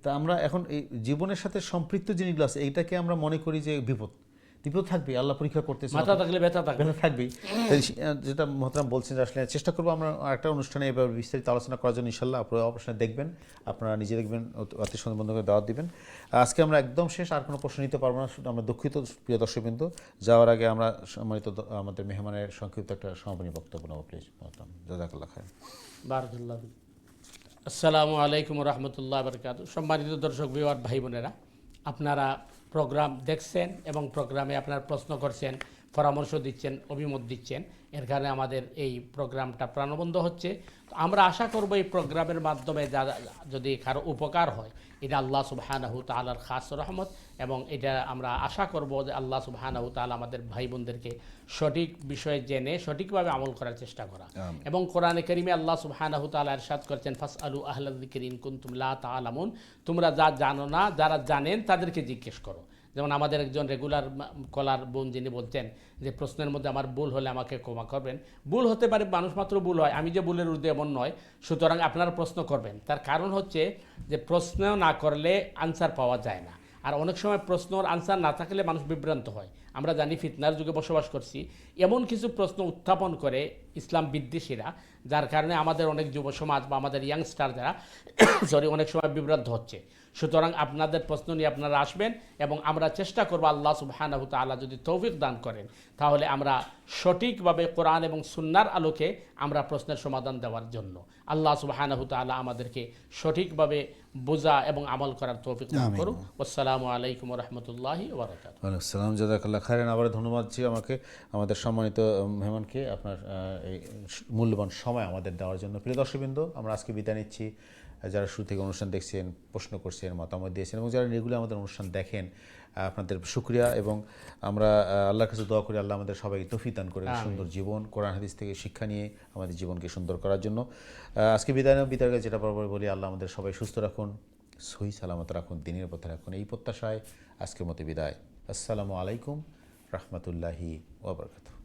Speaker 3: তা আমরা এখন এই জীবনের সাথে সম্পৃক্ত জিনিসগুলো আছে, এইটাকে আমরা মনে করি যে বিপদ থাকবে, আল্লাহ পরীক্ষা করতেছে,
Speaker 2: মাথা থাকলে ব্যথা
Speaker 3: থাকবেই। যেটা মোহতারাম বলছেন, আসলে চেষ্টা করবো আমরা একটা অনুষ্ঠানে এবার বিস্তারিত আলোচনা করার জন্য। ইনশাল্লাহ আপনারা অবশ্যই দেখবেন, আপনারা নিজে দেখবেন, আত্মীয় স্বজন বন্ধুকে দাওয়াত দিবেন। আজকে আমরা একদম শেষ, আর কোনো প্রশ্ন নিতে পারবো না, আমরা দুঃখিত প্রিয় দর্শকবৃন্দ। যাওয়ার আগে আমরা সম্মানিত আমাদের মেহমানের সংক্ষিপ্ত একটা সমাপনী বক্তব্য নেব, প্লিজ। জাযাকাল্লাহ খাইর।
Speaker 2: বারাকাল্লাহ। আসসালামু আলাইকুম রহমতুল্লাহ বারকাত। সম্মানিত দর্শক ভিউয়ার ভাই বোনেরা, আপনারা প্রোগ্রাম দেখছেন এবং প্রোগ্রামে আপনার প্রশ্ন করছেন, পরামর্শ দিচ্ছেন, অভিমত দিচ্ছেন, এর কারণে আমাদের এই প্রোগ্রামটা প্রাণবন্ত হচ্ছে। আমরা আশা করব এই প্রোগ্রামের মাধ্যমে যদি কারো উপকার হয়, এটা আল্লাহ সুবহানাহু তাআলার খাস রহমত, এবং এটা আমরা আশা করব যে আল্লাহ সুবহানাহু তাআলা আমাদের ভাই বোনদেরকে সঠিক বিষয়ে জেনে সঠিকভাবে আমল করার চেষ্টা করা। এবং কোরআনে কারিমে আল্লাহ সুবহানাহু তাআলা ইরশাদ করেছেন, ফাসআলু আহলায যিকরি ইন কুনতুম লা তা'লামুন, তোমরা যা জানো না, যারা জানেন তাদেরকে জিজ্ঞেস করো। যেমন আমাদের একজন রেগুলার কলার বোন যিনি বলতেন যে প্রশ্নের মধ্যে আমার ভুল হলে আমাকে ক্ষমা করবেন। ভুল হতে পারে, মানুষ মাত্র ভুল হয়, আমি যে ভুলের ঊর্ধ্বে এমন নয়। সুতরাং আপনারা প্রশ্ন করবেন, তার কারণ হচ্ছে যে প্রশ্ন না করলে আনসার পাওয়া যায় না, আর অনেক সময় প্রশ্নর আনসার না থাকলে মানুষ বিভ্রান্ত হয়। আমরা জানি ফিতনার যুগে বসবাস করছি, এমন কিছু প্রশ্ন উত্থাপন করে ইসলাম বিদ্বেষীরা, যার কারণে আমাদের অনেক যুব সমাজ বা আমাদের ইয়াংস্টার যারা অনেক সময় বিভ্রান্ত হচ্ছে। সুতরাং আপনাদের প্রশ্ন নিয়ে আপনারা আসবেন, এবং আমরা চেষ্টা করব আল্লাহ সুবহানাহু তাআলা যদি তৌফিক দান করেন, তাহলে আমরা সঠিকভাবে কোরআন এবং সুন্নাহর আলোকে আমরা প্রশ্নের সমাধান দেওয়ার জন্য আল্লাহ সুবহানাহু তাআলা আমাদেরকে সঠিকভাবে বোঝা এবং আমল করার তৌফিক দান করুন। আসসালামু আলাইকুম ওয়া রাহমাতুল্লাহি ওয়া বারাকাতুহু।
Speaker 3: ওয়া আলাইকুম আসসালাম, জাযাকাল্লাহ খাইরান। আবার ধন্যবাদ আমাদের সম্মানিত মেহমানকে আপনার এই মূল্যবান সময় আমাদের দেওয়ার জন্য। প্রিয় দর্শকবৃন্দ, আমরা আজকে বিদায় নিচ্ছি। যারা শুরু থেকে অনুষ্ঠান দেখছেন, প্রশ্ন করছেন, মতামত দিয়েছেন, এবং যারা রেগুলার আমাদের অনুষ্ঠান দেখেন, আপনাদের শুকরিয়া। এবং আমরা আল্লাহর কাছে দোয়া করি আল্লাহ আমাদের সবাইকে তৌফিক দান করে সুন্দর জীবন, কোরআন হাদিস থেকে শিক্ষা নিয়ে আমাদের জীবনকে সুন্দর করার জন্য। আজকে বিদায় যেটা বরাবর বলি, আল্লাহ আমাদের সবাই সুস্থ রাখুন, সহি সালামত রাখুন, দিনের পথে রাখুন, এই প্রত্যাশায় আজকের মতো বিদায়। আসসালামু আলাইকুম রহমতুল্লাহি ওয়া বারাকাতুহু।